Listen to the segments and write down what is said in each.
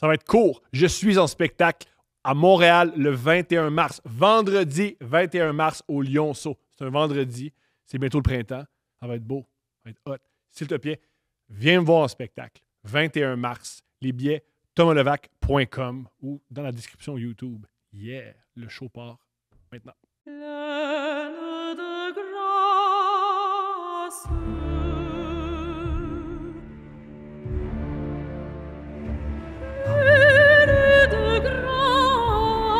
Ça va être court. Je suis en spectacle à Montréal le 21 mars. Vendredi 21 mars au Lionceau. C'est un vendredi. C'est bientôt le printemps. Ça va être beau. Ça va être hot. S'il te plaît, viens me voir en spectacle. 21 mars. Les billets, thomaslevac.com ou dans la description YouTube. Yeah! Le show part maintenant. Pleine de grâce. Pleine de grâce.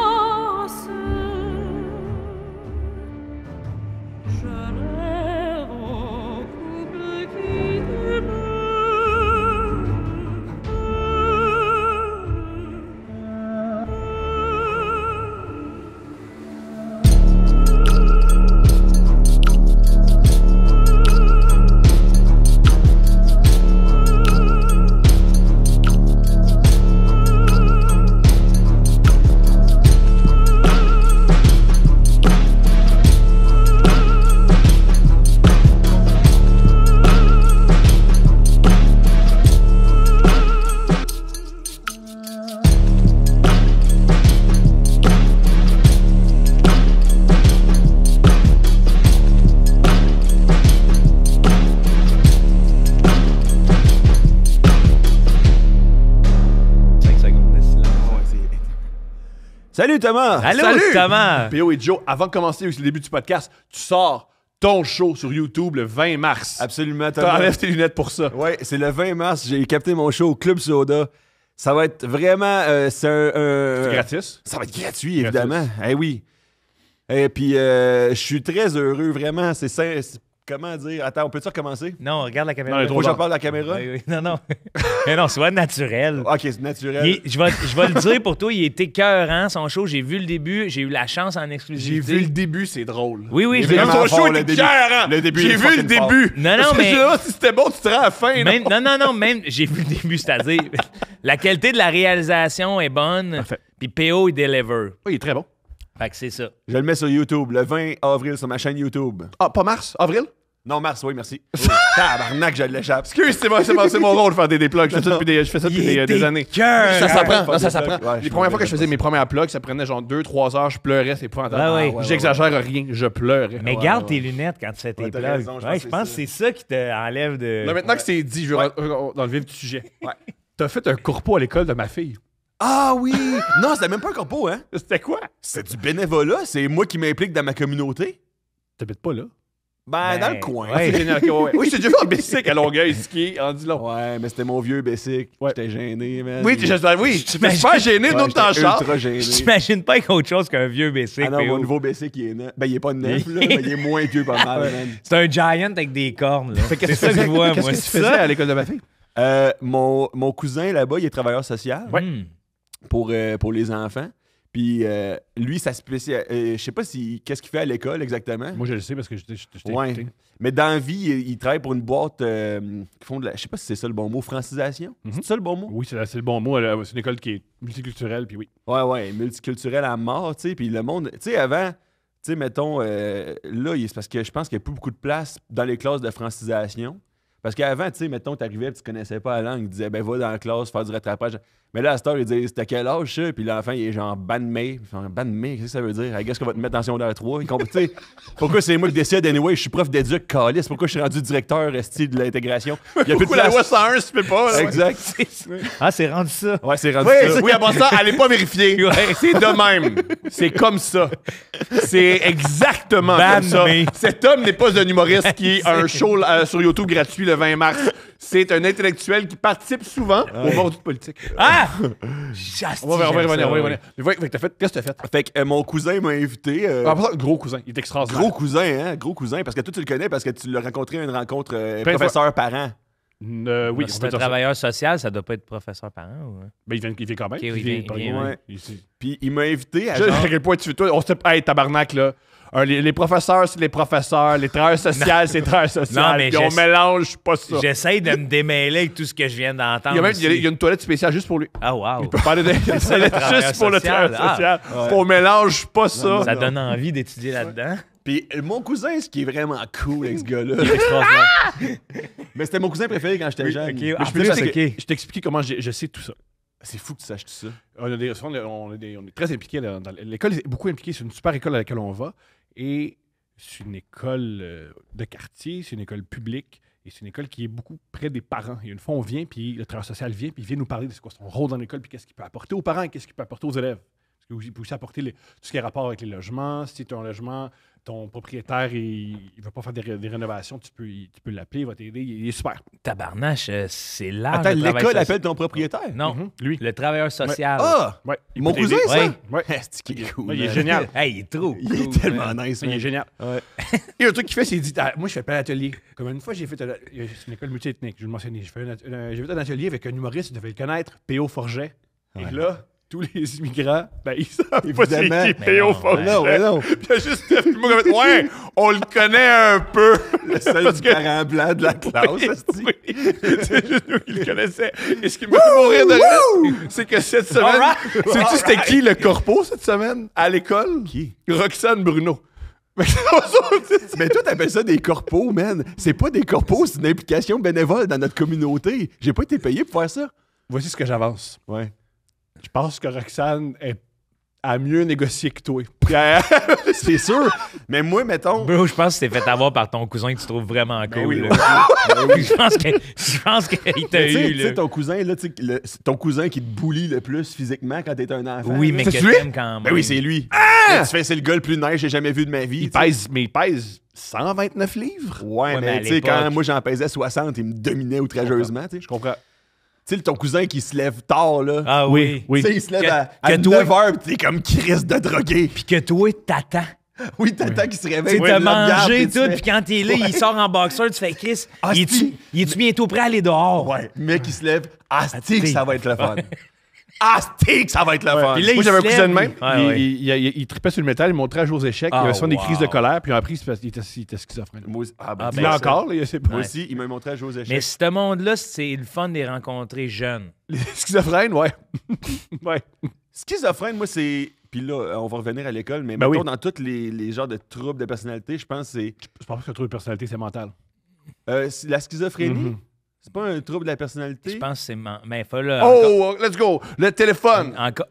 Je rêve au couple qui Salut Thomas! Allô, Salut! Thomas! P.O. et Joe, avant de commencer le début du podcast, tu sors ton show sur YouTube le 20 mars. Absolument, Thomas. T'enlèves tes lunettes pour ça. Ouais, c'est le 20 mars, j'ai capté mon show au Club Soda. Ça va être vraiment... c'est C'est gratis. Ça va être gratuit, évidemment. Eh oui. Et puis, je suis très heureux, vraiment. Comment dire? Attends, on peut-tu recommencer? Non, regarde la caméra. Non, il est Faut trop que je tard. parle à la caméra? Oui, oui. Non, non. Mais non, sois naturel. Ok, c'est naturel. Je vais le dire pour toi, il était écœurant, son show. J'ai vu le début, j'ai eu la chance en J'ai exclusivité. vu le début, c'est drôle. Oui, oui, Il je est l'ai vraiment Ton fort, show le était début. écœurant. Le début, J'ai il est vu le fucking fort. début. Non, non, Parce que mais- là, si c'était bon, tu serais à la fin. Même, non, même, j'ai vu le début, c'est-à-dire, la qualité de la réalisation est bonne, Parfait. puis PO, il deliver. Oui, il est très bon. Fait que c'est ça. Je le mets sur YouTube, le 20 avril, sur ma chaîne YouTube. Ah, pas mars? Avril? Non, mars, oui, merci. Tabarnak, je l'échappe. Excuse, c'est mon rôle de faire des plugs. Je fais ça depuis des années. Ça s'apprend. Faire Non, ça des s'apprend. plugs. Ouais, Les je premières fois que fais je faisais ça. mes premières plugs, ça prenait genre 2-3 heures. Je pleurais, c'est épouvantable. Ouais, ouais. J'exagère rien, je pleurais. Mais Ouais, garde ouais. tes lunettes quand tu fais tes Ouais, t'as plugs. raison, je pense Ouais, que je pense que c'est c'est ça qui te enlève de... Là, maintenant que c'est dit, je vais dans le vif du sujet. Ouais. T'as fait un corpo à l'école de ma fille. Ah oui! Non, c'était même pas un corpo, hein? C'était quoi? C'est du bénévolat, c'est moi qui m'implique dans ma communauté. T'habites pas là? Ben, dans Ben, le coin. ouais. C'est génial. Ok, ouais. Oui, j'ai déjà fait un bicycle à Longueuil, skier, en dit long. Ouais, mais c'était mon vieux Bessic. Ouais. J'étais gêné, man. Oui, tu m'es super gêné, nous, de j'étais t'en char. ultra gêné. J'imagine pas avec autre chose qu'un vieux bicycle. Ah non, PO. mon nouveau Bessic, il est neuf. Ben, il est pas neuf, là, mais il est moins vieux pas mal, man. C'est un giant avec des cornes. là. C'est Qu'est-ce ça que je vois, qu'est-ce moi. que tu c'est faisais ça? à l'école de ma fille? Mon cousin, là-bas, il est travailleur social Ouais. pour les enfants. Puis lui, ça spécial. Je sais pas qu'est-ce qu'il fait à l'école exactement. Moi, je le sais parce que je t'ai Ouais. écouté. Mais dans la vie, il travaille pour une boîte qui font de la. Je sais pas si c'est ça le bon mot, francisation. C'est ça le bon mot? Oui, c'est le bon mot. C'est une école qui est multiculturelle, puis oui. Ouais, multiculturel à mort, tu sais. Puis le monde. Tu sais, avant, tu sais, mettons, là, c'est parce que je pense qu'il n'y a plus beaucoup de place dans les classes de francisation. Parce qu'avant, tu sais, mettons, t'arrivais, tu connaissais pas la langue, ils disaient, ben, va dans la classe, faire du rattrapage. Mais là, à cette heure, ils disent, c'était quel âge, ça? Puis l'enfant, il est genre ban de mai. Ban de mai, qu'est-ce que ça veut dire? I guess qu'on va te mettre en secondaire 3. Tu sais, pourquoi c'est moi qui décide, anyway, je suis prof d'éduc, calice. Pourquoi je suis rendu directeur, style de l'intégration? Il y a plus de Pourquoi la loi place. 101 se fait pas? là? Exact. Ah, c'est rendu ça. Ouais, c'est rendu Oui, ça. oui, avant ça, allez pas vérifier. Ouais. C'est de même. C'est comme ça. C'est exactement Ban comme ça. me. Cet homme n'est pas un humoriste qui a un show sur YouTube gratuit le 20 mars. C'est un intellectuel qui participe souvent au mordu de politique. Ah! On va y revenir. Mais ouais, qu'est-ce que t'as fait? Fait que mon cousin m'a invité. Ah, pour ça, gros cousin, il est extraordinaire. Gros cousin, hein? Gros cousin. Parce que toi, tu le connais parce que tu l'as rencontré à une rencontre Plein de professeur-parent. Oui, C'est on peut un dire ça. travailleur social, ça doit pas être professeur parent. Ou... Ben, il vient quand même. Ok, oui, il vient, ouais. Il- Puis il m'a invité à Je sais genre... à quel point tu fais toi. On se hey, tabarnak, là. Les professeurs, c'est les professeurs. Les travailleurs sociaux, c'est les travailleurs sociaux. Non, mais Puis on mélange pas ça. J'essaye de me démêler avec tout ce que je viens d'entendre. Il y a même aussi. il y a une toilette spéciale juste pour lui. Ah, wow. Il peut parler de une ça, le toilette travailleur juste pour le social. travailleur social. On mélange pas ça. Ça donne envie d'étudier là-dedans. Puis mon cousin, ce qui est vraiment cool avec ce gars-là, il est extraordinaire. Mais c'était mon cousin préféré quand j'étais jeune. ok. Mais Ah, je Je peux peux dire dire que... ok. je t'explique comment je sais tout ça. C'est fou que tu saches tout ça. On est très impliqués. L'école est beaucoup impliquée. C'est une super école à laquelle on va. Et c'est une école de quartier, c'est une école publique. Et c'est une école qui est beaucoup près des parents. Et une fois, on vient, puis le travailleur social vient, puis il vient nous parler de ce quoi son rôle dans l'école, puis qu'est-ce qu'il peut apporter aux parents et qu'est-ce qu'il peut apporter aux élèves. Parce qu'il peut aussi apporter tout ce qui est rapport avec les logements. Si tu as un logement, ton propriétaire, il ne va pas faire des rénovations, tu peux l'appeler, il va t'aider. Il est super. Tabarnache, c'est large. Attends, le travail l'école social. appelle ton propriétaire? Non, Lui. le travailleur social. Ah! Ouais, il Mon peut t'aider. cousin, ça? Ouais. Ouais. C'est qu'il est cool. Ouais, il est man. génial. Hey, il est trop Il est cool, tellement man. nice, Il est man. génial. Ouais. Et un truc qu'il fait, c'est qu'il dit moi, je fais plein d'ateliers. Comme une fois, j'ai fait c'est une école multiethnique, je vais le mentionner. J'ai fait un atelier avec un humoriste, tu devais le connaître, P.O. Forget. Ouais. Et là, tous les immigrants, ils savent pas Évidemment. c'est qui Mais P.O. non, Forget. Non, mais non. Puis il y a juste moi comme ouais, on le connaît un peu. Le seul du parent blanc de la classe, esti. Oui, c'est juste nous qui le connaissaient. Et ce qui m'a fait mourir de rire, c'est que cette semaine, sais-tu c'était qui le corpo cette semaine à l'école? Qui? Roxane Bruno. Mais toi, t'appelles ça des corpos, man. C'est pas des corpos, c'est une implication bénévole dans notre communauté. J'ai pas été payé pour faire ça. Voici ce que j'avance. Ouais. Je pense que Roxane a mieux négocié que toi. C'est sûr. Mais moi, mettons. Bro, je pense que tu t'es fait avoir par ton cousin que tu trouves vraiment cool. oui, là. ouais. Je pense qu'il t'a Mais tu sais- eu. tu sais, ton cousin, là, tu sais, ton cousin qui te bully le plus physiquement quand t'es un enfant. Oui, là. mais C'est que lui? t'aimes quand même. Ben oui, c'est lui. Là, tu fais, c'est le gars le plus nice que j'ai jamais vu de ma vie. tu sais. il pèse 129 livres. Ouais, Ouais, mais mais à tu sais, l'époque- quand moi j'en pesais 60, il me dominait outrageusement. Tu sais, Je comprends. Tu sais, ton cousin qui se lève tard, là. Ah oui. Oui. Tu sais, il se lève Que- à que toi- 9h, pis t'es comme Chris de drogué. Puis que toi, t'attends. Oui, t'attends qu'il se Tu réveille. sais, tu t'as le regardes, mangé puis tu tout, fais- puis quand il est là, il sort en boxeur, tu fais Chris, Ah, il est-tu bientôt prêt à aller dehors? Ouais, le mec qui se lève. Asti que Asti. ça va être le fun. Asti que ça va être le fun. Puis là, Moi, il j'avais un se cousin de lève, même. ouais, Il tripait sur le métal, il montrait à jouer aux échecs. Ah, il avait souvent des wow. crises de colère, puis il a appris parce qu'il était schizophrène. Moi aussi, ben, Ah, Il ben, l'a ça- encore, là, il sait pas. moi aussi, il m'a montré à jouer aux échecs. Mais ce monde-là, c'est le fun de les rencontrer jeunes. Les schizophrènes, ouais. Ouais. Schizophrène, moi, c'est. Puis là, on va revenir à l'école, mais Ben mettons, oui. dans tous les genres de troubles de personnalité, je pense que Je pense que trouver une personnalité, c'est mental. c'est la schizophrénie. Mhm. C'est pas un trouble de la personnalité. Je pense que c'est... Mais faut là... Oh, let's go! Le téléphone! Encore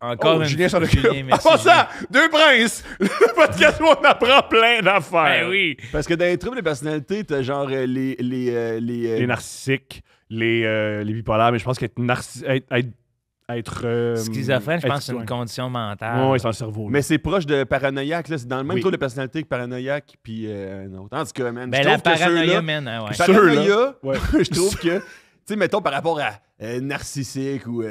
Oh, une Julien s'en fois, occupe. Julien, En merci, passant, Deux Princes! Le podcast où on apprend plein d'affaires. Ben oui. Parce que dans les troubles de personnalité, t'as genre Les narcissiques, les bipolaires, mais je pense qu'être Schizophrène, je pense que c'est une Ouais, condition mentale. ouais, c'est dans le cerveau. Mais c'est proche de paranoïaque, là. C'est dans le même Oui. trouble de personnalité que paranoïaque, puis un autre. En tout cas, man. Ben je la trouve que paranoïa, ceux-là- man, hein, ouais. Paranoïa, Ouais. je trouve que, tu sais, mettons par rapport à narcissique ou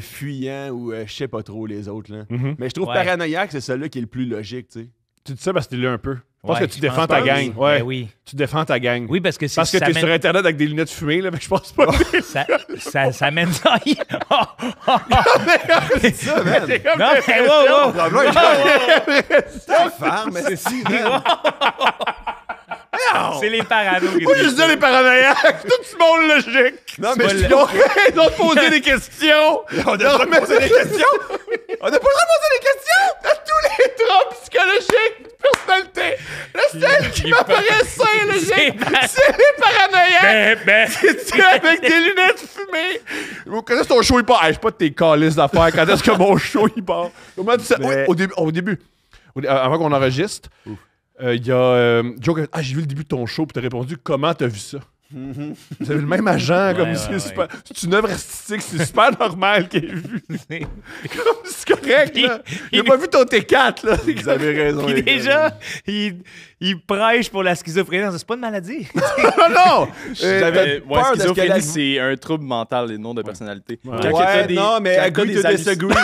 fuyant ou je sais pas trop les autres, là. Mhm. Mais je trouve Ouais. paranoïaque, c'est celui-là qui est le plus logique, tu sais. Tu dis ça parce que t'es là un peu. Je pense Ouais, que tu défends pense ta que gang. oui. Ouais. Ben oui. Tu défends ta gang. Oui, parce que Parce que ça t'es mène- sur Internet avec des lunettes fumées, là, mais je pense pas que ça mène ça. C'est ça, man. c'est comme Non, des mais pressions. wow, Ta femme, mais si, man. C'est les paranos qui Moi, je disent dis les paranoïaques, tout ce monde logique. Non, mais pas je Ils ont raison de poser des questions. On a le droit de poser des questions. On n'a pas le droit de poser des questions. À tous les troubles psychologiques de personnalité. Le seul qui m'apparaît sain, logique, c'est les paranoïaques. C'est avec des lunettes fumées. Quand est-ce que ton show il part? Hey, je sais pas de tes calices d'affaires. Quand est-ce que mon show il part? Comment tu sais? Mais- Oui, au début. Avant qu'on enregistre, il y a Joe qui a dit, j'ai vu le début de ton show, puis t'as répondu comment t'as vu ça? Vous avez le même agent, comme Ouais, c'est ouais, super. C'est une œuvre artistique, c'est super normal qu'il ait vu. Comme c'est correct, là. Il a pas vu ton T4, là. Vous avez raison. Puis les gars. déjà, il prêche pour la schizophrénie. C'est pas une maladie. Non, non! J'avais peur de ce schizophrénie, qu'elle a- c'est un trouble mental et non de personnalité. Ouais. Quand Ouais, t'as des- non, mais quand t'as agree des to disagree.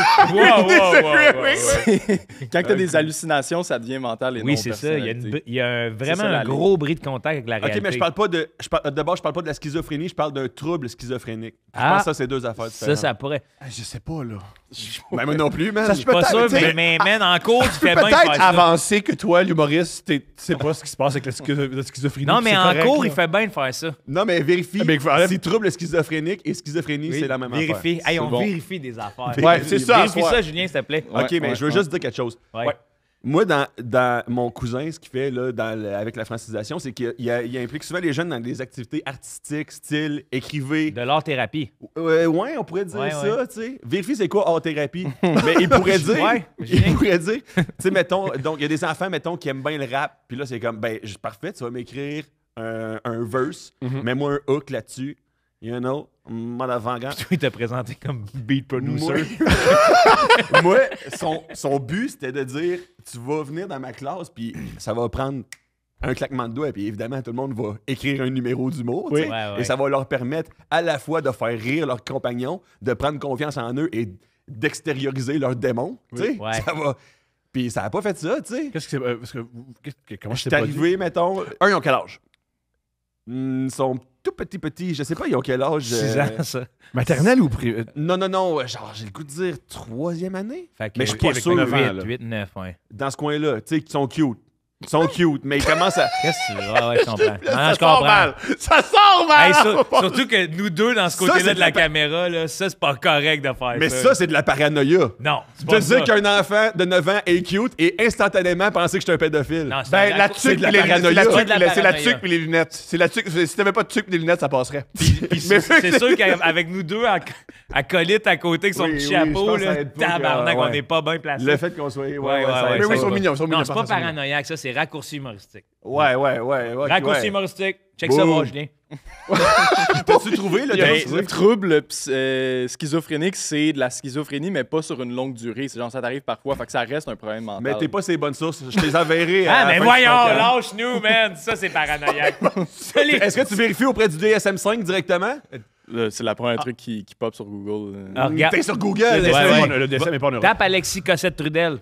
Quand t'as des hallucinations, ça devient mental et non Oui, c'est ça. Il y a vraiment ça, la un gros bris de contact avec la OK, réalité. mais je parle pas de. D'abord, je parle pas de la schizophrénie, je parle d'un trouble schizophrénique. Je Ah. pense que ça, c'est deux affaires différentes. Ça pourrait. Je sais pas, là. Ben, moi non plus, man. Ça se Pas peut-être, sûr, tu sais, mais man, en cours, tu fais bien de Peut-être faire ça. avancer que toi, l'humoriste, tu sais pas ce qui se passe avec la schizophrénie. Non, puis mais c'est en correct, cours, là. il fait bien de faire ça. Non, mais vérifie. Mais enlève- Si trouble schizophrénique et schizophrénie, c'est la même affaire. Vérifie. Hey, on bon. vérifie des affaires. Ouais, c'est ça. Vérifie ouais. ça, Julien, s'il te plaît. OK, mais Ouais, je veux ouais. juste dire quelque chose. Ouais. Ouais. Moi, dans mon cousin, ce qu'il fait là, avec la francisation, c'est qu'il implique souvent les jeunes dans des activités artistiques, style, écrivez. De l'art-thérapie. Ouais, on pourrait dire Ouais, ça, tu sais. Vérifie c'est quoi art-thérapie. Mais il pourrait dire, Ouais, il pourrait dire, tu sais, mettons, donc il y a des enfants, mettons, qui aiment bien le rap, puis là, c'est comme, ben, parfait, tu vas m'écrire un verse, mets-moi un hook là-dessus, you know, motherfucker. Puis il t'a présenté comme beat producer. Moi, son but, c'était de dire, tu vas venir dans ma classe, puis ça va prendre un claquement de doigts, puis évidemment, tout le monde va écrire un numéro d'humour, tu sais, Ouais. et ça va leur permettre à la fois de faire rire leurs compagnons, de prendre confiance en eux et d'extérioriser leurs démons, tu sais. Ouais. Ça va... Puis ça a pas fait ça, tu sais. Qu'est-ce que c'est. Parce que comment Je je suis arrivé, mettons... Ils ont quel âge? Ils sont tout petits, je sais pas, ils ont quel âge. 6 ans, ça. Maternelle ou privé? Non, genre, j'ai le goût de dire 3e année. Fait que, Mais je suis pas avec sûr. 9 ans, là. 8, 9, ouais. Dans ce coin-là, tu sais, qui sont cute. Ils sont cute, mais ils commencent à... Qu'est-ce que tu veux? Ouais, je comprends. Non, je sort comprends. mal! Ça sort mal! Hey, surtout que nous deux, dans ce Ça, côté-là c'est de la de la caméra, là, ça, c'est pas correct de faire Mais ça. ça, c'est de la paranoïa. Non, c'est De pas dire ça. qu'un enfant de 9 ans est cute et instantanément penser que je suis un pédophile. Non, c'est Ben, la c'est tuque de la et les paranoïa. lunettes. C'est de la C'est la paranoïa. tuque et les lunettes. C'est la tuque. Si t'avais pas de tuque et des lunettes, ça passerait. Puis Mais c'est sûr qu'avec nous deux, à colite à côté avec son Oui, petit oui, chapeau, je pense que ça là, aide pas que- tabarnak, ouais. on n'est pas bien placé. Le fait qu'on soit... Ouais, Ouais, ça ouais, aide, Mais oui, ça ils sont va. mignons. Ils sont mignons. Non, c'est pas ils sont mignons. paranoïaque, ça, c'est raccourci humoristique. Ouais. Raccourci ouais. humoristique. Check ça, Boum. moi, Julien. T'as-tu trouvé, là? Le trouble schizophrénique, c'est de la schizophrénie, mais pas sur une longue durée. C'est genre, ça t'arrive parfois, fait que ça reste un problème mental. Mais t'es pas ces bonnes sources. Je les enverrai Ah, à la mais fin du voyons, podcast. lâche-nous, man. Ça, c'est paranoïaque. Ça, les- Est-ce que tu vérifies auprès du DSM-5 directement? Là, c'est le premier truc qui pop sur Google. Ah, regarde. T'es sur Google. Le essaye. DSM, ouais. le DSM est pas en Europe. Tape Alexis Cossette-Trudel.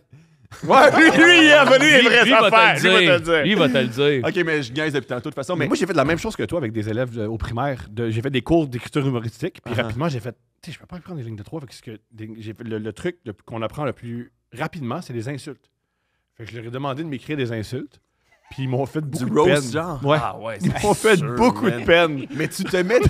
Ouais, lui, il est revenu les Lui, vraies lui va te affaires. le Lui va te le dire. Lui dire. va te le dire. OK, mais je gagne depuis tantôt. De toute façon, mais Moi, j'ai fait la même chose que toi avec des élèves au primaire. J'ai fait des cours d'écriture humoristique. Puis rapidement, j'ai fait. Tu sais, je peux pas prendre des lignes de 3. Parce que j'ai fait le truc qu'on apprend le plus rapidement, c'est les insultes. Fait que je leur ai demandé de m'écrire des insultes. Puis ils m'ont fait beaucoup du de roast, peine. genre. Ouais. Ah ouais, Ils m'ont fait sûr, beaucoup man. de peine. Mais tu te mets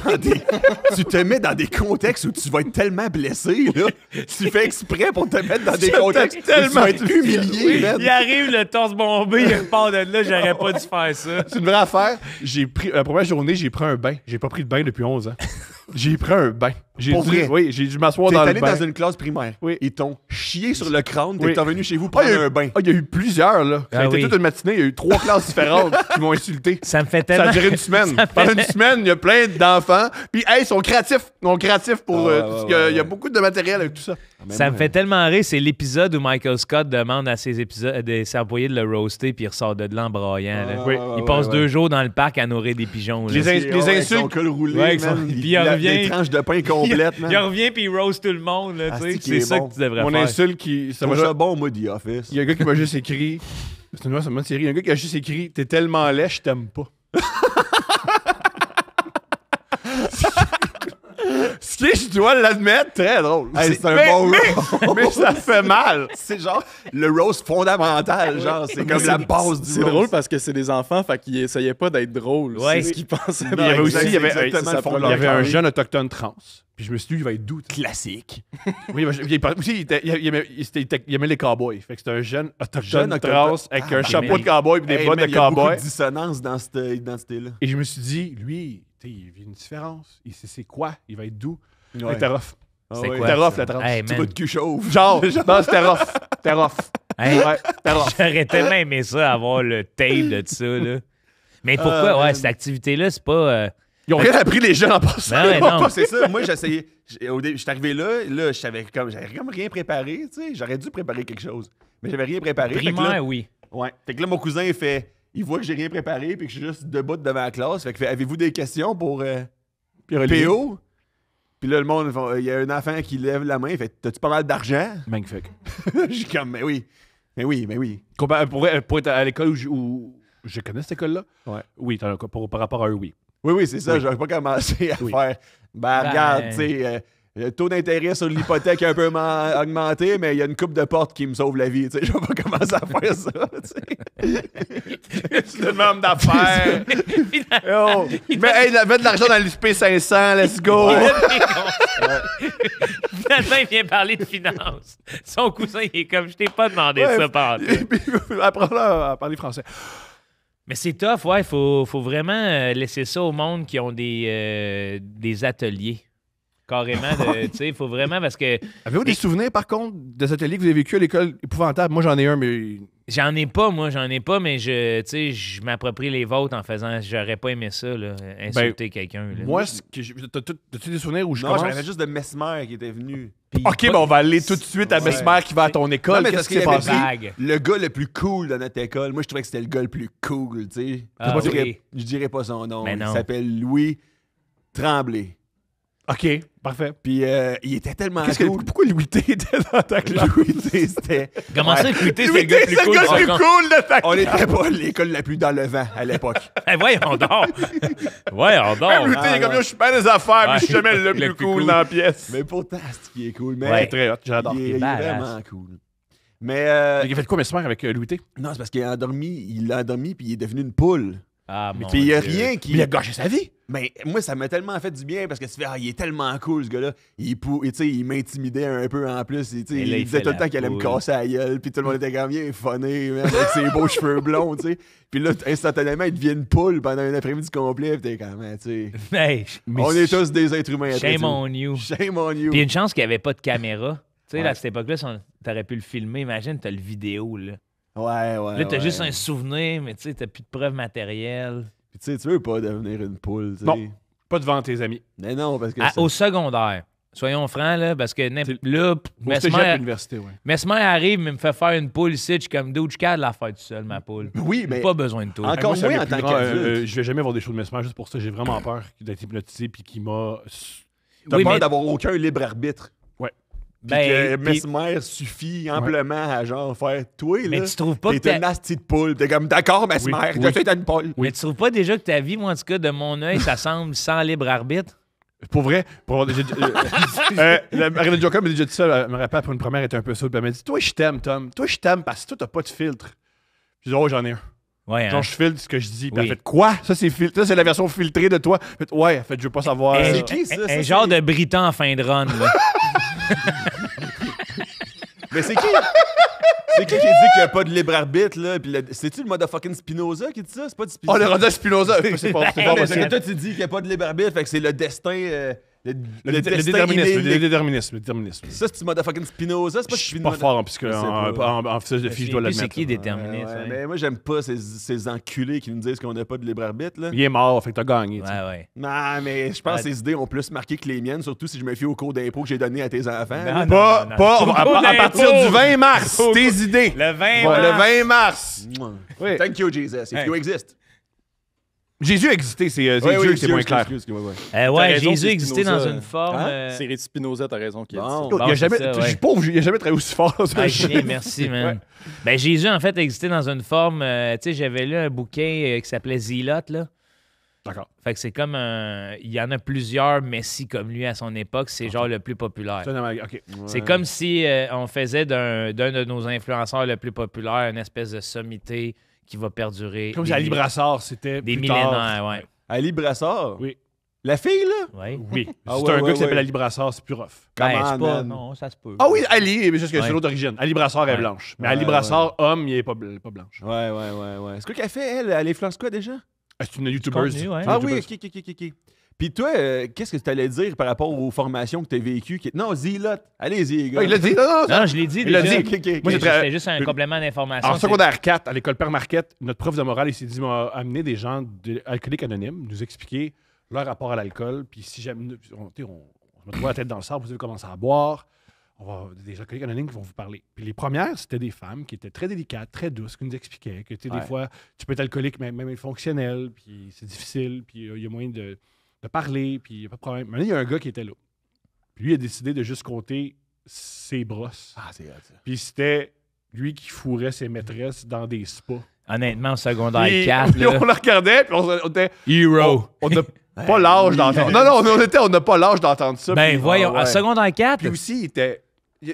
dans des contextes où tu vas être tellement blessé, là. Tu fais exprès pour te mettre dans des contextes où tu vas être humilié, man. Il arrive, le torse bombé, il repart de là, j'aurais pas dû faire ça. C'est une vraie affaire. La première journée, j'ai pris un bain. J'ai pas pris de bain depuis 11 ans. J'ai pris un bain. J'ai Pour dû, vrai? oui, j'ai dû m'asseoir T'es dans le allé bain. dans une classe primaire. Oui. Ils t'ont chié sur le crâne. Oui. T'es revenu chez vous Ah, il y prendre a eu- un bain. ah, il y a eu plusieurs, là. Ça a Ah été oui. toute une matinée. Il y a eu 3 classes différentes qui m'ont insulté. Ça me fait Ça tellement... a duré une semaine. Pendant une semaine, il y a plein d'enfants. Puis, hey, ils sont créatifs. Ils sont créatifs pour. Ah, ouais, tout ce ouais, qu'il y a- ouais, il y a ouais. beaucoup de matériel avec tout ça. Ça me fait tellement rire, c'est l'épisode où Michael Scott demande à ses employés de le roaster puis il ressort de là en braillant. là. Ouais, ouais, Il ouais, passe ouais. 2 jours dans le parc à nourrir des pigeons. là. Les Avec insultes- son col roulé, Ouais, man. puis il revient. Des tranches de pain complètes, man. Il revient puis il roast tout le monde. Là, Ah, tu sais. c'est qu'il est C'est ça bon. que tu devrais Mon faire. insulte qui. Ça Ça m'a va bon, moi, The Office. Il y a un gars qui m'a juste écrit. C'est une bonne série. Il y a un gars qui a juste écrit T'es tellement laid, je t'aime pas. Ce qui est, je dois l'admettre, très drôle. Hey, c'est un mais, bon mais ça fait mal. C'est genre le roast fondamental, genre, c'est comme la base du C'est roast. drôle parce que c'est des enfants, fait qu'ils essayaient pas d'être drôles. Ouais. C'est ce qu'ils pensaient. Il y avait aussi, exact, il y avait, c'est exactement ça le fond de il y leur avait un carré. jeune autochtone trans. Puis je me suis dit, il va être doux. Classique. Oui, il aimait les cowboys. Fait que c'était un jeune autochtone Jeune trans autochtone. avec Ah, un chapeau de cowboy et des Hey, bottes man, de il y a beaucoup cowboy. de dissonance dans cette identité-là. Et je me suis dit, lui, tu sais, il vit une différence. Il sait c'est quoi. Il va être doux. Ouais. C'était rough. Ah C'est ouais. quoi? C'était rough, ça? la trans. Hey, Tu man. vas de cul chauve. Genre, non, c'était rough. C'était rough. Hey, Ouais, c'était rough. J'aurais tellement aimé ça, avoir le tape de ça. Là. Mais pourquoi? Ouais, cette activité-là, c'est pas... Ils ont rien appris, les gens, en passant. Ben ouais, non. C'est ça. Moi, j'essayais. Au début, j'étais arrivé là, je savais j'avais comme rien préparé, tu sais. J'aurais dû préparer quelque chose. Mais j'avais rien préparé. Fait que Primaire, là, oui. ouais. Fait que là, mon cousin, il voit que j'ai rien préparé puis que je suis juste debout devant la classe. Fait que avez-vous des questions pour PO? Puis là, le monde, il y a un enfant qui lève la main, il fait t'as-tu pas mal d'argent? Magnifique. Je suis comme, mais oui. Mais oui, mais oui. Pour être à l'école où je connais cette école-là, Ouais. oui, par rapport à eux, oui. Oui, c'est ça. Oui. J'aurais pas commencé à Oui. faire. Ben, Ben- regarde, tu sais, Le taux d'intérêt sur l'hypothèque est un peu augmenté, mais il y a une coupe de porte qui me sauve la vie. Tu sais, je vais pas commencer à faire ça. Tu sais. Tu te demandes d'affaires. Yo. Mais hey, mets de l'argent dans l'USP 500, let's go. Finalement, il vient parler de finances. Son cousin, il est comme, je t'ai pas demandé Ouais, ça par Et puis, apprends-là à parler français. Mais c'est tough, ouais. Faut vraiment laisser ça au monde qui ont des ateliers. Carrément, tu sais, il faut vraiment parce que. Avez-vous des souvenirs, par contre, des ateliers que vous avez vécu à l'école épouvantable? Moi, j'en ai un, mais. J'en ai pas, mais je m'approprie les vôtres en faisant. J'aurais pas aimé ça, là, insulter quelqu'un. Là. Moi, t'as-tu des souvenirs où je Non, commence? j'avais juste de Mesmer qui était venu. Puis OK, pas- ben on va aller tout de suite à Mesmer qui va à ton école. Non, mais Qu'est-ce parce qui s'est qu'il y avait passé? Vague. Le gars le plus cool de notre école, moi, je trouvais que c'était le gars le plus cool, tu sais. Ah, je, dirais, oui. je dirais pas son nom. Mais Il non. s'appelle Louis Tremblay. OK, parfait. Puis il était tellement cool. Pourquoi Louis T était dans ta classe? Louis T, c'était... Comment ça, écouter, c'est Louis le T, gars plus c'est le cool. gars par le plus contre. cool de ta On classe. n'était pas l'école la plus dans le vent à l'époque. Ben, voyons donc. Voyons donc. Même Louis T, il est comme, yo, je suis pas des affaires, mais je suis jamais le Le plus plus cool cool. dans la pièce. Mais pourtant, c'est qui est cool. Mais Ouais. Très hot, j'adore. il est badass. vraiment cool. Mais Il a fait quoi, Mesmer, avec Louis T? non, c'est parce qu'il a endormi puis il est devenu une poule. Ah, mon Puis il n'y a Dieu. rien qui... Il a gâché sa vie. Mais moi, ça m'a tellement fait du bien parce que tu fais, il est tellement cool, ce gars-là. Tu sais, il m'intimidait un peu en plus. Tu sais, Et là, il il disait fait tout le la temps qu'il allait me poule. casser la gueule. Puis tout le monde était comme, il est funny, man, avec ses beaux cheveux blonds, tu sais. Puis là, instantanément, il devient une poule pendant un après-midi complet. Puis t'es comme, tu sais. Hey, mais On est tous des êtres humains. après Shame tout. on you. Shame on you. Puis une chance qu'il n'y avait pas de caméra. Tu sais, Ouais. à cette époque-là, t'aurais pu le filmer. Imagine, t'as le vidéo, là. Ouais. Là, t'as ouais. juste un souvenir, mais tu sais, t'as plus de preuves matérielles. Puis tu sais, tu veux pas devenir une poule, tu sais. Non. Pas devant tes amis. Mais non, parce que. Au secondaire, soyons francs, là, parce que là, Au cégep à Mesmer, l'université, ouais. Mesmer arrive, mais me fait faire une poule ici. Je suis comme, dude, je cadre la faire tout seul, ma poule. Oui, mais. Pas besoin de tout. Encore Moi, c'est un moins des en plus tant grands, qu'adulte. je vais jamais voir des shows de Mesmer juste pour ça. J'ai vraiment peur d'être hypnotisé puis qu'il m'a. T'as Oui, peur mais- d'avoir aucun libre arbitre. Puis que Ben, puis- Mesmer suffit amplement à genre faire toi, là. mais tu trouves pas que T'es t'as- une nasty de poule. T'es comme, d'accord, Mesmer, Oui. je sais que t'as une poule. Mais tu trouves pas déjà que ta vie, moi, en tout cas, de mon œil, ça semble sans libre arbitre? Pour vrai, pour avoir Marina Joker m'a déjà dit ça, elle me rappelle pour une première, elle était un peu saoule, puis elle m'a dit, toi, je t'aime, Tom. Toi, je t'aime parce que toi, t'as pas de filtre. J'ai dit, oh, j'en ai un. Ouais, hein? Genre, je filtre ce que je dis. Puis Oui. elle fait quoi? Ça, c'est la version filtrée de toi. Elle fait, ouais, elle fait, je veux pas savoir. c'est qui, ça? Un Ça, genre c'est- de Britan en fin de run, là. Mais c'est qui? C'est qui dit qu'il n'y a pas de libre arbitre, là? Puis c'est-tu le motherfucking Spinoza qui dit ça? C'est pas du Oh, Spinoza. le rendu à Spinoza. C'est pas Ah, mais possible. toi, tu dis qu'il n'y a pas de libre arbitre, fait que c'est le destin. Le destin déterminisme. Le déterminisme. Ça, c'est du motherfucking Spinoza? C'est pas Je suis Spinoza. pas fort en, Je sais pas. en philosophie, je dois sais plus c'est l'admettre. qui déterministe. Ouais, hein. mais moi, j'aime pas ces enculés qui nous disent qu'on n'a pas de libre arbitre, là. Il est mort, fait que t'as gagné. tu sais. Ouais. Non, mais je pense que Ah, ces idées ont plus marqué que les miennes, surtout si je me fie au cours d'impôt que j'ai donné à tes enfants. Non, là. non. Pas, à partir du 20 mars, Au- tes idées. Le 20 Ouais, le mars. 20 mars. Oui. Thank you, Jesus, if Hey. you exist. Jésus a existé, c'est Dieu qui est moins clair. ouais. Ouais, T'as raison, Jésus c'est existait dans Spinoza. une forme. Hein? C'est Réti Spinoza, t'as raison, qui a dit Bon. ça. Il a jamais, c'est ça, je ouais. suis pauvre, il a jamais travaillé aussi fort dans un Ah, jeu. Julien, merci, man. Ben, Jésus, en fait, existait dans une forme. Tu sais, j'avais lu un bouquin qui s'appelait Zélote, là. D'accord. Fait que c'est comme un. Il y en a plusieurs messie comme lui à son époque. C'est genre le plus populaire. OK. C'est comme si on faisait d'un de nos influenceurs le plus populaire une espèce de sommité qui va perdurer. Comme des si Ali Brassard, c'était Des plus tard. millénaires, ouais. Ali Brassard? Oui. La fille, là? Ouais. Oui. Ah C'est ouais, un gars ouais, qui s'appelle ouais. Ali Brassard, c'est plus rough. Ben, Come c'est on, pas. man. Non, ça se peut. Ah oui, Ali, mais juste que c'est Ouais. l'autre origine. Ali Brassard est Ouais. blanche. Mais Ouais, Ali Brassard, homme, il est pas blanche. Ouais. C'est quoi qu'elle fait, elle? Elle influence quoi, déjà? Ah, c'est une youtubeuse. Contenu, ouais. C'est une Ah oui, youtubeuse. ok. Puis toi, qu'est-ce que tu allais dire par rapport aux formations que tu as vécues? Non, Zélote. Allez-y, les gars. Ah, il l'a dit. Non, Non, je l'ai dit Il l'a déjà. dit. Ok. Moi, c'est très- C'était juste un complément d'information. En secondaire 4, à l'école Père Marquette, notre prof de morale, il s'est dit, m'a amené des gens alcooliques anonymes, nous expliquer leur rapport à l'alcool. Puis si jamais, on se met la tête dans le sable, vous avez commencé à boire, on va des alcooliques anonymes qui vont vous parler. Puis les premières, c'était des femmes qui étaient très délicates, très douces, qui nous expliquaient que, tu sais, Ouais. des fois, tu peux être alcoolique, même fonctionnel, puis c'est difficile, puis il y a moyen de parler, puis il n'y a pas de problème. Maintenant, il y a un gars qui était là. Puis lui, il a décidé de juste compter ses brosses. Ah, c'est hot, ça. Puis c'était lui qui fourrait ses maîtresses dans des spas. Honnêtement, au secondaire Puis 4, puis là, on le regardait, puis on était... Hero. On a Pas l'âge d'entendre. Non, on n'a pas l'âge d'entendre ça. Ben puis- voyons, ah, en ouais. secondaire 4. Puis aussi, il était.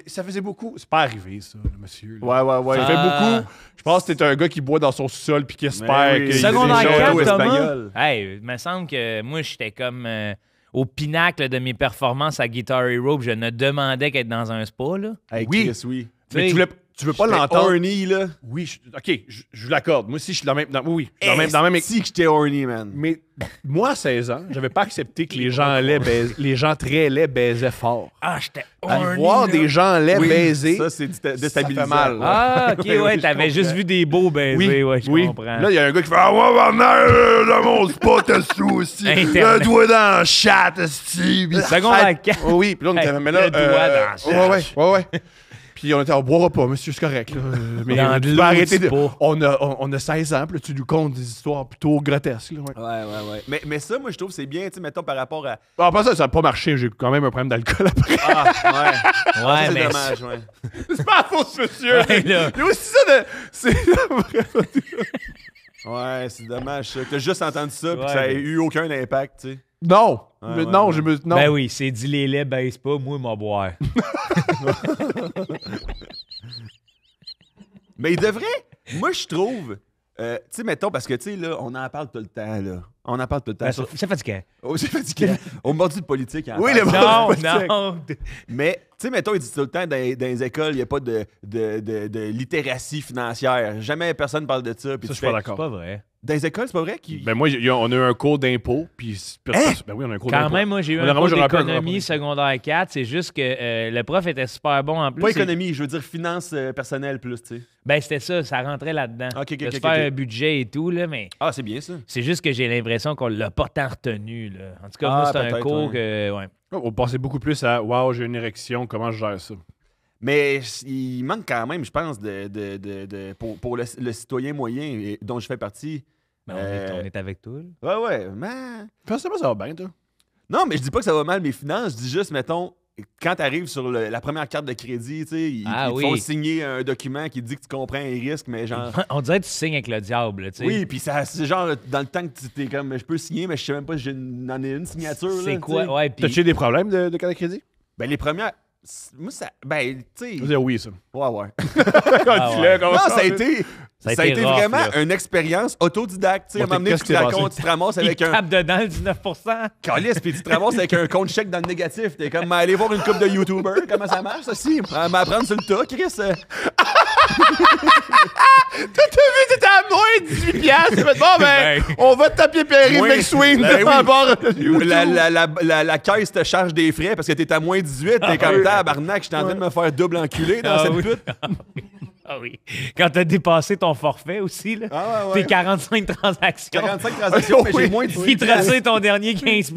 Ça faisait beaucoup. C'est pas arrivé, ça, le monsieur. là. Ouais. Ça fait Ah. beaucoup. Je pense que t'es un gars qui boit dans son sous-sol puis qui espère oui. qu'il Secondaire des 4, châteaux Thomas. espagnols. Hey, il me semble que moi, j'étais comme au pinacle de mes performances à Guitar Hero, puis je ne demandais qu'être dans un spa, là. Hey, Oui. Chris, oui. Mais tu veux pas J'étais l'entendre. horny, là. Oui, OK, je vous l'accorde. Moi aussi, je suis dans le même. Oui, je suis dans le même Si que j'étais horny, man. Mais moi, à 16 ans, j'avais pas accepté que les gens les gens très laids baisaient fort. Ah, j'étais À voir des gens laids baiser, Ça, c'est déstabilisant. fait mal. Ah, OK, ouais, je t'avais juste comprends. vu des beaux baiser, ouais, je comprends. Là, il y a un gars qui fait « Ah, ouais, ma mère, dans mon spot, t'as sous aussi. Internet. Le doigt dans le chat, esti. » Secondaire 4. Oui, puis là, on était... Hey, Mais là, le doigt dans le chat. ouais. Puis on était, on boira pas, monsieur, c'est correct. Là. Mais Dans de tu peux l'eau, arrêter de... tu pas. On a 16 ans, puis là, tu nous comptes des histoires plutôt grotesques. Là, ouais. Ouais. Mais ça, moi, je trouve que c'est bien, tu sais, mettons, par rapport à... En passant, ça n'a pas marché. J'ai quand même un problème d'alcool après. Ah, ouais. Ouais, C'est mais dommage, ouais. C'est pas la faute, monsieur. Ouais, là. Il y a aussi ça de... C'est... Ouais, c'est dommage, ça. Que t'as juste entendu ça, puis que Ouais, ça ait mais- eu aucun impact, tu sais. Non. Ouais, non, ouais. je me... Non. Ben oui, c'est dit les laits baissent pas, moi, m'en boire. Mais il devrait... Moi, je trouve... tu sais, mettons, parce que, tu sais, là, on en parle tout le temps, là. On en parle tout le temps. Ben, c'est fatiguant. Oh, j'ai fatigué. On m'a dit de politique. en Oui, parle. le Non, politique. non. Mais, tu sais, mettons, ils disent tout le temps, dans les écoles, il n'y a pas de littératie financière. Jamais personne parle de ça. Puis Ça, je tu suis pas fais- C'est d'accord. pas vrai. Dans les écoles, c'est pas vrai qu'ils... Ben moi, on a eu un cours d'impôt, puis... Ben oui, on a un cours Quand d'impôt. même, moi, j'ai eu On un aurait- cours j'aurais pu un d'économie rapport. secondaire 4. C'est juste que le prof était super bon en plus. Pas C'est- économie, je veux dire finance personnelle plus, tu sais. Ben, c'était ça rentrait là-dedans. Ok, de ok, se ok, faire ok. un budget et tout, là, mais Ah, c'est bien ça. c'est juste que j'ai l'impression qu'on l'a pas tant retenu, là. En tout cas, Ah, moi, c'est un peut-être, cours que... Ouais. On pensait beaucoup plus à « Wow, j'ai une érection, comment je gère ça? Mais il manque quand même, je pense, pour le citoyen moyen dont je fais partie. Ben, on est avec toi, là. Ouais, man. » Pensez-moi, ça va bien, toi? Non, mais je dis pas que ça va mal mes finances, je dis juste, mettons, quand tu arrives sur la première carte de crédit, tu sais, ils Ah te oui. font signer un document qui dit que tu comprends un risque, mais genre... On dirait que tu signes avec le diable, tu sais. Oui, puis c'est genre, dans le temps que tu t'es comme, je peux signer, mais je sais même pas si j'en ai une signature. là, C'est tu quoi? sais. Ouais, puis... T'as-tu des problèmes de carte de crédit? Ben, les premières... Moi, ça... Ben, tu sais... Je veux dire oui, ça. Ouais. Ah ouais. Non, ça a été... Ça a Ça a été été rough, vraiment là. une expérience autodidacte. Tu sais, à un Bon, moment donné, qu'est-ce tu qui te s'est racontes, passé? tu te ramasses Il avec un... tape dedans le 19%. Calice, puis tu te ramasses avec un compte chèque dans le négatif. T'es comme, aller voir une couple de YouTubers, comment ça marche, ça, si? M'apprendre sur le tas, Chris. T'étais à moins de 18 piastres. Bon, ben, on va te taper Perry Oui. McSween Ben devant oui. bord de YouTube. La caisse te charge des frais parce que t'es à moins 18. T'es comme, tabarnak, j'étais en train de me faire double enculé dans Ah cette oui. pute. Ah oui. Quand t'as dépassé ton forfait aussi, là. Ah ouais. Tes 45 transactions. 45 transactions, mais j'ai moins de Puis 18 tracer ton dernier 15$.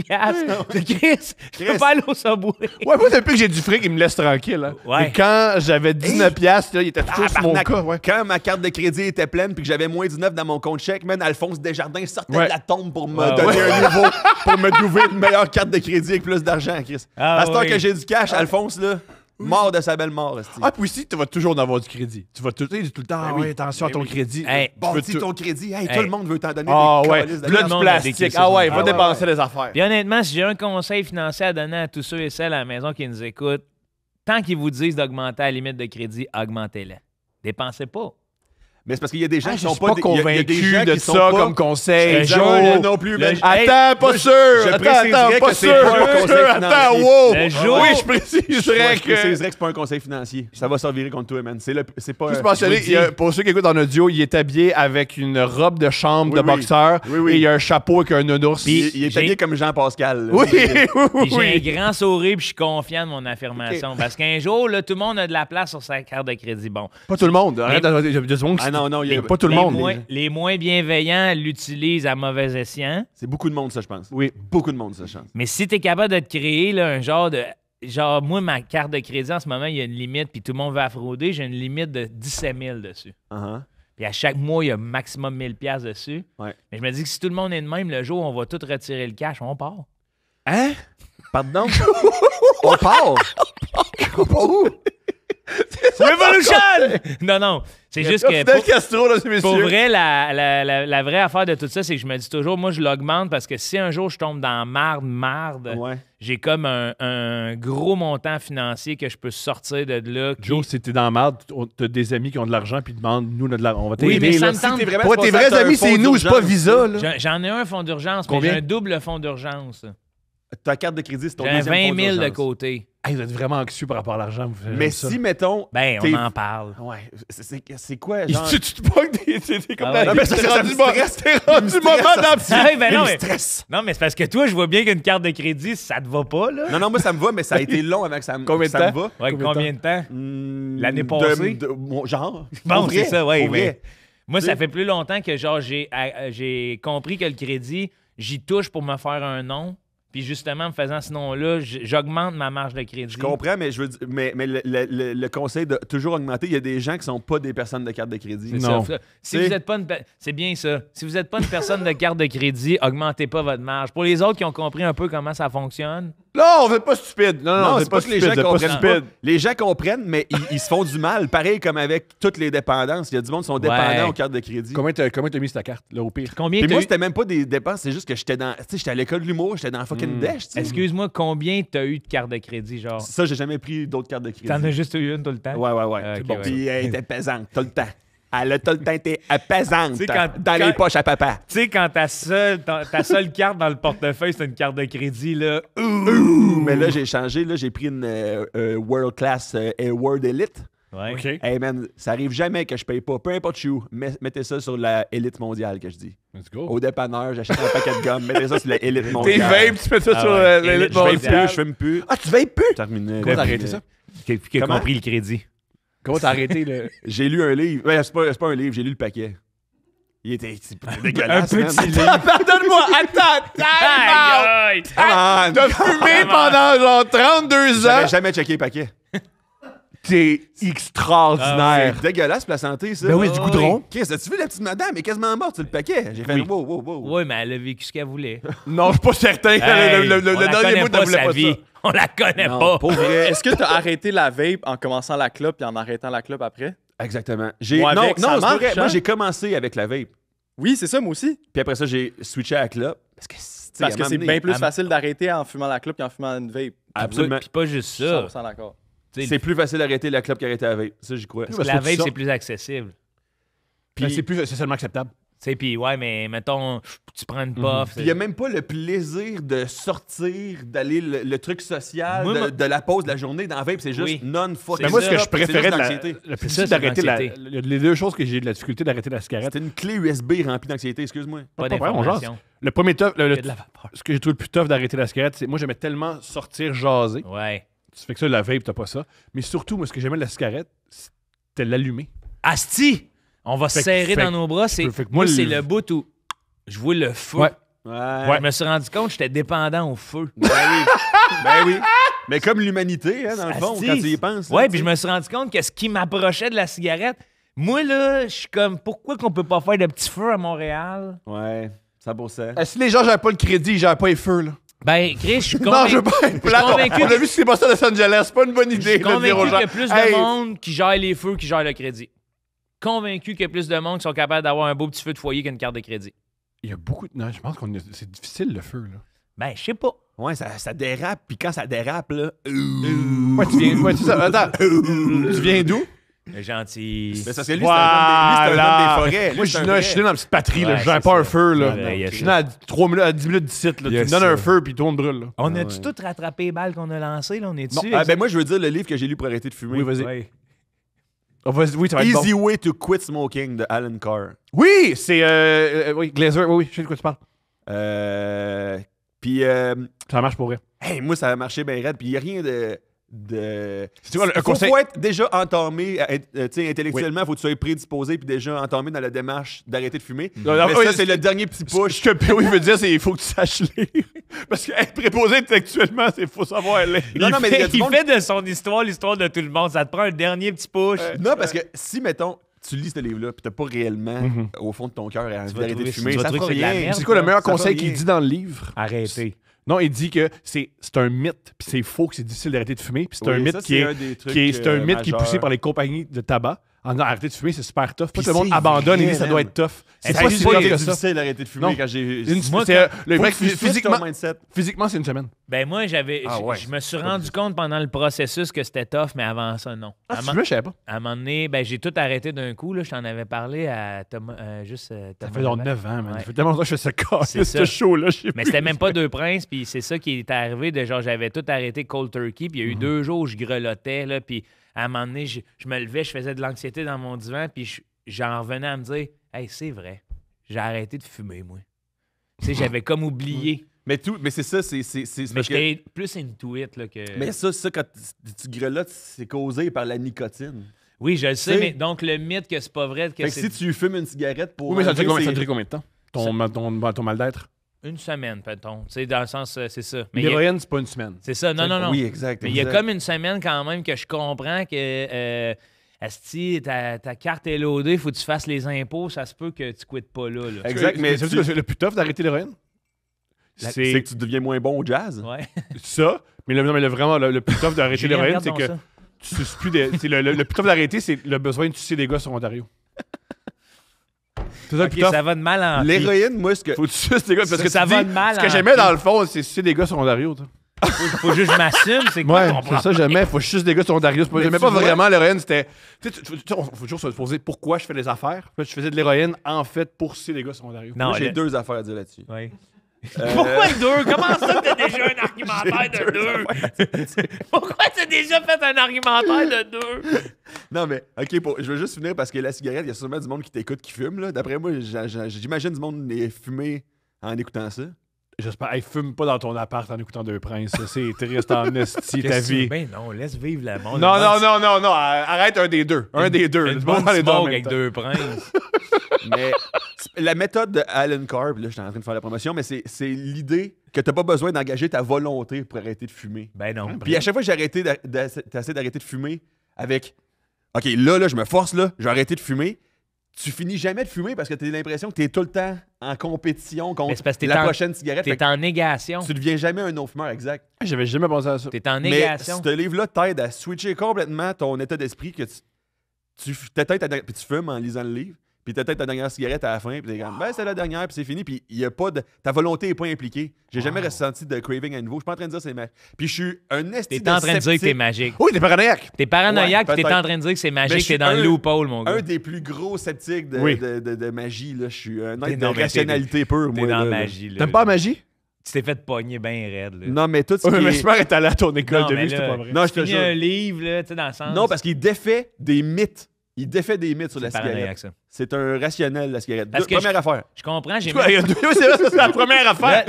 Chris, je peux pas aller au Subway. Ouais, moi, depuis que j'ai du fric, il me laisse tranquille. Hein. Ouais. Mais quand j'avais 19 piastres, là, il était toujours sur mon Tabarnak. cas. Ouais. Quand ma carte de crédit était pleine puis que j'avais moins 19 dans mon compte chèque, man, Alphonse Desjardins sortait Ouais. de la tombe pour me Ah donner ouais. un nouveau, pour me trouver une meilleure carte de crédit avec plus d'argent, Chris. Ah à ce temps oui. que j'ai du cash, Alphonse, là, mort de sa belle mort, esti. Ah, puis aussi, tu vas toujours en avoir du crédit. Tu vas tout le temps, Ben oui. ouais, attention à ton crédit. Hey, Tu veux Bâtis tout- ton crédit. Hey, Hey. tout le monde veut t'en donner Ah des ouais, calices de là, cash. du monde a des plastique. questions. Ah ouais, Ah va ouais, dépenser ouais. les affaires. Puis honnêtement, si j'ai un conseil financier à donner à tous ceux et celles à la maison qui nous écoutent, tant qu'ils vous disent d'augmenter la limite de crédit, augmentez-la. Dépensez pas. Mais c'est parce qu'il y a des gens Ah, qui je sont suis pas... pas il y a des convaincu gens de qui sont ça pas- comme conseil. Je te Joe. jure, Moi non plus, le- man. Hey, Attends, pas sûr. je Attends, préciserais pas que c'est sûr. pas un conseil Attends, financier. wow. Le jour- Oui, je préciserais Je que... préciserais que c'est pas un conseil financier. Ça va servir contre toi, man. C'est pas... Juste mentionner, je vous le dis. pour ceux qui écoutent en audio, il est habillé avec une robe de chambre Oui, de oui. boxeur Oui, oui. et il y a un chapeau avec un nounours. Il est j'ai- habillé comme Jean-Pascal. là. Oui, Puis oui, j'ai oui. un grand sourire puis je suis confiant de mon affirmation. Parce qu'un jour, là, tout le monde a de la place sur sa carte de crédit. Bon. Pas tout le monde. Arrête, il y a du monde qui... Ah non, il y a... Pas tout le monde. Les moins bienveillants l'utilisent à mauvais escient. C'est beaucoup de monde, ça, je pense. Oui. Beaucoup de monde, ça, je pense. Mais si tu es capable de te créer là, un genre de. Genre, moi, ma carte de crédit, en ce moment, il y a une limite, puis tout le monde va frauder. J'ai une limite de 17 000 dessus. Uh-huh. Puis à chaque mois, il y a maximum 1000 $ dessus. Ouais. Mais je me dis que si tout le monde est de même, le jour où on va tout retirer le cash, on part. Hein? Pardon? On part? On part où? Revolution! Non, C'est juste que... Fidel Castro, là, Pour messieurs. vrai, la vraie affaire de tout ça, c'est que je me dis toujours, moi, je l'augmente parce que si un jour je tombe dans marde, Ouais. j'ai comme un gros montant financier que je peux sortir de là. Joe, si t'es dans la merde, t'as des amis qui ont de l'argent puis ils demandent, nous, on a de l'argent. On va Oui, t'aider. mais ça là. me tente. Pour tes vrais amis, c'est nous, c'est pas Visa. Là. J'en ai un fonds d'urgence, mais Combien? j'ai un double fonds d'urgence. Ta carte de crédit, c'est ton J'ai un deuxième 20 fonds 000 de d'urgence. côté. Hey, vous êtes vraiment anxieux par rapport à l'argent. Mais si, mettons... Ben, t'es- on en parle. Ouais, c'est quoi, genre... Tu te pognes des. C'est comme Ah la. ouais. Non, mais ça, Ça rendu me moment. stresse. C'est rendu Il me moment stresse, d'en Ah oui, ben non, Il me mais, stresse. non, mais c'est parce que toi, je vois bien qu'une carte de crédit, ça te va pas, là. Non, mais ça me va, mais ça a été long avant que ça me Combien de ça me temps? va. Ouais, Combien de combien de temps? L'année passée? Genre. Bon, Pour c'est vrai, ça, ouais, pour mais- vrai. Moi, Tu ça sais- fait plus longtemps que, genre, j'ai compris que le crédit, j'y touche pour me faire un nom. Puis justement, en me faisant ce nom-là, j'augmente ma marge de crédit. Je comprends, mais je veux dire, mais le conseil de toujours augmenter, il y a des gens qui sont pas des personnes de carte de crédit. C'est Non. ça. Si T'sais- vous êtes pas une c'est bien ça. Si vous n'êtes pas une personne de carte de crédit, augmentez pas votre marge. Pour les autres qui ont compris un peu comment ça fonctionne, Non, vous êtes pas stupide. Non, Non, vous c'est êtes pas que les stupide, gens vous êtes pas comprennent stupide. pas. Les gens comprennent, mais ils se font du mal. Pareil comme avec toutes les dépendances. Il y a du monde qui sont dépendants Ouais. aux cartes de crédit. Combien t'as mis sur ta carte, là, au pire? combien Puis t'as moi, eu? c'était même pas des dépenses, c'est juste que j'étais dans. Tu sais, j'étais à l'école de l'humour, j'étais dans fucking Dash, tu sais. Excuse-moi, combien t'as eu de carte de crédit, genre? Ça, j'ai jamais pris d'autres cartes de crédit. T'en as juste eu une tout le temps? Ouais. Ah, C'est ok, bon. ouais. Puis elle était pesante, tout le temps. Elle a tout le temps été pesante. Tu sais, quand- dans les quand- poches à papa. Tu sais, quand ta seule carte dans le portefeuille, c'est une carte de crédit, là. Mais là, j'ai changé. Là, j'ai pris une World Class Award Elite. Ouais. OK. Hey man, ça arrive jamais que je paye pas. Peu importe je suis où, mettez ça sur la élite mondiale que je dis. Let's go. Au dépanneur, j'achète un paquet de gomme, mettez ça sur la élite T'es mondiale. vape, tu mets ça Ah sur ouais. l'élite Je fume mondiale. plus, je fume plus. Ah, tu vapes plus? Terminé. Comment t'as arrêté ça? Qui a Comment? compris le crédit? Comment t'as arrêté le. J'ai lu un livre. Ouais, c'est pas un livre, j'ai lu le paquet. Il était c'est dégueulasse. Un man. petit livre. Pardonne-moi, attends, Aïe, aïe! Come on. T'as fumé pendant genre 32 ans. J'avais jamais checké le paquet. T'es extraordinaire. C'est dégueulasse pour la santé, ça. Ben oui, du goudron. Chris, as-tu vu la petite madame? Elle est quasiment morte sur le paquet. J'ai fait Oui. wow. Oui, mais elle a vécu ce qu'elle voulait. Non, je suis pas certain. Hey, le on la dernier connaît bout, pas, ne voulait sa pas vie. ça. On la connaît Non, pas. pour vrai. Est-ce que tu as arrêté la vape en commençant la clope et en arrêtant la clope après? Exactement. Moi, Non, avec, ça non, c'est pas marche, vrai. Moi, hein? j'ai commencé avec la vape. Oui, c'est ça, moi aussi. Puis après ça, j'ai switché à la clope. Parce que, Parce que c'est bien plus Ah, facile d'arrêter en fumant la clope qu'en fumant une vape. Absolument. Puis pas juste Je suis ça. 100% d'accord. Tu sais, C'est plus facile d'arrêter la clope qu'arrêter la vape. Ça, j'y crois. Parce la que tu vape, sors. c'est plus accessible. Ben, c'est plus socialement acceptable. Tu sais, puis ouais, mais mettons, tu prends une puff. Puis il n'y a même pas le plaisir de sortir, d'aller le truc social, Moi, de la pause de la journée dans la vape. C'est juste Oui. non-fuck. C'est Mais moi, ce ça. que je préférais de l'anxiété. le plus ça, difficile d'arrêter c'est la. l'anxiété. Les deux choses que j'ai de la difficulté d'arrêter la cigarette. C'était une clé USB remplie d'anxiété, excuse-moi. Pas pas problème, on d'information. Le premier tough, Il y a de la vapeur. ce que j'ai trouvé le plus tough d'arrêter la cigarette, c'est moi j'aimais tellement sortir jaser. Ouais. Tu fais que ça, la vape, t'as pas ça. Mais surtout, moi, ce que j'aimais de la cigarette, c'était l'allumer. Asti! On va se Fait que- serrer fait dans que- nos bras. C'est, fait que moi, moi, c'est le- le bout où je vois le feu. Ouais. Ouais. Je me suis rendu compte que j'étais dépendant au feu. Ben oui. Ben oui. Mais comme l'humanité, hein, dans le fond, Asti. quand tu y penses. Ouais, là, puis tu je me suis rendu compte que ce qui m'approchait de la cigarette, moi, là, je suis comme, pourquoi qu'on peut pas faire de petits feux à Montréal? sais. Ouais, 100%. Si les gens gèrent pas le crédit, ils gèrent pas les feux, là. Ben, Chris, je suis Non, convaincu. je veux pas être plate. convaincu On a vu ce qui s'est passé à Los Angeles. C'est pas une bonne Je idée suis de dire aux convaincu gens. qu'il y a plus Hey, de monde qui gère les feux qui gère le crédit. Convaincu qu'il y a plus de monde qui sont capables d'avoir un beau petit feu de foyer qu'une carte de crédit. Il y a beaucoup de. Non, je pense que c'est difficile, le feu, là. Ben, je sais pas. Ouais, ça dérape, puis quand ça dérape, là. Ouais, tu viens. Ouais, c'est ça. Attends. Tu viens d'où? Gentil. Mais ça, c'est lui, c'est un homme des forêts. Moi, Lui, c'est un je vrai. suis né dans une petite patrie, là. Ouais, Je gère c'est pas ça. un feu, là. Ouais, ben, il y a Je suis ça. né à 3 minutes, à 10 minutes d'ici, là. Tu Il y a me donnes ça. un feu, puis tout le monde brûle, là. On Ah a-tu ouais. tout rattrapé les balles qu'on a lancées, là? On est Non, dessus? ben moi, je veux dire le livre que j'ai lu pour arrêter de fumer. Oui, vas-y. Ouais. Oh, vas-y, oui, ça va être Easy bon. Way to Quit Smoking de Alan Carr. Oui, c'est. Oui, Glazer. Oui, je sais de quoi tu parles. Puis, Ça marche pour vrai. hey, moi, ça a marché bien raide. Puis, il n'y a rien de. C'est quoi, un faut, conseil? faut être déjà entamé, tu sais, intellectuellement, faut que tu sois prédisposé puis déjà entamé dans la démarche d'arrêter de fumer. Non, non, Mais oui, ça, c'est le dernier petit push. Ce que POI veut dire, c'est qu'il faut que tu saches lire. Parce qu'être préposé intellectuellement, c'est faut savoir lire. Non, non, mais il y a du Il monde- fait de son histoire l'histoire de tout le monde. Ça te prend un dernier petit push. Non, parce que si, mettons, tu lis ce livre-là puis t'as pas réellement, au fond de ton cœur, envie vas d'arrêter de trouver- fumer, tu vas ça trouver fera que c'est de la rien. merde. C'est quoi le meilleur Ça va conseil rien. qu'il dit dans le livre? Arrêtez. Non, il dit que c'est un mythe, puis c'est faux que c'est difficile d'arrêter de fumer, puis c'est Oui, un mythe ça, qui c'est est, un des trucs, c'est un mythe qui est poussé majeurs. par les compagnies de tabac en disant arrêtez de fumer, c'est super tough. Pas Puis tout le monde c'est abandonne et vrai, dit ça man. doit être tough. C'est Est-ce pas que si c'est tough pas que ça. difficile d'arrêter de fumer Non. quand j'ai... Moi, Le Faut vrai, que tu switches ton physiquement, mindset. physiquement, c'est une semaine. Ben moi, Ah ouais. je me suis rendu compte pendant le processus que c'était tough, mais avant ça, non. Ah, À tu un fumais, je savais pas. À un moment donné, ben, j'ai tout arrêté d'un coup. Là. Je t'en avais parlé à Thomas. Ça Thomas fait genre Levac. 9 ans, man. Ouais. Ça fait tellement longtemps que je fais ce C'est ça. ce show-là. je sais Mais plus. c'était même pas Deux Princes, puis c'est ça qui est arrivé. De genre, j'avais tout arrêté cold turkey, puis il y a eu 2 jours où je grelottais, là, puis à un moment donné, je me levais, je faisais de l'anxiété dans mon divan, puis j'en revenais à me dire « Hey, c'est vrai, j'ai arrêté de fumer, moi. » Tu sais, j'avais comme oublié. Mais c'est ça, c'est Mais parce que... j'étais plus into it, là, que... Mais ça, quand tu grelottes, c'est causé par la nicotine. Oui, je le sais, T'sais- mais donc le mythe que c'est pas vrai, que Fait que c'est si tu fumes une cigarette pour... Oui, mais ça enlever, durait c'est- combien de temps? Ton mal d'être? une semaine, peut-on. Tu sais, dans le sens, c'est ça. Mais L'héroïne, c'est pas une semaine. c'est ça, non. Oui, exact. Mais il y a exact. comme une semaine quand même que je comprends que asti, ta carte est loadée, faut que tu fasses les impôts, ça se peut que tu quittes pas là. Exact, mais c'est tu- le plus tough d'arrêter l'héroïne? c'est que tu deviens moins bon au jazz. Ouais. ça. Mais vraiment, le plus tough d'arrêter Julien, l'héroïne, regarde c'est donc que ça. tu suces plus des. C'est le plus tough d'arrêter, c'est le besoin de sucer des gars sur Ontario. C'est ça le Ok, plus tough. ça va de mal en pis. L'héroïne, moi, ce que... Faut que tu suces des gars parce que Ça tu va dis, de mal ce que en j'aimais pis. dans le fond, c'est sucer des gars sur Ontario. toi. Faut juste que je m'assume, c'est quoi Ouais, ton c'est problème? ça j'aimais. Faut que je suce des gars sur Ontario. Mais J'aimais tu pas vois- vraiment l'héroïne, c'était. Tu sais, faut toujours se poser pourquoi je fais des affaires. Puis là, je faisais de l'héroïne en fait pour sucer des gars sur Ontario. Non, Moi, j'ai le- 2 affaires à dire là-dessus. Ouais. Euh, Pourquoi 2? Comment ça t'as déjà un argumentaire de 2? Pourquoi t'as déjà fait un argumentaire de 2? Non, mais, OK, je veux juste finir parce que la cigarette, il y a sûrement du monde qui t'écoute qui fume. Là. D'après moi, j'imagine du monde fumer en écoutant ça. J'espère. Hey, fume pas dans ton appart en écoutant Deux Princes. Ça, c'est triste en esti ta Qu'est-ce que tu- vie. Ben non, laisse vivre le monde. Non, arrête un des deux. Un des deux. Une Tu vas bonne dans les deux en smoke même avec temps. Deux Princes. Mais la méthode de Alan Carr, puis là, je suis en train de faire la promotion, mais c'est l'idée que t'as pas besoin d'engager ta volonté pour arrêter de fumer. Ben non. Puis à chaque fois que j'ai arrêté t'essaies d'arrêter de fumer avec OK, là, je me force, là, je vais arrêter de fumer. Tu finis jamais de fumer parce que t'as l'impression que t'es tout le temps en compétition Mais contre c'est parce que t'es la en- prochaine cigarette. Fait T'es en négation. que tu deviens jamais un non-fumeur, exact. J'avais jamais pensé à ça. T'es en Mais négation. ce livre-là t'aide à switcher complètement ton état d'esprit que tu t'éteins puis tu fumes en lisant le livre. Puis t'éteins ta dernière cigarette à la fin, puis t'es comme, ben c'est la dernière, puis c'est fini, puis il y a pas de... Ta volonté est pas impliquée. J'ai jamais ressenti de craving à nouveau. Je suis pas en train de dire que c'est magique. Puis je suis un esti T'es en train de dire que t'es sceptique. magique. Oui, t'es paranoïaque. T'es paranoïaque Ouais, pis t'es peut-être. en train de dire que c'est Mais je magique, suis t'es dans le un- loophole, mon gars. Un des plus gros sceptiques de, Oui. de magie, là. Je suis un T'es- être de non, mais rationalité pure, T'es moi. dans là, la là. magie, là. T'aimes pas la magie? Tu t'es fait pogner bien raide, là. Non, mais tout ce Oui, qui mais est... j'espère être allé à ton école Non, de mais vie, c'était là- pas vrai. Non, je te Finis jure. un livre, là, tu sais, dans le sens... Non, parce qu'il défait des mythes. Il défait des mythes sur la C'est paranoïaque, cigarette. ça. C'est un rationnel, la cigarette. Parce que Première affaire. Je comprends, j'ai... Ouais, il y a deux- oui, c'est vrai, ça, c'est la première affaire.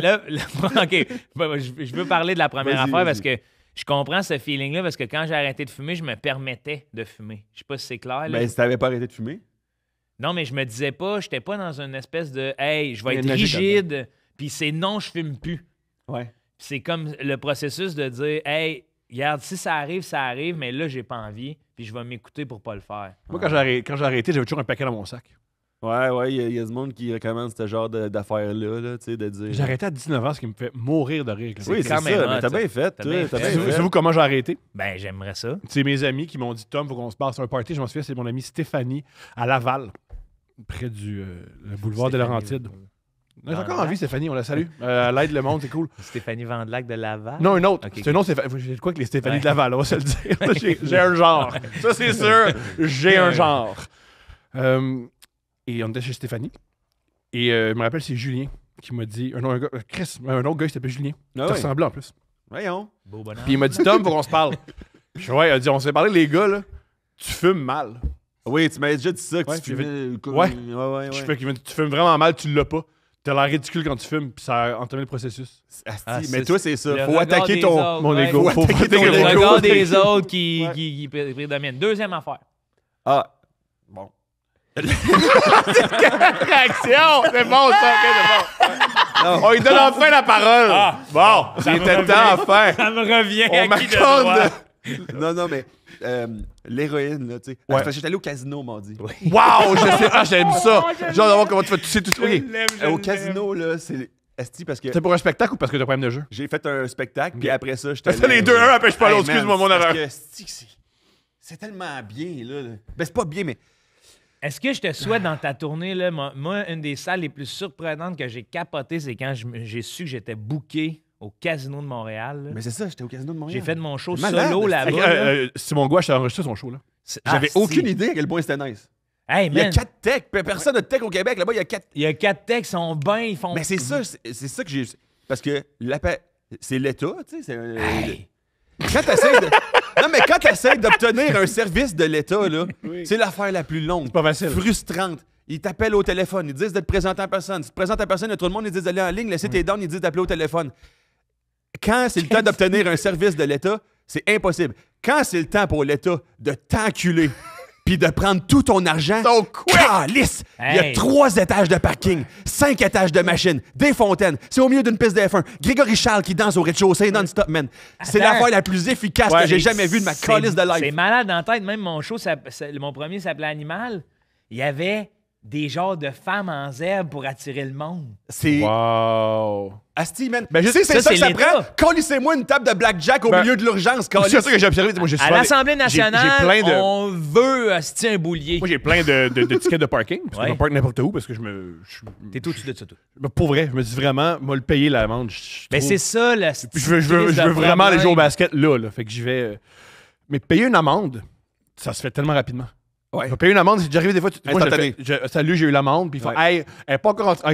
OK, je veux parler de la première Vas-y, affaire parce vas-y. que je comprends ce feeling-là parce que quand j'ai arrêté de fumer, je me permettais de fumer. Je sais pas si c'est clair, là. Ben, si t'avais pas arrêté de fumer. Non, mais je me disais pas, j'étais pas dans une espèce de « Hey, je vais Il y a être une logique rigide, puis c'est non, je fume plus. » Ouais. Puis c'est comme le processus de dire « Hey, regarde, si ça arrive, mais là, j'ai pas envie, puis je vais m'écouter pour pas le faire. Moi, quand j'ai arrêté, j'avais toujours un paquet dans mon sac. Ouais, il y a du monde qui recommande ce genre d'affaires-là, là, tu sais, de dire... J'ai arrêté à 19 ans, ce qui me fait mourir de rire. Oui, c'est quand même ça, hot, mais t'as ça. bien fait, T'as toi, bien t'as fait. bien fait. Savez-vous comment j'ai arrêté? Ben, j'aimerais ça. C'est mes amis qui m'ont dit Tom, faut qu'on se passe sur un party. Je m'en souviens, c'est mon amie Stéphanie à Laval, près du le boulevard des Laurentides. Elle est encore en vie, Stéphanie, on la salue. Elle aide le monde, c'est cool. Stéphanie Vandelac de Laval. Non, une autre. Ok. C'est une autre Stéphanie. J'ai de quoi que les Stéphanie Ouais. de Laval, on va se le dire. J'ai un genre. Ça, c'est sûr. J'ai un genre. Et on était chez Stéphanie. Et je me rappelle, c'est Julien qui m'a dit. Un autre gars, Chris, un autre gars, il s'appelait Julien. Ah Tu ouais. ressemblais en plus. Voyons. Beau bonhomme. Puis il m'a dit Tom, faut qu'on se parle. Je fais, ouais, il a dit on s'est parlé, les gars, là. Tu fumes mal. Oui, tu m'avais déjà dit ça, que Ouais, tu fumais... Ouais. Ouais. Je fais qu'il m'a dit tu fumes vraiment mal, tu l'as pas. T'as l'air ridicule quand tu fumes, puis ça a entamé le processus. Asti, Ah, mais c'est- toi, c'est ça. le Faut regard attaquer des ton... autres, Mon ouais. ego. Faut Faut attaquer attaquer ton Le ego. regard des autres qui, Ouais. qui prédomine. Deuxième affaire. Ah, bon. Réaction! C'est bon, ça, ok, c'est bon. On lui donne enfin la parole. Bon, il était temps, enfin. Ça me revient On à qui de droit. m'accorde. Non, mais l'héroïne, là, tu sais. Ouais. Ah, parce que j'étais allé au casino mardi. Wow, je sais. Ah, j'aime ça. Genre d'avoir comment tu fais tousser tout ça. Ok. Au casino, là, c'est... Asti, parce que C'est pour un spectacle ou parce que t'as un problème de jeu? j'ai fait un spectacle, puis après ça, j'étais T'as fait les deux, un empêche pas l'autre, man, excuse-moi, mon parce erreur. que asti, c'est tellement bien, là. Ben, c'est pas bien, mais... Est-ce que je te souhaite dans ta tournée, là, moi, une des salles les plus surprenantes que j'ai capotées, c'est quand j'ai su que j'étais booké au Casino de Montréal. Là. Mais c'est ça, j'étais au Casino de Montréal. J'ai fait mon show C'est malade, solo c'est- là-bas. là. Simon Gouache a enregistré son show, là. J'avais Ah, aucune si. idée à quel point c'était nice. Hey, Il y a man, 4 techs. Personne n'a de tech au Québec. Là-bas, il y a 4. il y a 4 textes, ils sont bien, ils font... Mais c'est ça que j'ai... Parce que c'est l'État, tu sais. C'est un- Hey. Quand t'essayes de... Non, mais quand t'essayes d'obtenir un service de l'État, là, c'est l'affaire la plus longue. C'est pas facile. Frustrante. Ils t'appellent au téléphone. Ils disent de te présenter en personne. Si tu te présentes en personne, il y a tout le monde, ils disent d'aller en ligne. Laisser tes dons, ils disent d'appeler au téléphone. Quand c'est le temps d'obtenir un service de l'État, c'est impossible. Quand c'est le temps pour l'État de t'enculer puis de prendre tout ton argent, calice! Il y a Hey. 3 étages de parking, 5 étages de machines, des fontaines. C'est au milieu d'une piste d'F1. Grégory Charles qui danse au rez-de-chaussée non-stop, man. C'est Attends. l'affaire la plus efficace que j'ai jamais vue de ma C'est- calice de C'est life. malade en tête. Même mon show, mon premier s'appelait Animal. Il y avait des genres de femmes en zèbre pour attirer le monde. C'est... Wow. Asti, man. Ben, Tu sais, c'est ça, ça que c'est ça l'État. prend. Colissez-moi une table de blackjack au Ben, milieu de l'urgence, C'est calice. ça que j'ai observé. Moi, j'ai À souvent- l'Assemblée j'ai nationale, plein de... on veut hostie un boulier. Moi, j'ai plein de tickets de parking, parce que Ouais. je me parque n'importe où, parce que je T'es au-dessus de ça, toi. Pour vrai, je me dis vraiment, moi, le payer l'amende, Mais c'est ça, le Je veux vraiment aller jouer au basket là. Fait que j'y vais... Mais payer une amende, ça se fait tellement rapidement. Ouais. Payer une amende, c'est déjà arrivé des fois. Moi, Instantané. salut, j'ai eu l'amende, puis ils font, Ouais. hey, elle n'est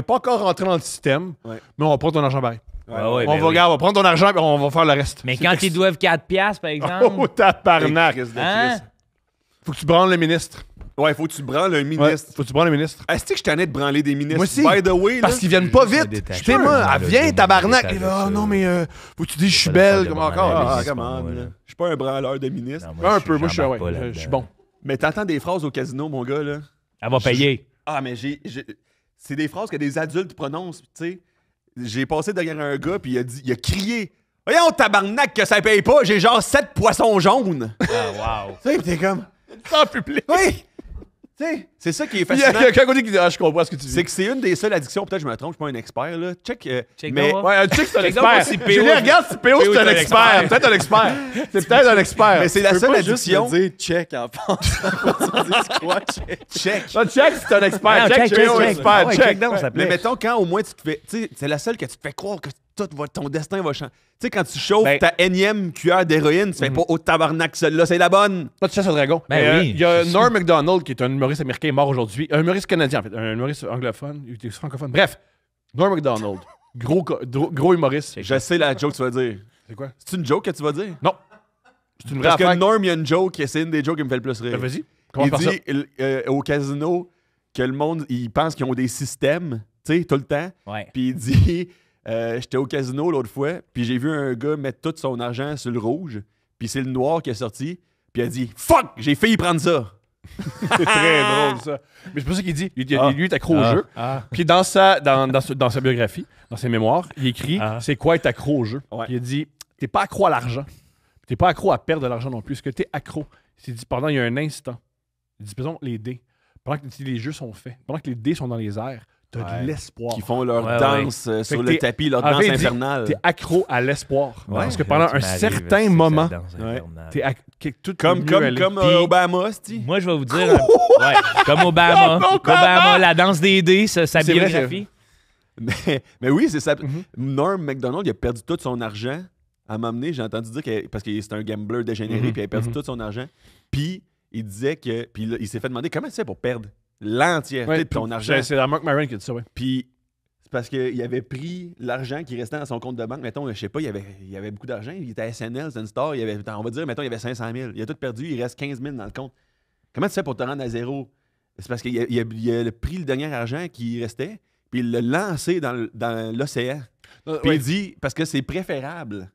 pas encore rentrée dans le système, Ouais. mais on va prendre ton argent pareil. Ouais, on ben va, oui. regarde, on va prendre ton argent, puis on va faire le reste. Mais C'est quand ex- ils doivent 4 piastres, par exemple... Oh, tabarnak! Christ de Hein? Christ. Faut que tu branles le ministre. Ouais, faut que tu branles un Ouais, ministre. faut que tu branles le ministre. Est-ce que je t'en ai de branler des ministres? Moi aussi. By the way, Parce là, qu'ils viennent pas je me vite. détache. Tu sais, moi, Sure. elle vient, Je tabarnak. me Et détache là, de non, ça. mais faut que tu dis, je suis pas la belle, faute de comme mon encore. analyse. Ah, c'est come pas on, moi, là. là. Je suis pas un branleur de ministre. Non, moi, Un peu, moi, je suis j'embarque ouais, pas je suis là-dedans. bon. Mais t'entends des phrases au casino, mon gars, là. Elle va payer. Ah, mais c'est des phrases que des adultes prononcent, tu sais. J'ai passé derrière un gars, puis il a crié. Voyons, tabarnak, que ça paye pas, j'ai genre 7 poissons jaunes. Ah, wow. Tu sais, pis t'es comme. En public. Oui! Tu sais, c'est ça qui est Puis il y a fascinant. quelqu'un qui dit, ah, je comprends ce que tu dis. C'est que c'est une des seules addictions, peut-être que je me trompe, je suis pas un expert, là. Check. Check mais donc, Ouais, un chick, c'est un Check donc expert. si PO Julien, regarde si PO, c'est un expert. Peut-être un expert. C'est peut-être un expert. mais c'est la Tu peux seule pas juste addiction. me dire check en pensant. Faut que tu dises quoi, check? Check. Non, check, c'est un expert. Non, Check, PO, check. expert. Ah ouais, Check. check donc, ça Mais plaît. mettons, quand au moins tu te fais. Tu sais, c'est la seule que tu te fais croire que ton destin va changer. Tu sais, quand tu chauffes Ben- ta énième cuillère d'héroïne, tu fais pas au tabarnak, celle-là, c'est la bonne. Toi, tu chasses au dragon. Ben Mais, oui, il y a c'est Norm Macdonald, qui est un humoriste américain mort aujourd'hui. Un humoriste canadien, en fait. Un humoriste anglophone. Il était francophone. Bref, Norm Macdonald. Gros humoriste. Je sais la joke que tu vas dire. C'est quoi? C'est une joke que tu vas dire? Non. C'est une vraie Parce que affaire. Norm, il y a une joke, et c'est une des jokes qui me fait le plus rire. Vas-y. Commence Il par ça. dit au casino que le monde, il pense qu'ils ont des systèmes, tu sais, tout le temps. Ouais. Puis il dit j'étais au casino l'autre fois, puis j'ai vu un gars mettre tout son argent sur le rouge, puis c'est le noir qui est sorti, puis il a dit fuck, j'ai failli prendre ça. C'est très drôle, ça. Mais c'est pas ça qu'il dit. Lui, il est accro au jeu. Ah. Puis dans sa biographie, dans ses mémoires, il écrit Ah. c'est quoi être accro au jeu. Ouais. Puis il dit t'es pas accro à l'argent. T'es pas accro à perdre de l'argent non plus. Ce que t'es accro, il dit pendant il y a un instant. Il dit, faisons les dés. Pendant que les jeux sont faits, pendant que les dés sont dans les airs, t'as Ouais. de l'espoir. Qui font leur Ouais, danse Fait sur que le t'es- tapis, leur en danse fait, il dit, infernale. T'es accro à l'espoir. Ouais. Parce que pendant Tu un m'arrives, certain c'est moment, la danse infernale. t'es tout Comme, mieux comme, aller. comme Puis- Obama, c'ti. Moi, je vais vous dire... ouais, comme Obama. Obama, la danse des dés, sa C'est vrai, biographie. Mais oui, c'est ça. Mhm. Norm Macdonald, il a perdu tout son argent. À m'amener, j'ai entendu dire que parce que c'est un gambler dégénéré, Mhm, puis il a perdu mhm. tout son argent. Puis il disait que. Puis là, il s'est fait demander comment tu fais pour perdre l'entièreté Ouais, de ton puis argent. c'est Mark Maron qui a dit ça, ouais. Puis c'est parce qu'il avait pris l'argent qui restait dans son compte de banque. Mettons, je sais pas, il y avait beaucoup d'argent. Il était à SNL, c'est une star. On va dire, mettons, il y avait 500 000. Il a tout perdu, il reste 15 000 dans le compte. Comment tu fais pour te rendre à zéro? C'est parce qu'il a pris le dernier argent qui restait, puis il l'a lancé dans l'océan. Puis il dit, parce que c'est préférable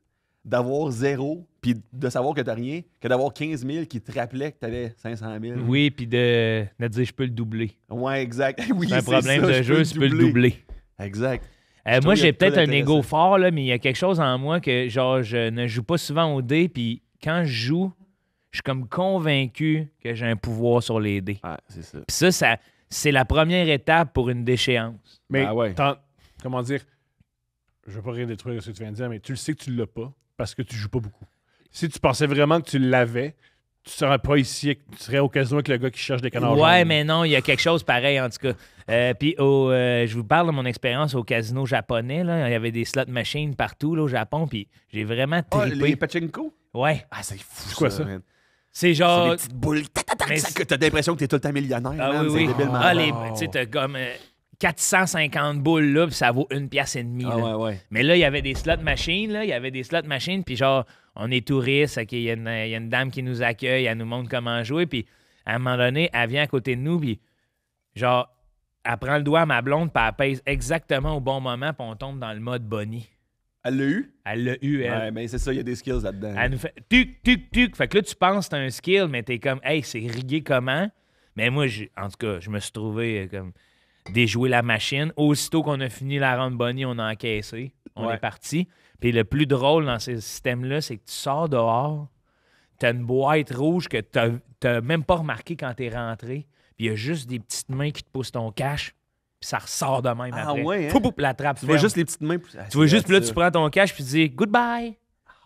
d'avoir zéro, puis de savoir que t'as rien, que d'avoir 15 000 qui te rappelait que t'avais 500 000. Oui, puis de dire je peux le doubler. Ouais, exact. Oui, C'est un problème ça, de je jeu, tu peux le doubler. Exact. Moi, trouve j'ai qu'il y a peut-être pas un ego d'intéressant. fort, là, mais il y a quelque chose en moi que, genre, je ne joue pas souvent aux dés, puis quand je joue, je suis comme convaincu que j'ai un pouvoir sur les dés. Ah, c'est ça. Puis ça, c'est la première étape pour une déchéance. Mais Ah ouais. comment dire, je veux pas rien détruire ce que tu viens de dire, mais tu le sais que tu l'as pas parce que tu joues pas beaucoup. Si tu pensais vraiment que tu l'avais, tu serais pas ici, tu serais au casino avec le gars qui cherche des canards Ouais, jaunes. mais non, il y a quelque chose pareil, en tout cas. Puis je vous parle de mon expérience au casino japonais. Là. Il y avait des slot machines partout là, au Japon, puis j'ai vraiment Ah, trippé. les pachinko? Ouais. Ah, c'est fou, C'est quoi ça? man. C'est C'est genre... des petites boules. Mais T'as l'impression que t'es tout le temps millionnaire, Ah man. oui, C'est oui. débilement. Ah, Wow. tu sais, t'as comme 450 boules, là, puis ça vaut 1 pièce et demie. Ah, là. ouais, ouais. Mais là, il y avait des slot machines, là. Il y avait des slot machines, puis genre, on est touristes, OK, il y a une dame qui nous accueille, elle nous montre comment jouer, puis à un moment donné, elle vient à côté de nous, puis genre, elle prend le doigt à ma blonde, puis elle pèse exactement au bon moment, puis on tombe dans le mode Bonnie. Elle l'a eu? Elle l'a eu, elle. Ouais, mais c'est ça, il y a des skills là-dedans. Elle nous fait tuc, tuc, tuc. Fait que là, tu penses que c'est un skill, mais t'es comme, hey, c'est rigué comment? Mais moi, en tout cas, je me suis trouvé comme déjouer la machine. Aussitôt qu'on a fini la ronde Bonnie, on a encaissé. On Ouais. est parti. Puis le plus drôle dans ces systèmes-là, c'est que tu sors dehors, t'as une boîte rouge que t'as même pas remarqué quand t'es rentré. Puis il y a juste des petites mains qui te poussent ton cash. Puis ça ressort de même Ah après. ouais, hein? Fou, poup, la trappe Tu vois ferme. juste les petites mains. Tu vois juste, puis là, tu prends ton cash, puis tu dis « Goodbye ».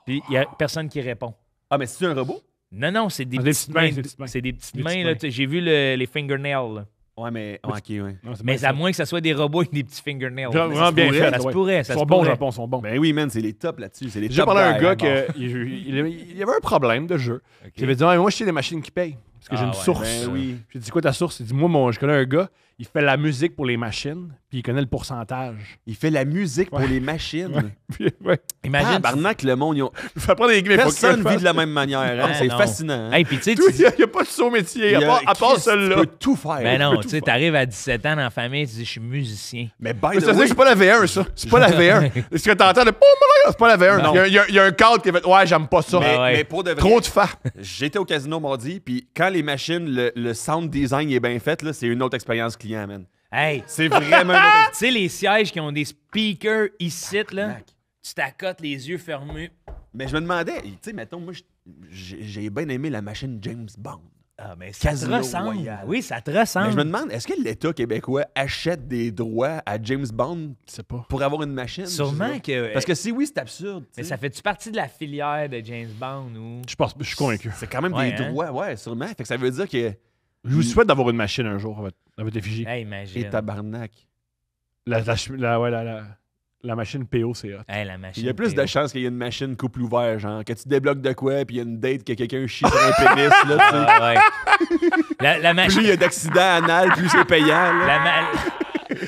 Puis il y a personne qui répond. Ah, mais c'est un robot? Non, non, c'est des Ah, petites mains. des petites mains. C'est des petites Des mains. petites Là, mains. j'ai vu les fingernails. Là. Ouais, mais. Ah, ok, ouais. Non, c'est Mais bien à moins que ça soit des robots avec des petits fingernails. Vraiment bien pourrait, fait. Ça se ouais. pourrait, Ils ça sont se bons au pourrait. Japon, ils sont bons. Ben oui, man, c'est les tops là-dessus. C'est les J'ai top parlé à un guys, gars là-bas. il avait un problème de jeu. Il avait dit moi, je sais des machines qui payent. Parce que j'ai Ah une ouais, source. Ben oui. J'ai dit, c'est quoi ta source? Il dit, moi, je connais un gars, il fait la musique pour les machines, puis il connaît le pourcentage. Il fait la musique pour Ouais. les machines. Puis, ouais. Imagine. Tabarnak, le monde, ils ont- Il fait prendre des gimmicks. personne vit de la même manière. Hein? Ah, C'est non. fascinant. hein? Hey, puis tu sais, Il n'y a pas de saut métier, Il y a- à part Chris, celui-là. Tu peux tout faire. ben non, peux tu tout sais, faire. t'arrives à 17 ans dans la famille, tu dis, je suis musicien. Mais by Mais the ça veut dire way, que c'est pas la V1, ça. C'est pas la V1. Ce que t'entends de c'est pas la V1. Non. Il y a un cadre qui a fait, ouais, j'aime pas ça. mais, ouais. mais pour de vrai, Trop de fa. j'étais au casino mardi, puis quand les machines, le sound design est bien fait, là, c'est une autre expérience client, man. Hey, C'est vraiment une autre tu sais, les sièges qui ont des speakers ici, là, expérience. tu t'accotes les yeux fermés. Mais je me demandais, tu sais, mettons, moi, j'ai bien aimé la machine James Bond. Ah, mais ça te Casino ressemble. Royale. Oui, ça te Mais ressemble. je me demande, est-ce que l'État québécois achète des droits à James Bond Je sais pas. pour avoir une machine? Sûrement Je sais que. pas. Parce que si oui, c'est absurde. Mais tu sais. ça fait-tu partie de la filière de James Bond ou. Je suis convaincu. C'est quand même Ouais, des hein? droits, ouais, sûrement. Fait que ça veut dire que. Je vous souhaite d'avoir une machine un jour à votre effigie. Hey, Et imagine. tabarnak. La machine PO, c'est hot. Hey, la machine. Il y a plus PO. de chances qu'il y ait une machine couple ouvert, genre, que tu débloques de quoi, puis il y a une date que quelqu'un chie sur un pénis, là, tu sais. Ah, ouais. la Plus machine. il y a d'accidents anal, plus c'est payant, là. La ma-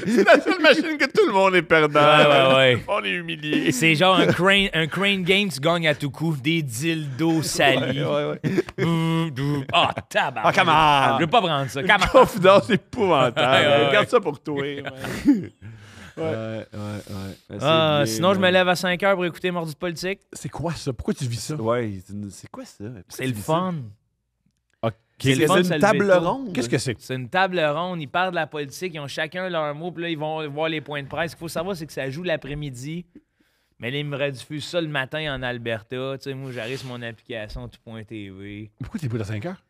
C'est la seule machine que tout le monde est perdant. Ouais, ouais. On est humilié. C'est genre un crane game, tu gagnes à tout coup. Des dildos salis. Ouais. Ah, tabac. Ah, come on! Je veux pas prendre ça. Come on. Confidence épouvantable. Ouais. Garde ça pour toi. man. Ouais. Ah, C'est sinon, bien, je me man. lève à 5 heures pour écouter Mordu de politique. C'est quoi ça? Pourquoi tu vis ça? Ouais, c'est quoi ça? Pourquoi C'est tu le dis fun. C'est le fun de se une lever table tôt. ronde. Qu'est-ce que c'est? C'est une table ronde, ils parlent de la politique, ils ont chacun leur mot, puis là, ils vont voir les points de presse. Ce qu'il faut savoir, c'est que ça joue l'après-midi. Mais là, ils me rediffusent ça le matin en Alberta. Tu sais, moi, j'arrive sur mon application tout.tv. Pourquoi t'es pas à 5 heures?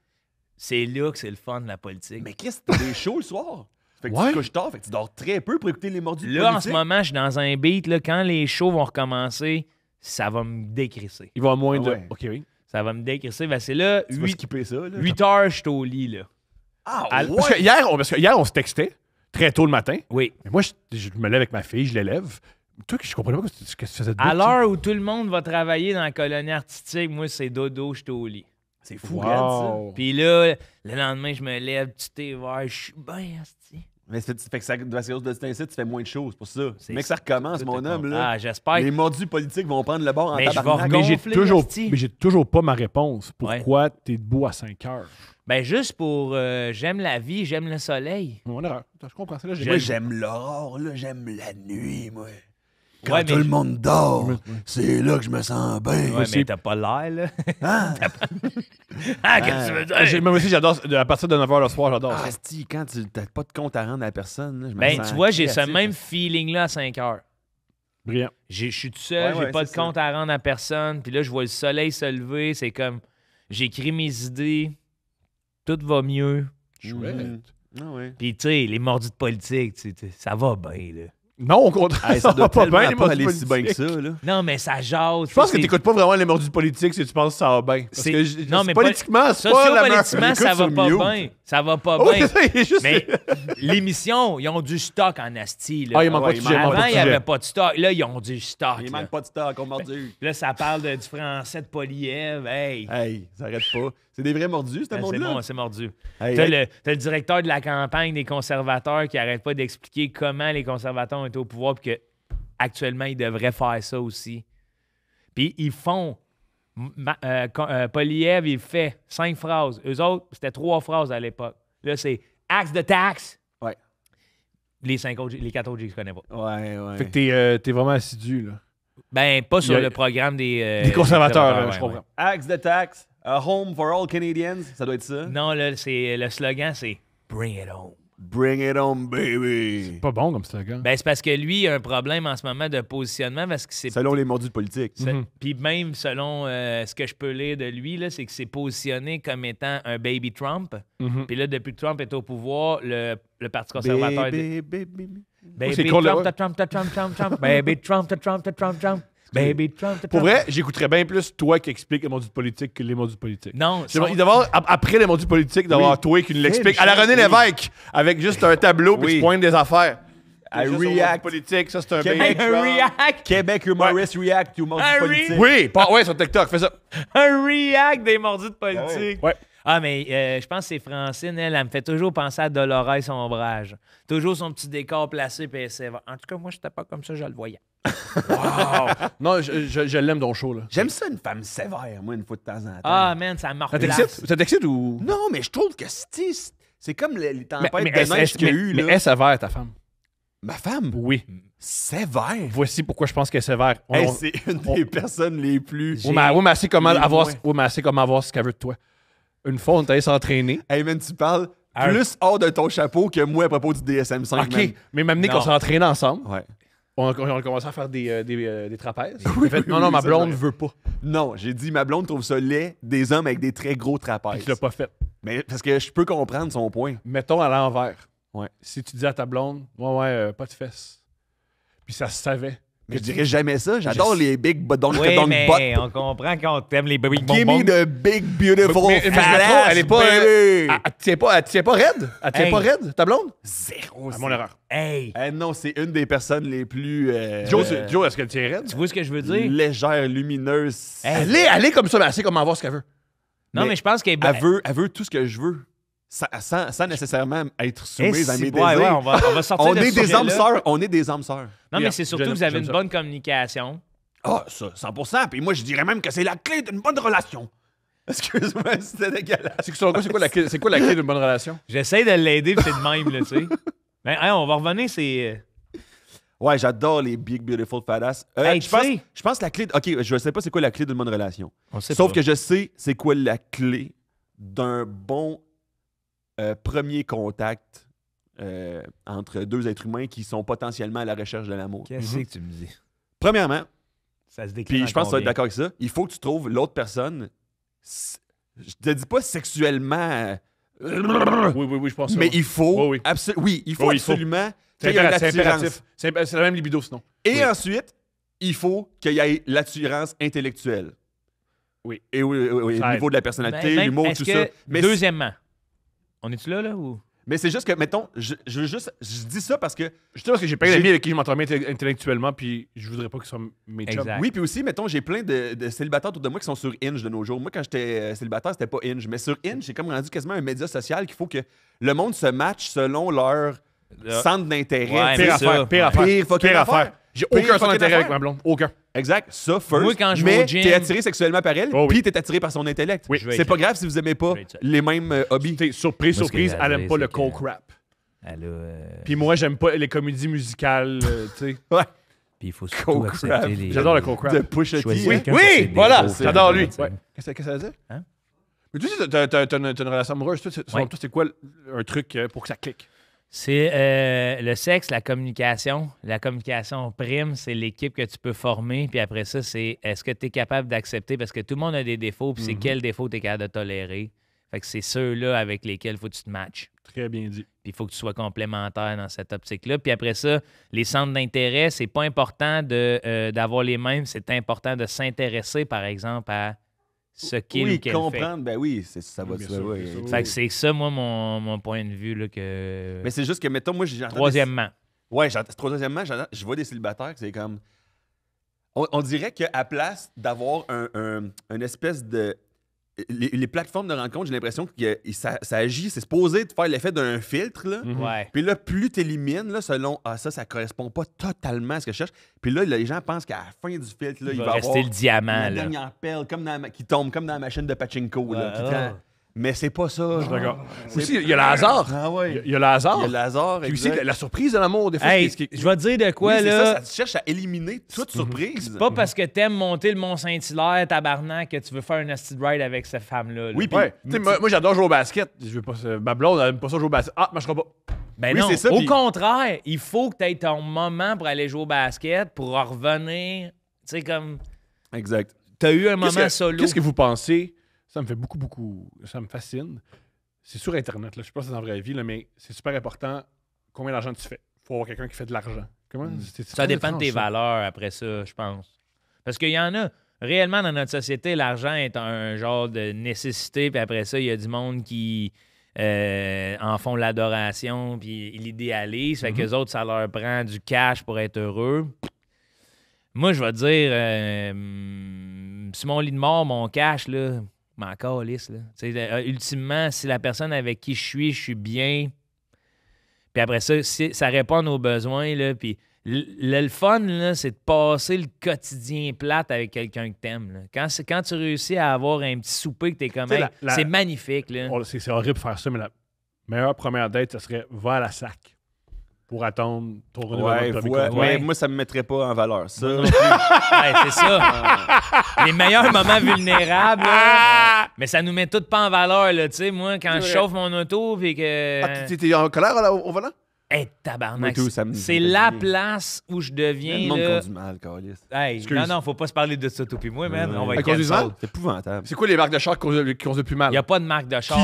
C'est là que c'est le fun de la politique. Mais qu'est-ce que t'as des shows le soir? Fait que Ouais. tu te couches tard, fait que tu dors très peu pour écouter les mordus de Là, en politique. ce moment, je suis dans un beat. Là, quand les shows vont recommencer, ça va me décrisser. Il va y avoir moins de. Ouais. Ok, oui. Ça va me décrisser. Ben, c'est là, Tu vas 8, skipper ça, là. 8 heures, je suis au lit. Là. Ah, À- ouais! Parce que hier, on se textait très tôt le matin. Oui. Mais moi, je me lève avec ma fille, je l'élève. Toi, je comprenais pas ce que tu faisais de À l'heure où tout le monde va travailler dans la colonie artistique, moi, c'est dodo, je suis au lit. C'est fou, raide, ça. Wow. Puis là, le lendemain, je me lève, petit thé vert, je suis bien asti. Mais fait que ça, à cause de cet incite, tu fais moins de choses pour ça. C'est Mais que ça recommence, tout mon est homme, con. là. Ah, j'espère. Les mordus politiques vont prendre le bord en Mais je vais tabarnak. Mais j'ai gonfler, toujours, asti. mais j'ai toujours pas ma réponse. Pourquoi t'es debout à 5 heures? Ben, juste pour j'aime la vie, j'aime le soleil. Mon erreur. Je comprends ça. Là, Moi, j'aime l'aurore, là. J'aime la nuit, moi. Quand Ouais, tout mais- le monde dort, c'est là que je me sens bien. Ouais, mais t'as pas l'air, là. Hein? Ah, qu'est-ce que tu veux dire? Moi aussi, j'adore. À partir de 9 h le soir, j'adore Ah, ça. asti, quand tu n'as pas de compte à rendre à personne, là, je me Ben, sens tu vois, j'ai ce créatif. même feeling-là à 5 heures. Brillant. Je suis tout seul, Ouais, j'ai ouais, pas de c'est ça. compte à rendre à personne. Puis là, je vois le soleil se lever. C'est comme, j'écris mes idées. Tout va mieux. Chouette. Mhm. Ah ouais. Puis, tu sais, les mordus de politique, ça va bien, là. Non, au contraire, Hey, ça doit va tellement les pas mordus aller si bien que politiques. ça, là. Non, mais ça jase. Je pense que t'écoutes pas vraiment les mordus politiques si tu penses que ça va bien. Parce C'est- que non, mais politiquement, c'est pas la meilleure. Sociopolitiquement, ça va Écoute pas sur bien. Ça va pas Oui, bien. ça, il est juste... Mais l'émission, ils ont du stock en asti. Là. Ah, il manque pas de Ouais, sujet, il manque Avant, pas de il n'y sujet. avait pas de stock. Là, ils ont du stock. Il là. manque pas de stock, on mordu. Là, ça parle du français de Poliev. Hey, Hey, ça arrête pas. C'est des vrais mordus, ce c'est monde-là. bon, c'est mordu. Hey, T'as hey. le directeur de la campagne des conservateurs qui arrête pas d'expliquer comment les conservateurs ont été au pouvoir puis que actuellement ils devraient faire ça aussi. Puis ils font. Poliev, il fait 5 phrases. Eux autres, c'était 3 phrases à l'époque. Là, c'est axe de taxe. Ouais. Les 4 autres, je les connais pas. Ouais, ouais. Fait que t'es vraiment assidu, là. Ben, pas sur Il y a- le programme des Des conservateurs, ouais, je ouais. comprends. Axe de tax, a home for all Canadians, ça doit être ça. Non, là, c'est le slogan, c'est Bring it home. Bring it home, baby. Pas bon comme slogan. Ben, c'est parce que lui, il a un problème en ce moment de positionnement parce que c'est. Selon les mordus de politique. Puis même selon ce que je peux lire de lui, là, c'est que c'est positionné comme étant un baby Trump. Mhm. Puis là, depuis que Trump est au pouvoir, le Parti conservateur. Baby, baby. Baby c'est cool, Trump, là, Trump, Trump, Trump, Trump. Baby Trump, Trump, Trump, Trump. Baby Trump, Trump. Pour vrai, j'écouterais bien plus toi qui explique les mordus politique que les mordus politiques. Non, Il doit y avoir, après les mordus politiques, d'avoir Oui. toi qui nous l'explique. Fais À la une René chose, oui. Lévesque, avec juste un tableau puis Oui. tu pointes des affaires. I Juste au react. mordu politique, ça c'est un Québec. baby. un react. Québec humorist react to mordus Un politique. Oui, ouais, sur TikTok, fais ça. Un react des mordus de politique. Ouais. Ah, mais je pense que c'est Francine, elle me fait toujours penser à Dolores Ombrage. Toujours son petit décor placé, puis elle sévère. En tout cas, moi, j'étais pas comme ça, je le voyais. Non, je l'aime ton show, là. J'aime ça, une femme sévère, moi, une fois de temps en temps. Ah, man, ça me Ça replace. t'excite? Ça t'excite ou. Non, mais je trouve que c'est comme les tempêtes de neige est-ce qu'il y a eu, mais là. est sévère, ta femme? Ma femme? Oui. Sévère? Voici pourquoi je pense qu'elle est sévère. Hey, c'est une des personnes les plus... Oui, mais elle sait comment Les avoir, moins. oui, mais elle sait comment avoir ce qu'elle veut de toi. Une fois, on est allé s'entraîner. Hey, man, tu parles Ah, plus hors de ton chapeau que moi à propos du DSM-5, OK. man. Mais m'amener Non. qu'on s'est entraîné ensemble. Ouais. On a commencé à faire des trapèzes. Oui, J'ai fait, oui, non, non, oui, ma ça blonde doit- veut pas. Non, j'ai dit, ma blonde trouve ça laid, des hommes avec des très gros Puis trapèzes. tu l'as pas fait. Mais parce que je peux comprendre son point. Mettons à l'envers. Ouais. Si tu dis à ta blonde, ouais, pas de fesses. Puis ça se savait. Mais je dirais jamais ça. J'adore les big donk Oui, donk mais butt. on comprend qu'on t'aime les baby Give me the big beautiful Mais fat je me trompe, ass, elle est pas. baby. Elle tient pas raide? Elle tient Hey. pas raide, ta blonde? Zéro. À mon erreur. Hey, Eh non, c'est une des personnes les plus Joe, est-ce qu'elle tient raide? tu vois ce que je veux dire? légères, lumineuses. Hey. Elle est comme ça, mais elle sait comment avoir ce qu'elle veut. Non, mais je pense qu'elle Elle veut tout ce que je veux. Sans nécessairement être soumise à mes désirs. Ouais, on va sortir On de est ce des âmes sujet-là. sœurs. On est des âmes sœurs. Non, mais c'est surtout que vous avez J'aime une ça. bonne communication. Ah, ça, 100%. Puis moi, je dirais même que c'est la clé d'une bonne relation. Excuse-moi, c'était dégueulasse. C'est quoi la clé d'une bonne relation? J'essaie de l'aider, puis c'est de même, là, tu sais. Ben, hey, on va revenir, c'est... Ouais, j'adore les big, beautiful, fat ass. Hey, je tu sais- pense que la clé... OK, je sais pas c'est quoi la clé d'une bonne relation. On sait Sauf pas. que je sais c'est quoi la clé d'un bon premier contact entre deux êtres humains qui sont potentiellement à la recherche de l'amour. Qu'est-ce que tu me dis? Premièrement, Ça se décline puis je pense que tu vas être combien? d'accord avec ça, il faut que tu trouves l'autre personne, je te dis pas sexuellement, Oui, je pense ça. mais il faut, Oui, oui. oui, il faut Oui, il faut. absolument C'est qu'il y ait une impératif. attirance. C'est la même libido, sinon. Et Oui. ensuite, il faut qu'il y ait l'attirance intellectuelle. Oui. Et oui, Ça au aide. niveau de la personnalité, Ben, même, l'humour, est-ce tout que, ça. Mais deuxièmement, on est-tu là, ou... Mais c'est juste que, mettons, je dis ça parce que, Je sais parce que j'ai plein J'ai- d'amis avec qui je m'entends bien intellectuellement, puis je voudrais pas qu'ils soient mes chums. Exact. oui, puis aussi, mettons, j'ai plein de célibataires autour de moi qui sont sur Hinge de nos jours. Moi, quand j'étais célibataire, c'était pas Hinge. Mais sur Hinge, c'est comme rendu quasiment un média social qu'il faut que le monde se matche selon leur centre d'intérêt. Ouais, tu sais. mais ça- Pire affaire. Pire fucking affaire. J'ai Pire aucun son fucking d'intérêt avec affaire. ma blonde. Aucun. Exact. Ça, first. Moi, quand je vais mais au gym- t'es attiré sexuellement par elle, Oh oui. puis t'es attiré par son intellect. Oui. Je vais C'est être- pas grave si vous aimez pas Je vais être seul. les mêmes hobbies. T'sais, surprise, Moi, ce que surprise, j'ai à elle aime dire, pas c'est le que- cold crap. Elle a, Puis moi, j'aime pas les comédies musicales, tu sais. Ouais. Puis il faut surtout Cold accepter crap. les... J'adore le cold crap. De Pusha T. Choisir hein. quelqu'un pour ses voilà, défauts, j'adore puis lui. tu sais. Ouais. Qu'est-ce que ça veut dire? Hein? Mais tu sais, t'as une relation amoureuse. Toi, Ouais. c'est quoi un truc pour que ça clique? C'est le sexe, la communication. La communication prime, c'est l'équipe que tu peux former. Puis après ça, c'est est-ce que tu es capable d'accepter? Parce que tout le monde a des défauts, puis c'est quel défaut tu es capable de tolérer. Fait que c'est ceux-là avec lesquels il faut que tu te matches. Très bien dit. Puis il faut que tu sois complémentaire dans cette optique-là. Puis après ça, les centres d'intérêt, c'est pas important d'avoir les mêmes, c'est important de s'intéresser, par exemple, à ce qu'il ou qu'elle fait. comprendre, ben oui, ça va Bien de sûr, soi, bien sûr. Fait que c'est ça, moi, mon point de vue. Là, que... Mais c'est juste que, mettons, moi, j'entends... Troisièmement. Ouais, troisièmement, je vois des célibataires que c'est comme... On dirait qu'à place d'avoir une espèce de... Les plateformes de rencontre, j'ai l'impression que ça agit, c'est supposé de faire l'effet d'un filtre, là. Ouais. Puis là, plus tu élimines, là, selon ça correspond pas totalement à ce que je cherche. Puis là, les gens pensent qu'à la fin du filtre, là, Il il va va rester avoir le diamant. la Là. dernière perle qui tombe comme dans la machine de pachinko. Là, Ouais, ouais. Mais c'est pas ça. Je suis d'accord. C'est- Aussi, il y a le hasard. Ah ouais. Il y a le hasard. Il y a le hasard. Puis aussi, exact. la surprise de l'amour, des fois, Hey, ce qui est- je vais te dire de quoi, Oui, c'est là. ça te cherche à éliminer toute surprise. Pas parce que t'aimes monter le Mont-Saint-Hilaire, tabarnak, que tu veux faire un asti ride avec cette femme-là. là. Oui, puis Ouais. Tu sais, moi, j'adore jouer au basket. Je veux pas, ma blonde, elle aime pas ça jouer au basket. Ah, marchera pas. Ben Oui, non, c'est ça, au puis- contraire, il faut que tu aies ton moment pour aller jouer au basket, pour en revenir. Tu sais, comme, Exact. t'as eu un moment Qu'est-ce que- solo. Qu'est-ce que vous pensez? Ça me fait beaucoup. Ça me fascine. C'est sur Internet, là. Je sais pas si c'est dans la vraie vie, là, mais c'est super important combien d'argent tu fais. Il faut avoir quelqu'un qui fait de l'argent. Comment? C'est Ça très dépend de tes étrange, ça. valeurs après ça, je pense. Parce qu'il y en a. Réellement, dans notre société, l'argent est un genre de nécessité, puis après ça, il y a du monde qui en font l'adoration, puis ils l'idéalisent. Fait qu'eux autres, ça leur prend du cash pour être heureux. Moi, je vais te dire, sur mon lit de mort, mon cash, là, m'en calisse, là. Tu sais, ultimement, si la personne avec qui je suis bien, puis après ça, si ça répond à nos besoins, là, puis le fun, là, c'est de passer le quotidien plate avec quelqu'un que t'aimes. Là. Quand tu réussis à avoir un petit souper que t'es comme, Tu sais, hey, la- c'est magnifique. Là. C'est horrible de faire ça, mais la meilleure première date, ça serait va à la sac pour attendre ton renouvellement Ouais, de ouais, permis. ouais, moi, ça me mettrait pas en valeur. Ça, Ouais, c'est ça. Les meilleurs moments vulnérables, là, mais ça nous met tout pas en valeur. Là, tu sais, moi, quand je vrai. chauffe mon auto, puis que... Ah, t'es en colère là, au volant? Hey, Moi, tabarnak, tout, ça me c'est fait la bien. place où je le deviens... monde Là... conduit mal, câlisse. Hey, Excuse. non, faut pas se parler de ça, toi puis moi, man. Ouais. On va Elle être conduit cancel. mal? C'est épouvantable. C'est quoi les marques de char qui causent le plus mal? Il n'y a pas de marque de char.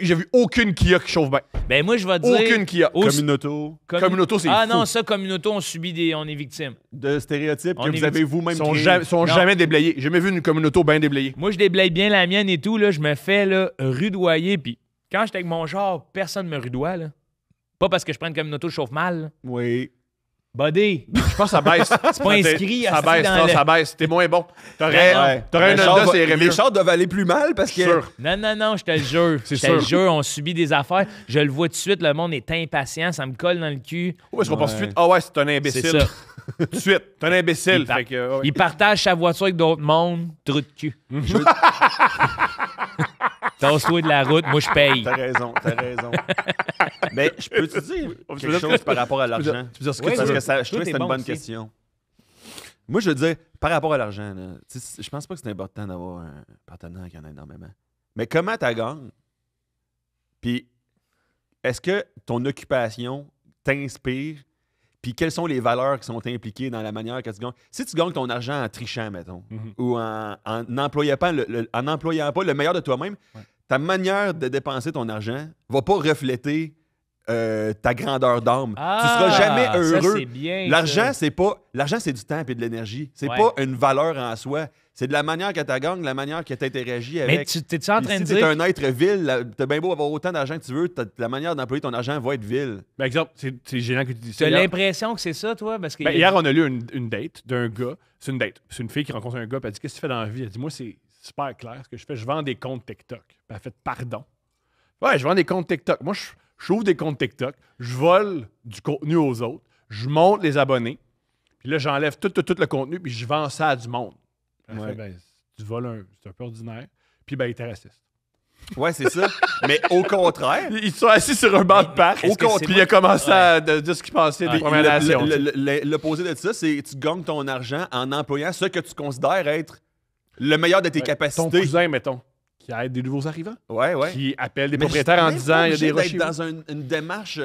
J'ai vu aucune Kia qui chauffe bien. Ben moi, je vais te dire... Aucune Kia. Aussi- Communauto, Communauto, c'est Ah fou. non, ça, Communauto, on subit on est victime. de stéréotypes On que est vous avez vous-même Ils sont, créés. sont Non. jamais déblayés. J'ai jamais vu une communauté bien déblayée. Moi, je déblaye bien la mienne et tout, là, je me fais là, rudoyer, puis quand j'étais avec mon char, personne me rudoie, là. Pas parce que je prends une Communauto, je chauffe mal, là. Oui. Buddy! Je pense que ça baisse. C'est pas inscrit, Ça asti, baisse, dans non, le- ça baisse. T'es moins bon. T'aurais Ouais. un Les chars Honda, va- c'est mieux. Les chars doivent aller plus mal parce que... Sûr. Non, je te le jure. C'est Je te le sûr. jure, on subit des affaires. Je le vois tout de suite, le monde est impatient, ça me colle dans le cul. Où est-ce qu'on pense Ouais. tout de suite? Ah ouais, c'est un imbécile. C'est ça. Tout de suite. T'es un imbécile. Il part- Fait que, ouais. Il partage sa voiture avec d'autres mondes, trou de cul. Tasse-toi de la route, moi je paye. T'as raison. Mais je peux te dire Tu veux quelque dire- chose par rapport à Tu veux dire- l'argent? tu veux dire ce que Oui, tu Parce veux. que ça, je Tout trouve que est c'est une bon bonne aussi. question. Moi, je veux dire, par rapport à l'argent, là, tu sais, je pense pas que c'est important d'avoir un partenaire qui en a énormément. Mais comment tu gagnes? Puis, est-ce que ton occupation t'inspire? Puis, quelles sont les valeurs qui sont impliquées dans la manière que tu gagnes? Si tu gagnes ton argent en trichant, mettons, Mhm. ou en n'employant pas en n'employant pas le meilleur de toi-même, ta manière de dépenser ton argent va pas refléter ta grandeur d'âme. Tu seras jamais ça, heureux. c'est bien, L'argent, ça. c'est pas. L'argent, c'est du temps et de l'énergie. C'est Ouais. pas une valeur en soi. C'est de la manière que tu gagnes, de la manière que tu interagis avec. Mais t'es-tu en Puis train de si t'es dire... un être vil, t'as bien beau avoir autant d'argent que tu veux, la manière d'employer ton argent va être vil. Par exemple, c'est gênant que tu dis ça. T'as Hier, l'impression que c'est ça, toi? Parce que ben, hier, on a lu une date d'un gars. C'est une date. C'est une fille qui rencontre un gars. Puis elle dit: qu'est-ce que tu fais dans la vie? Elle dit: moi, c'est super clair. Ce que je fais, je vends des comptes TikTok. Puis elle fait: pardon. Ouais, je vends des comptes TikTok. Moi, j'ouvre des comptes TikTok. Je vole du contenu aux autres. Je monte les abonnés. Puis là, j'enlève tout le contenu. Puis je vends ça à du monde. Puis elle Ouais. fait: ben, tu voles c'est un peu ordinaire. Puis ben, il était raciste. Ouais, c'est ça. Mais au contraire, Ils sont assis sur un banc de parc. est-ce que c'est Puis il a commencé Ouais. à dire ce qu'il pensait des Ouais. Premières Nations. tu sais. l'opposé de ça, c'est que tu gagnes ton argent en employant ce que tu considères être le meilleur de tes Ton capacités. cousin, mettons, qui aident des nouveaux arrivants, Ouais, ouais. qui appellent des Mais propriétaires en même disant pas il y a des obligé d'être rochers. dans une démarche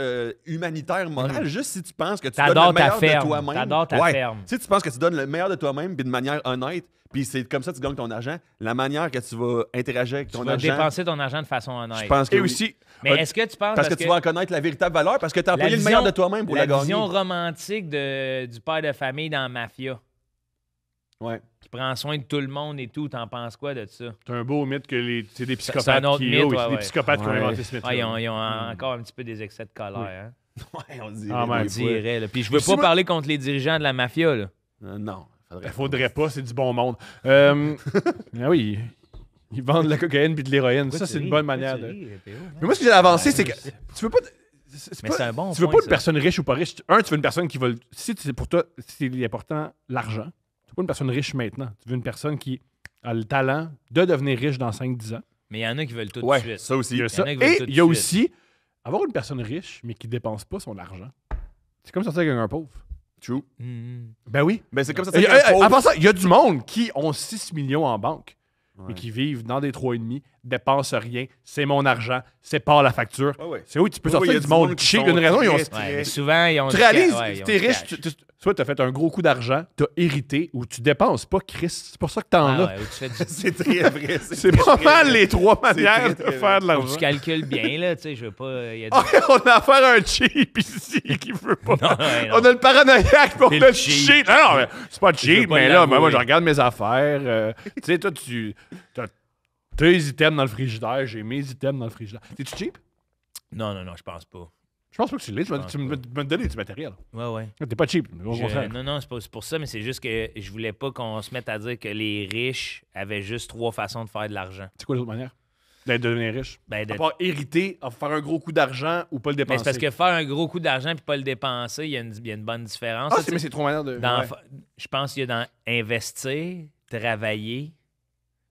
humanitaire, morale, juste si tu penses que tu donnes T'adores le ta meilleur de ferme. toi-même. T'adores ta Ouais. ferme. Si tu penses que tu donnes le meilleur de toi-même, puis de manière honnête, puis c'est comme ça que tu gagnes ton argent, la manière que tu vas interagir avec Tu ton vas argent, dépenser ton argent de façon honnête. je pense que Et oui. aussi, Mais est-ce que tu penses Parce que tu vas en connaître la véritable valeur, parce que tu as employé le meilleur de toi-même pour la gagner. vision romantique du père de famille dans la mafia, Ouais. qui prend soin de tout le monde et tout, t'en penses quoi de ça? c'est un beau mythe que c'est des c'est psychopathes un autre qui... mythe, oui, c'est ouais, des ouais. psychopathes qui ont Ouais. inventé ce mythe. Ah, ils ont encore un petit peu des excès de colère. Hein? Ouais, on dirait. Ah, des man, On fois. dirait. Là. Puis je veux Mais pas si moi- parler contre les dirigeants de la mafia. Là. Non, faudrait. Il faudrait pas, c'est du bon monde. Ah oui, ils vendent de la cocaïne puis de l'héroïne. Ça, c'est une bonne manière de... Mais moi, ce que j'ai avancé, c'est que tu veux pas... Mais c'est un bon Tu veux point, pas une ça. personne riche ou pas riche. Tu veux une personne qui va... Si c'est pour toi, c'est important, l'argent. Tu veux pas une personne riche maintenant. Tu veux une personne qui a le talent de devenir riche dans 5-10 ans. Mais il y en a qui veulent tout de Ouais, suite. ça aussi. Il y a ça. en a qui veulent Et tout de il y a suite. aussi avoir une personne riche, mais qui dépense pas son argent. C'est comme sortir avec un pauvre. True. Mhm. Ben oui. Ben, c'est comme ça. Et, c'est qu'un pauvre- en passant, il y a du monde qui ont 6 millions en banque, Ouais. mais qui vivent dans des 3,5, dépensent rien, c'est mon argent, c'est pas la facture. Ouais, ouais. C'est où tu peux Ouais, sortir ouais, il y a du du monde monde qui cheap. sont Il y a une raison, ils ont... très, Ouais, mais souvent, ils ont Tu du réalises, ca- ouais, ils si ont t'es du riche, cash. soit t'as fait un gros coup d'argent, t'as hérité ou tu dépenses pas, Chris. C'est pour ça que t'en Ah as. ouais, ou tu fais du- C'est très vrai. C'est très, pas très mal vrai. les trois manières très, de très faire de Faut que l'argent. tu calcules bien, là, tu sais, je veux pas... il y a Ah, on a affaire à un cheap ici qui veut pas. Non, ouais, non. On a le paranoïaque pour C'est le le cheap. cheap. Non, non, mais c'est pas veux cheap, pas mais là, l'avouer. moi, je regarde mes affaires. Tu sais, toi, t'as tes items dans le frigidaire, j'ai mes items dans le frigidaire. T'es-tu cheap? Non, je pense pas. Je pense pas que tu l'es. Tu pense me donner du matériel. Ouais. T'es pas cheap. Au contraire. Non, c'est pour ça, mais c'est juste que je voulais pas qu'on se mette à dire que les riches avaient juste 3 façons de faire de l'argent. C'est quoi l'autre manière? De devenir riche. Ben, de- À part hériter, à faire un gros coup d'argent ou pas le Mais dépenser. c'est parce que faire un gros coup d'argent puis pas le dépenser, il y a une bonne différence. Ah, Tu sais, mais c'est trop manière de. dans- ouais. Je pense qu'il y a dans investir, travailler.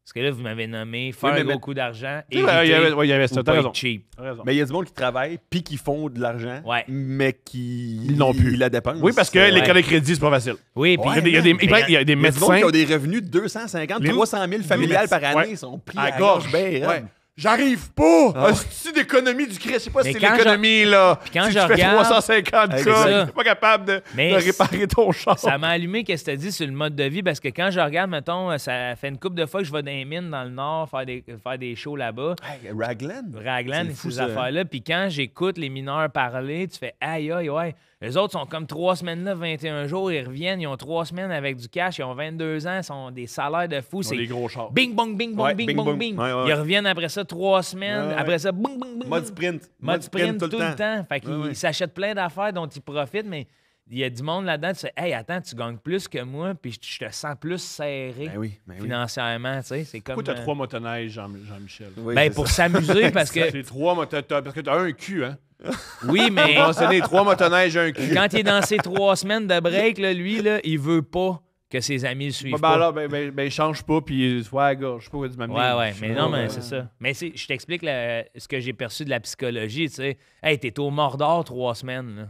Parce que là, vous m'avez nommé faire mais un gros mais- coup d'argent Tu sais, il y avait- ouais, il y avait ça. ou T'as pas raison. être cheap. T'as raison. Mais il y a du monde qui travaille puis qui font de l'argent, Ouais. mais qui Ils n'ont plus. Ils la dépensent. Oui, parce que Ouais. les cartes de crédit, c'est pas facile. Oui, puis Ouais, Il y a des, mais il y a des Il y a du monde médecins qui ont des revenus de 250, Les- 300 000 familiales par année, Ouais. ils sont pris à à la la gorge. gorge. Ben, Ouais. raide. J'arrive pas! Ah ouais. C'est d'économie du Christ. Je sais pas si Mais c'est quand l'économie, là. quand si je tu fais regarde- 350 Hey, cas, c'est ça. t'es pas capable de Mais réparer ton char. ça m'a allumé qu'est-ce que tu as dit sur le mode de vie parce que quand je regarde, mettons, ça fait une couple de fois que je vais dans les mines dans le Nord faire des shows là-bas. Hey, Raglan. Raglan et C'est fou, ces ça. affaires-là. Puis quand j'écoute les mineurs parler, tu fais aïe, aïe, ouais. Les autres sont comme 3 semaines là, 21 jours, ils reviennent, ils ont 3 semaines avec du cash, ils ont 22 ans, ils ont des salaires de fou. Ils ont C'est des gros chars. bing, bong, bing, bong, Ouais, bing, bing, bong, bong. bing. Ouais, ouais. Ils reviennent après ça 3 semaines, Ouais, ouais. après ça, bing, bing, bing. Mode sprint. Mode sprint tout le temps. Fait qu'ils Ouais, ouais. s'achètent plein d'affaires dont ils profitent, mais il y a du monde là-dedans, tu sais, hey, attends, tu gagnes plus que moi, puis je te sens plus serré Ben oui, ben oui. financièrement, tu sais. C'est comme. Pourquoi t'as 3 motoneiges, Jean-Michel? Oui, Ben, c'est pour ça. s'amuser, parce que. C'est 3 motoneiges. Parce que t'as un cul, hein? Oui, mais. Mentionner 3 motoneiges, un cul. Quand il est dans ses 3 semaines de break, là, lui, là, il veut pas que ses amis le suivent. Ben, pas. alors, ben, change pas, puis soit à la gorge. Je sais pas où tu m'amener. Ouais, mais non, mais Ouais. c'est ça. Mais je t'explique ce que j'ai perçu de la psychologie, tu sais. Hey, t'es au Mordor 3 semaines, là.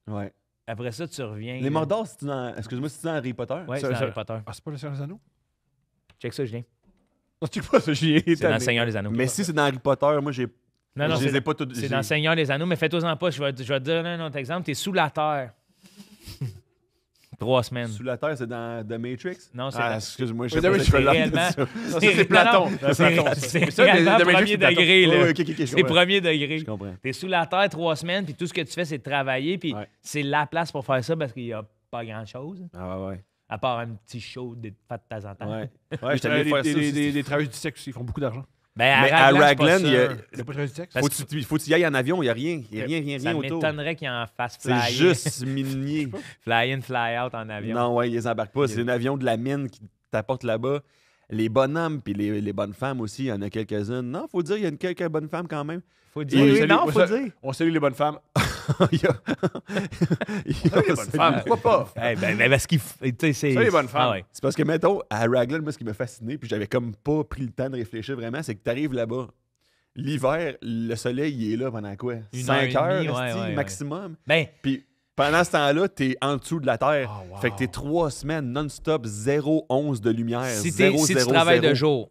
Ouais. Après ça, tu reviens. Les là. Mordors, c'est dans... Excuse-moi, c'est dans Harry Potter? Ouais, Ça- c'est dans ça- Harry Potter. Ah, c'est pas le Seigneur des Anneaux? Check ça, Julien. Non, c'est pas ça, j'y ai C'est dans le tanné. Seigneur des Anneaux. Mais si c'est dans Harry Potter, moi, j'ai... Non, non, je les c'est ai pas toutes... c'est dans le Seigneur des Anneaux, mais fais-toi-en pas. Je vais te dire un autre exemple. T'es sous la terre. 3 semaines. Sous la terre, c'est dans The Matrix? Non, c'est Ah, dans- excuse-moi, je Oui, sais pas oui, si je peux réellement. l'appeler ça. Non, ça, c'est Platon. Non, C'est Platon. c'est Mais ça, les- réellement les Matrix, premier c'est Platon. degré, là. Ouais, ouais, ok, ok, je C'est comprends. premier degré. Je comprends. T'es sous la terre 3 semaines, puis tout ce que tu fais, c'est de travailler, puis Ouais. c'est la place pour faire ça parce qu'il n'y a pas grand-chose, Ah ouais, à part un petit show de temps en temps. ouais. Ouais, j'étais allé faire ça aussi. Des travailleurs du sexe aussi, ils font beaucoup d'argent. Ben, Mais à Raglan, je suis pas Raglan, il y a- sûr. Il y a pas de travailleurs du sexe? Parce Faut que tu y ailles en avion, il n'y a rien. Il n'y a rien, Ça rien autour. m'étonnerait qu'il en fasse C'est fly juste minier. fly in, fly out en avion. Non, ouais, ils les embarquent pas. C'est un avion de la mine qui t'apporte là-bas. Les bonhommes puis les bonnes femmes aussi, il y en a quelques-unes. Non, faut dire, il y a quelques bonnes femmes quand même. Faut Oui, dire. salut, non, ouais, faut ça- dire. On salue les bonnes femmes. Il y a- il y a- Les bonnes femmes, pourquoi pas? Ben, parce qu'il. Tu sais, c'est. Ça, les bonnes femmes. Ah ouais. C'est parce que, mettons, à Raglan, moi, ce qui m'a fasciné, puis j'avais comme pas pris le temps de réfléchir vraiment, c'est que tu arrives là-bas. L'hiver, le soleil, il est là pendant quoi? Une 5 heure et heures, demie, ouais, esti, ouais, ouais. maximum. Ben, Puis pendant ce temps-là, t'es en dessous de la Terre. Oh, wow. Fait que t'es 3 semaines non-stop, 0,11 de lumière. si, 0, si tu 0, travailles 0. de jour,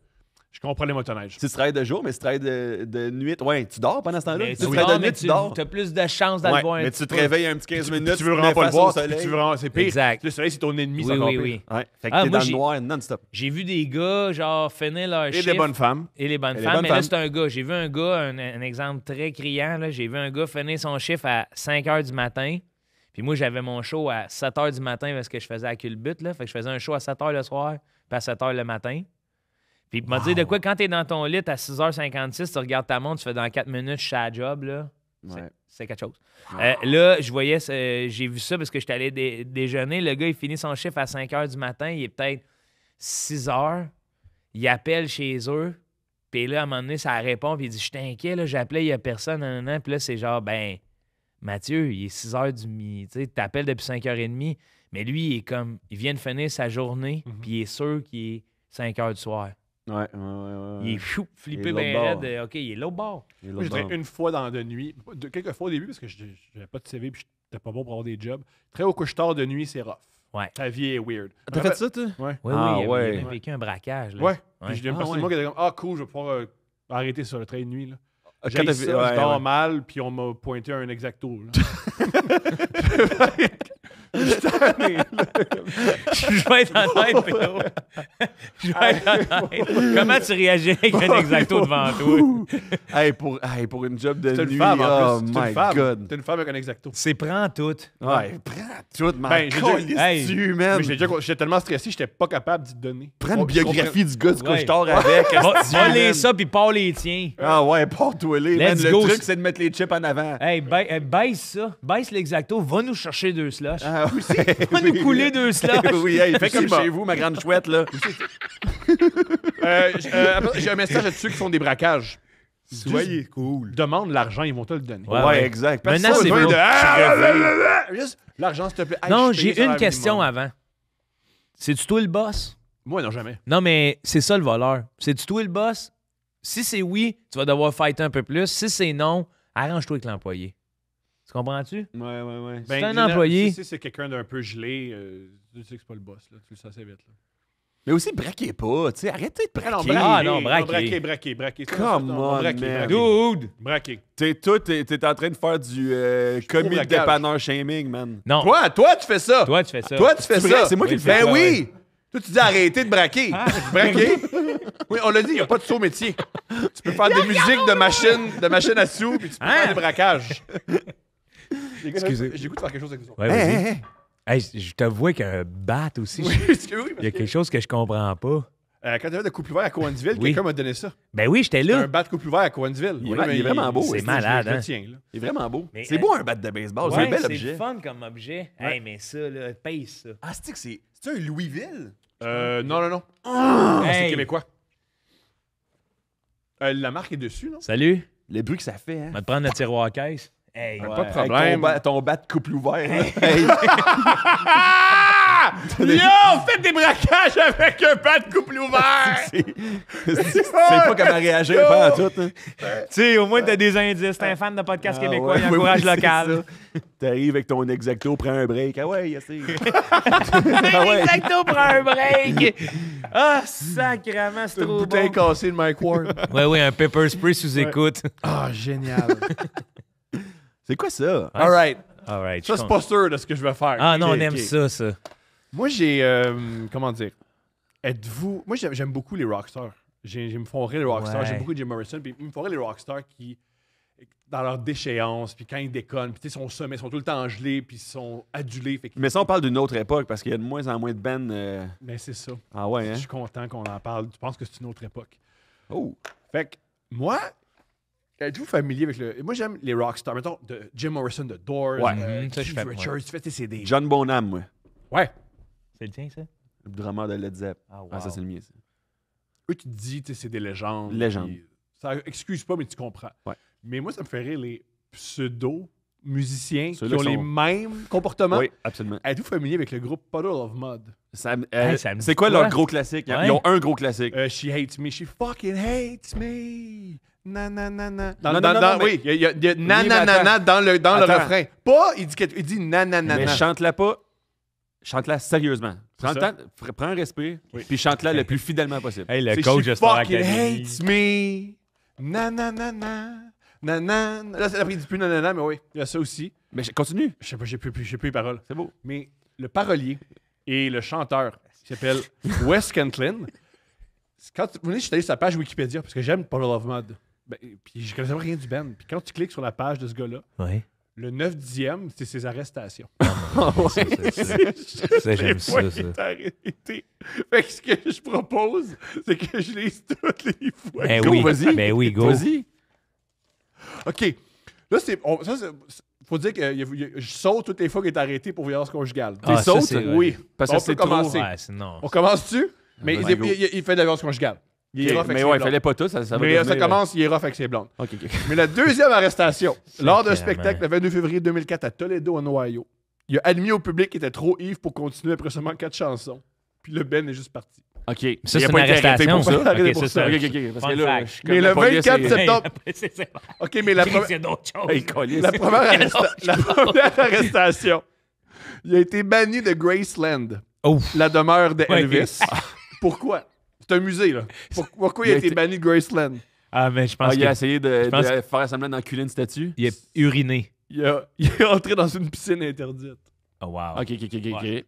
Je comprends les motoneiges. Si tu travailles de jour, mais si tu travailles de nuit, ouais, tu dors pendant ce temps-là. Mais Si tu tu travailles dors, de mais nuit, tu dors. as plus de chances d'aller Ouais, voir un mais petit tu te peu. réveilles un petit 15 minutes, Tu veux vraiment mets pas le face voir. au soleil. Tu veux vraiment, c'est pire. Exact. Le soleil, c'est ton ennemi, c'est Oui, encore oui, pire. oui. Ouais, fait que Ah, t'es moi, dans le j'ai- noir non-stop. J'ai vu des gars, genre, finir leur Et shift. des bonnes femmes. Et les bonnes Et les femmes. bonnes Mais là, femmes. c'est un gars. J'ai vu un gars, un exemple très criant. Là. J'ai vu un gars finir son chiffre à 5 h du matin. Puis moi, j'avais mon show à 7 h du matin parce que je faisais à culbute. Là. Fait que je faisais un show à 7 h le soir, puis à 7 h le matin. Puis il m'a dit de quoi, quand t'es dans ton lit à 6h56, tu regardes ta montre, tu fais dans 4 minutes, je suis à la job. Là. Ouais. C'est quelque chose. Là, je voyais, j'ai vu ça parce que j'étais allé déjeuner. Le gars, il finit son chiffre à 5 h du matin. Il est peut-être 6 h. Il appelle chez eux. Puis là, à un moment donné, ça répond. Puis il dit, je suis inquiet, là, j'appelais, il n'y a personne. Nan. Puis là, c'est genre, ben, Mathieu, il est 6 h du midi. Tu sais, t'appelles depuis 5 h 30. Mais lui, il est comme, il vient de finir sa journée. Puis il est sûr qu'il est 5 h du soir. Ouais. Il est fou, flippé Il est bien l'autre raide. OK, il est l'autre bord. Et Moi, je l'autre dirais une fois dans de nuit. Quelques fois au début, parce que j'avais pas de CV et j'étais pas bon pour avoir des jobs. Très au couche-tard de nuit, c'est rough. Ouais. Ta vie est weird. T'as fait ça, toi? Ouais. Oui, Ah, oui, il ouais. avait vécu un braquage. Là. Ouais. Ouais. Puis j'ai une Ah, personne ouais. moi qui était comme ah cool, je vais pouvoir arrêter sur le train de nuit. Là. Quand J'ai t'as ça, fait- je ouais, dors ouais. mal, puis on m'a pointé un exacto. Là. Je vais être honnête, Péro. Je vais être honnête. Comment tu réagis avec un exacto devant toi? Pour une job de C'est nuit, une femme en oh plus. C'est my une femme. God. C'est une femme avec un exacto. C'est prends tout. Ouais, prends tout, man. Ben, j'ai déjà- Hey. tu, man. Mais j'étais tellement stressé, j'étais pas capable d'y donner. Prends une On- biographie du gars du Ouais. couche-tard avec. Va-les ça, puis pas les tiens. Ah ouais, porte-toi les. Man, Let's le go. truc, c'est de mettre les chips en avant. Hey, baisse ça. Baisse l'exacto. Va nous chercher 2 slushs. Ah, oui, Va nous couler 2 slushs. oui, hey, fais comme Effectivement. chez vous, ma grande chouette, là. Après, j'ai un message à tous ceux qui font des braquages. Soyez cool. Demande l'argent, ils vont te le donner. Ouais, Ouais, ouais. exact. Maintenant, Personne c'est veut bon. de- Juste l'argent, s'il te plaît. Hey, Non, je suis payé j'ai sur une un question minimum. avant. C'est-tu toi le boss? Moi, non, jamais. Non, mais c'est ça le voleur. C'est-tu toi le boss? Si c'est oui, tu vas devoir fighter un peu plus. Si c'est non, arrange-toi avec l'employé. Tu comprends-tu? Ouais. C'est un général- employé. Si c'est quelqu'un d'un peu gelé, tu sais que c'est pas le boss. Là. Tu le sais assez vite. Là. Mais aussi, braquez pas, tu sais. Arrêtez de braquer. Ah, non, braquer. braquer. Come on, man. Dude! Braquer. Toi, t'es en train de faire du commis de braquage. dépanneur shaming, man. Non. Toi, tu fais ça. Toi, tu fais ça. Toi, tu fais C'est vrai, ça. c'est moi qui le Ben fais. oui. Toi, tu dis arrêtez de braquer. Braquer. Oui, on l'a dit, il n'y a pas de saut métier. Tu peux faire des musiques de machine à sous, puis tu peux faire des braquages. Excusez. J'ai goût de faire quelque chose avec vous. Ouais, vas-y. Hey, je te vois qu'un bat aussi. Oui, parce que oui, Il y a quelque chose que je comprends pas. Quand tu avais de couple ouvert à Cowansville, Oui. quelqu'un m'a donné ça. Ben oui, j'étais C'est là. un bat de couple ouvert à Cowansville. Il est vraiment beau. C'est je- malade, Je le hein? tiens, là. Il est vraiment beau. Mais, C'est beau un bat de baseball, c'est Ouais, un bel c'est objet. fun comme objet. Hey, mais ça, là, paye ça. Ah, c'est un Louisville? Non. Hey. C'est québécois. La marque est dessus, non? Salut. Le bruit que ça fait, hein? On va te prendre le tiroir à caisse. Hey. Ouais. Pas de Avec problème. Ton bat de couple ouvert. là. Hey. Yo, faites des braquages avec un bat de couple ouvert! C'est pas comment réagir pendant tout. Hein. Tu sais, au moins, t'as des indices. T'es un fan de podcast Ah, québécois, ouais, il y a un oui, courage oui, c'est local. ça. T'arrives avec ton exacto, prends un break. Ah ouais, essaye. Ah ouais. Exacto pour un break. Ah, sacrément, c'est Une trop bouteille bon. cassée de Mike Ward. Ouais, un pepper spray sous écoute. Ah, génial. C'est quoi ça? All right. All right. Ça, c'est pas sûr de ce que je vais faire. Ah non, Ok, on aime ok. ça. Moi, j'ai... comment dire? Êtes-vous... Moi, j'aime beaucoup les rockstars. Ils me font rire, les rockstars. Ouais. J'aime beaucoup Jim Morrison. Puis ils me font rire, les rockstars qui... Dans leur déchéance, puis quand ils déconnent, puis tu sais, ils sont sommés, ils sont tout le temps gelés, puis ils sont adulés. Fait que... Mais ça, on parle d'une autre époque parce qu'il y a de moins en moins de bands. Ben, c'est ça. Ah ouais, Je hein? suis content qu'on en parle. Tu penses que c'est une autre époque. Oh! Fait que, moi... Êtes-vous familier avec le... Moi, j'aime les rockstars. Mettons, de Jim Morrison, de Doors, Ouais. Ça, je Keith fais- Richards. Tu fais, tu sais, c'est des... John Bonham, moi. Ouais. C'est le tien, ça? Le drummer de Led Zepp. Ah, wow. Ah, ça, c'est le mien, ça. Eux, tu te dis, tu sais, c'est des légendes. Légendes. puis Ça excuse pas, mais tu comprends. Ouais. Mais moi, ça me fait rire les pseudo-musiciens qui Ceux-là ont qui les sont- mêmes comportements. Oui, absolument. Êtes-vous familier avec le groupe Puddle of Mud? Ça me- Hey, ça me c'est dit quoi quoi? leur gros classique? Ouais. Ils ont un gros classique. She hates me. She fucking hates me. Na na na na. Non, non, mais- Oui, il y a na Oui, na mais na na dans le Attends. refrain. Pas, il dit na na na Mais na. chante-la pas. Chante-la sérieusement. Prends le ça. temps, prends un respire, Oui. puis chante-la le plus fidèlement possible. Hey, le C'est coach She de Star fucking Academy. hates me. Na na na na. Na na. Là, c'est après, il dit plus nanana, mais oui, il y a ça aussi. Mais continue. Je sais pas, j'ai plus les paroles. C'est beau. Mais le parolier et le chanteur, qui s'appelle Wes Cantlin, quand vous venez, je suis allé sur sa page Wikipédia parce que j'aime Puddle of Mud. Ben, puis je connaissais rien du band. Puis quand tu cliques sur la page de ce gars-là, Ouais. le 9/10e, c'est ses arrestations. Ça, j'aime ça, Il ça. est arrêté. Fait que ce que je propose, c'est que je lise toutes les fois. Ben Go, oui, vas-y. ben oui, go. Vas-y. OK. Là, faut dire que je saute toutes les fois qu'il est arrêté pour violence conjugale. Ah, T'es ça, saute? c'est- Oui. Parce que On c'est peut trop. commencer. Ouais, c'est non. On commence-tu? Mais Vas-y, go. il fait de la violence conjugale. Il est rough avec Mais ses ouais, il blondes. fallait pas tout, ça va Mais ça devenir, commence, il est rough avec ses blondes. OK, OK. Mais la deuxième arrestation, lors d'un Sacrément. spectacle le 22 février 2004 à Toledo, en Ohio, il a admis au public qu'il était trop ivre pour continuer après seulement 4 chansons. Puis le Ben est juste parti. OK. Ça, Il c'est a une pas été arrêté arrestation. pour ça. Arrêté Ok, pour c'est ça. ça. OK, OK. Parce Fun que là, fact. je suis Mais comme le la police 24 est- septembre- Après, c'est bon. OK, mais la, C'est d'autres choses. Hey, câlisse. la première arrestation, il a été banni de Graceland, Ouf. la demeure de Ouais. Elvis. Pourquoi? C'est un musée, là. Pourquoi il a Il a été été- banni de Graceland? Ah, mais je pense Ah, il a qu'il essayé de pense- faire semblant d'enculer une statue. a uriné. Il est entré dans une piscine interdite. Oh, wow. OK, OK, OK, OK. Ouais.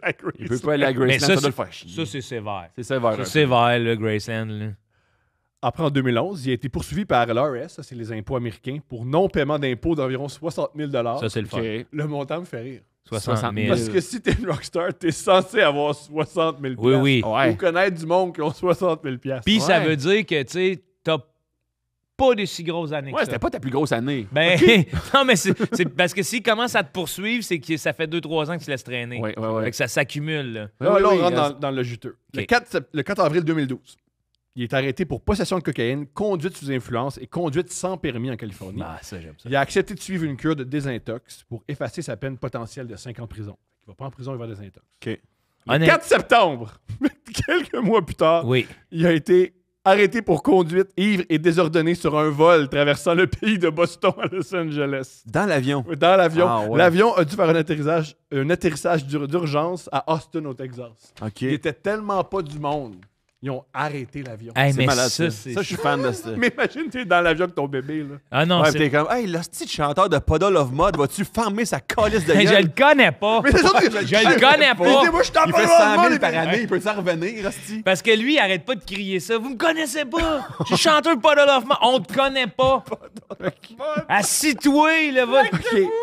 À Il peut Graceland. pas aller à Mais Graceland, ça, ça doit le faire chier. Ça, c'est sévère. C'est sévère. C'est un sévère, le Graceland. Là. Après, en 2011, il a été poursuivi par l'IRS, ça c'est les impôts américains, pour non-paiement d'impôts d'environ 60 000 Ça, c'est le peu. fun. OK. Le montant me fait rire. 60 000. Parce que si t'es une rockstar, t'es censé avoir 60 000 Oui, oui. Ouais. Ou connaître du monde qui ont 60 000 Puis ça Ouais. veut dire que, tu sais, t'as pas des si grosses années que Ouais, ça. c'était pas ta plus grosse année. Ben, non, mais c'est parce que s'il commence à te poursuivre, c'est que ça fait 2-3 ans que tu laisses traîner. Ouais, ouais, ouais. Fait que ça s'accumule, là. Là, Oui, là, on oui, rentre reste- dans le juteux. Ok. Le 4 avril 2012, il est arrêté pour possession de cocaïne, conduite sous influence et conduite sans permis en Californie. Ah, ça, j'aime ça. Il a accepté de suivre une cure de désintox pour effacer sa peine potentielle de 5 ans de prison. Il va pas en prison, il va en désintox. OK. Le Honnête- 4 septembre, quelques mois plus tard, Oui. il a été arrêté pour conduite ivre et désordonnée sur un vol traversant le pays de Boston à Los Angeles. Dans l'avion. Dans l'avion. Ah, ouais. L'avion a dû faire un atterrissage d'urgence à Austin, au Texas. OK. Il était tellement pas du monde. Ils ont arrêté l'avion. Hey, C'est mais malade, ça, ça. c'est... Ça, je suis fan de ça. Mais imagine, t'es dans l'avion avec ton bébé, là. Ah non, Ouais, c'est... pis t'es comme, hey, le petit chanteur de Puddle of Mud, vas-tu farmer sa calice de Hey, je gueule? le connais pas. Mais c'est ça, Je le connais pas. Moi, je t'en Il fait parle 100 000 mal, par mais- année, il peut s'en revenir, Rusty? Parce que lui, il arrête pas de crier ça. Vous me connaissez pas. Je suis chanteur de Puddle of Mud. On te connaît pas. Assis-toi, là, va.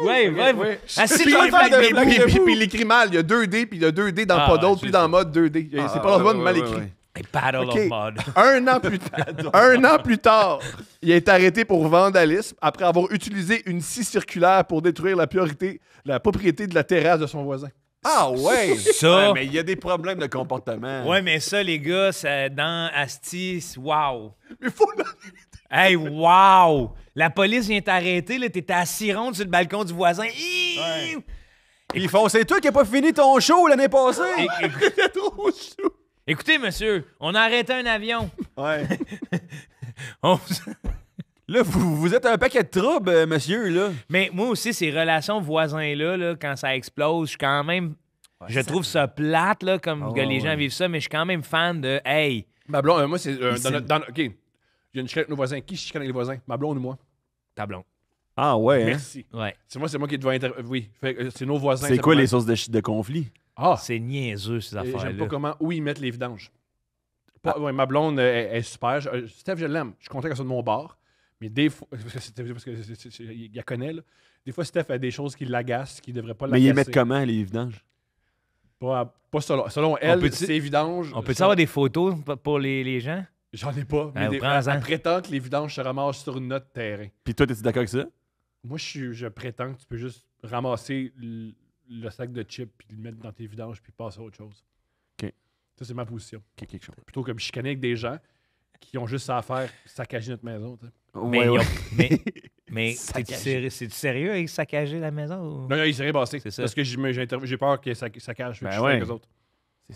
Ouais, ouais. Assis-toi, faire de avec blagues mes de Puis fou. il écrit mal. Il y a 2D, puis il y a 2D dans Ah, pas d'autre, c'est puis dans ça. mode 2D. C'est pas dans mal écrit. Hey, Paddle Ok. of Mud. Un an plus tard, il a été arrêté pour vandalisme après avoir utilisé une scie circulaire pour détruire la propriété de la terrasse de son voisin. Ah ouais! Ça- Ouais, mais il y a des problèmes de comportement. Ouais, mais ça, les gars, ça, dans Asti, wow. Mais faut Hey, wow! La police vient t'arrêter, là, t'étais assis ronde sur le balcon du voisin. Hi! Ils font, c'est toi qui n'as pas fini ton show l'année passée! c'est trop chou. Écoutez, monsieur, on a arrêté un avion. Ouais. On- Là, vous êtes un paquet de troubles, monsieur, là. Mais moi aussi, ces relations voisins-là, là, quand ça explose, je suis quand même... je trouve ça plate, là, comme Ah que les ouais, gens ouais. vivent ça, mais je suis quand même fan de... Hey, Ma blonde, moi, c'est. C'est- OK. Il y a une chicane avec nos voisins. Qui chicane avec les voisins? Ma blonde ou moi? ta blonde. Ah ouais, hein? Merci. Ouais. C'est moi qui devais Oui. C'est nos voisins. C'est quoi simplement. les sources de conflit? Ah! C'est niaiseux, ces J'aime affaires-là. pas comment. Où ils mettent les vidanges. Ouais, ma blonde est super. Steph, je l'aime. Je suis content qu'elle soit de mon bord. Mais des fois. Parce que il la connaît, là. Des fois, Steph a des choses qui l'agacent, qui ne devraient pas Mais l'agacer. ils mettent comment, les vidanges? Pas selon elle, peut-tu- c'est vidanges. On peut-tu avoir des photos pour les gens? J'en ai pas. Ben, Mais prends-en. elle prétend que les vidanges se ramassent sur une note terrain. Puis toi, t'es-tu d'accord avec ça? Moi, je prétends que tu peux juste ramasser le sac de chips puis le mettre dans tes vidanges puis passer à autre chose. OK. Ça, c'est ma position. Quelque chose. Plutôt que me chicaner avec des gens qui ont juste ça à faire saccager notre maison. Tu sais. Mais, Ouais, ils ont- ouais. mais Saccager. c'est-tu sérieux avec saccager la maison? ou- Non, il s'est rien passé. C'est ça. Parce que j'ai peur que ça saccage. Ben je suis ouais. avec eux autres.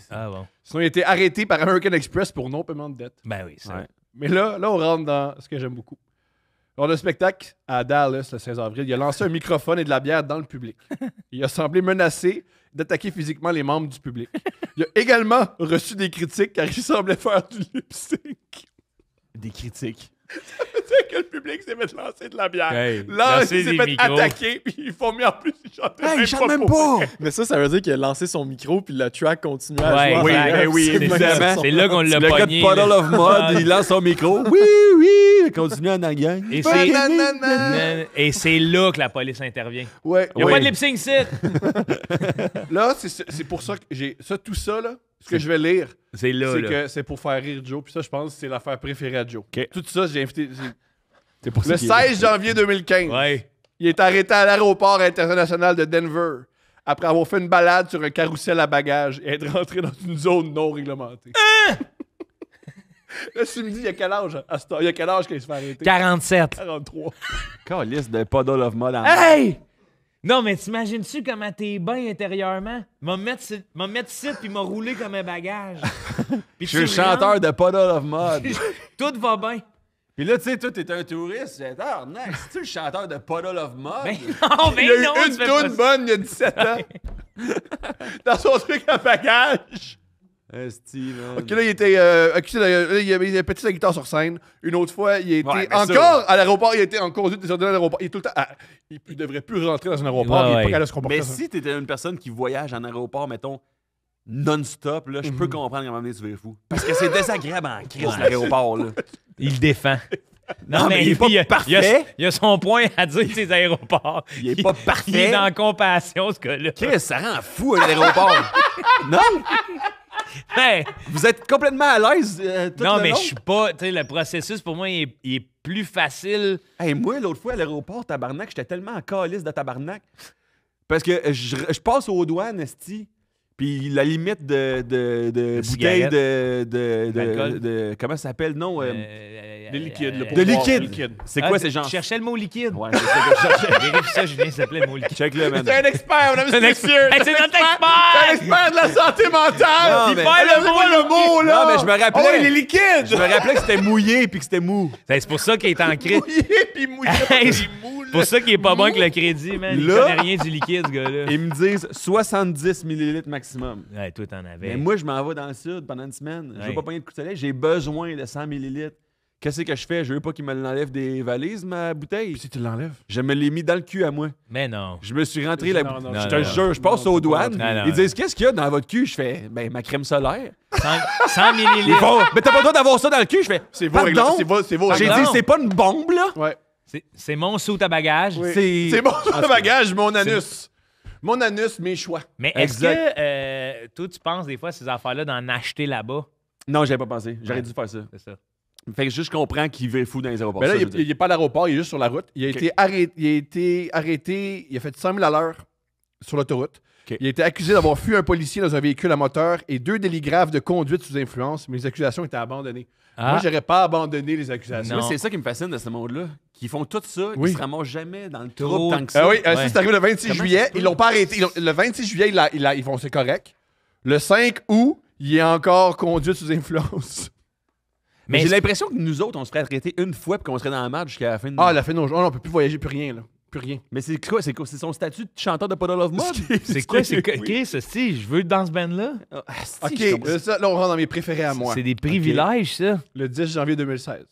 Ah bon. Sinon, il a été arrêté par American Express pour non-paiement de dette. Ben oui, ça. Ouais. Mais là, on rentre dans ce que j'aime beaucoup. Lors d'un spectacle à Dallas le 16 avril, il a lancé un microphone et de la bière dans le public. Il a semblé menacé d'attaquer physiquement les membres du public. Il a également reçu des critiques car il semblait faire du lip-sync. Des critiques. C'est que le public s'est fait lancer de la bière. Hey, Là, il lancer s'est des fait micros. attaquer, puis ils font mieux en plus, ils chantaient Hey, même il chante même pour pas! vrai. Mais ça veut dire qu'il a lancé son micro puis le track continuait à Ouais, jouer. oui, après. oui, C'est évidemment. même C'est là qu'on l'a Le gars de pogné. Puddle là. of Mud, il lance son micro. Oui, il continue en gang. Et c'est... Banana. Et c'est là que la police intervient. Ouais. Il n'y a Oui. pas de lip-sync site. Là, c'est pour ça que j'ai ça, tout ça, là, ce que je vais lire, C'est là, c'est là. que c'est pour faire rire Joe. Puis ça, je pense que c'est l'affaire préférée à Joe. OK. Tout ça, j'ai invité. C'est pour Le 16 janvier 2015, Ouais. il est arrêté à l'aéroport international de Denver après avoir fait une balade sur un carrousel à bagages et être rentré dans une zone non réglementée. Là, tu me dis, il y a quel âge? Il y a quel âge qu'il se fait arrêter? 47. 43. Calice de Puddle of Mud en Hey! Non, mais t'imagines-tu comment t'es bien intérieurement? M'a mettre ici puis m'a roulé comme un bagage. Puis Je suis le chanteur de Puddle of Mud. Tout va bien. Puis là, tu sais, toi, t'es un touriste. J'adore, nice. C'est-tu le chanteur de Puddle of Mud? Mais non, mais Il y a non, eu tu une fais pas toune ça. bonne il y a 17 ans. Dans son truc à bagages. Steven. Ok, là, il était accusé il a pété sa guitare sur scène. Une autre fois, il était Ouais, mais encore ça- à l'aéroport. Il était en conduite désordonnée à l'aéroport. Il est tout le temps. Il devrait plus rentrer dans un aéroport. Ouais, Il est ouais. pas capable de se comporter. Mais ça. si t'étais une personne qui voyage en aéroport, mettons, non-stop, là, je peux comprendre qu'à un moment donné, tu vas fou. Parce que c'est désagréable en crise, Ouais. l'aéroport, là. Il le défend. Non, mais il est pas parfait. Il a son point à dire ses aéroports. Il est pas Il est parfait. dans compassion, ce gars-là. Chris, ça rend fou, l'aéroport. Non? Hey, Vous êtes complètement à l'aise tout non, le mais long? je suis pas. Tu sais, le processus, pour moi, il est plus facile. Hey, moi, l'autre fois, à l'aéroport, tabarnak, j'étais tellement en calice de tabarnak. Parce que je passe aux douanes, esti, puis la limite de bouteilles D'alcool. de... Comment ça s'appelle? Non, De liquide. le de pourboire, liquide. C'est quoi ces gens? Je cherchais le mot liquide. Ouais, c'est ça que je cherchais. Vérifie ça, Julien, s'il te plaît, le mot liquide. Check-le, man. C'est un expert, mesdames et C'est messieurs. Hey, c'est notre C'est un expert! expert de la santé mentale. Non, Il mais- fait le mot, là. Non, mais je me rappelais. Oh, il est liquide. Je me rappelais que c'était mouillé puis que c'était mou. C'est pour ça qu'il est en crédit. Mouillé puis mouillé. Hey, puis mou, là. C'est pour ça qu'il est pas bon avec le crédit, man. Il Là- connaît rien du liquide, ce gars-là. Ils me disent 70 millilitres maximum. Ouais, toi, t'en avais. Mais moi, je m'en vais dans le sud pendant une semaine. Je Ouais. veux pas pogner de coup de soleil. J'ai besoin de 100 millilitres. Qu'est-ce que je fais? Je veux pas qu'ils me l'enlèvent des valises, ma bouteille. Puis si tu l'enlèves. Je me l'ai mis dans le cul à moi. Mais non. Je me suis rentré la Non, bouteille. non, Je non, te non. jure, je passe Non, aux tu peux pas douanes. rentrer. Non, non, Ils disent qu'est-ce qu'il y a dans votre cul? Je fais ben ma crème solaire. 100 Ils millilitres. font mais t'as pas le droit d'avoir ça dans le cul? Je fais C'est vos pardon? règlements. C'est vos J'ai règlements. dit c'est pas une bombe là. Ouais. C'est mon soute à bagage. Oui. C'est- C'est bon bagage, mon anus. Mon anus, mes choix. Mais est-ce Exact. que toi, tu penses des fois ces affaires-là d'en acheter là-bas? Non, j'avais pas pensé. J'aurais Ouais. dû faire ça. C'est ça. Fait que juste je comprends qu'il va fou dans les aéroports. Mais là, ça, je il veux dire. n'est pas à l'aéroport, il est juste sur la route. Il a été arrêté, il a fait 100 000 à l'heure sur l'autoroute. OK. Il a été accusé d'avoir fui un policier dans un véhicule à moteur et 2 délits graves de conduite sous influence, mais les accusations étaient abandonnées. Ah. Moi, j'aurais pas abandonné les accusations. Moi, Non. c'est ça qui me fascine de ce monde-là. Qui font tout ça, Oui. ils se ramassent jamais dans le Trop. trouble tant que ça. Ah oui, ça Ouais. c'est arrivé le 26 Comment ça juillet. se peut? Ils l'ont pas arrêté. Le 26 juillet, ils font c'est correct. Le 5 août, il est encore conduite sous influence. Mais Mais j'ai l'impression que nous autres, on se ferait arrêter une fois puis qu'on serait dans la marge jusqu'à la fin de Ah, la fin de nos jours. Oh, non, on peut plus voyager, plus rien, là. Plus rien. Mais c'est quoi? C'est son statut de chanteur de Puddle of Mud? c'est quoi? C'est Oui. Chris, si je veux être dans ce band-là. Ah, asti, Ok, je comprends. ça, là, on rentre dans mes préférés à moi. C'est des privilèges, ça. Le 10 janvier 2016.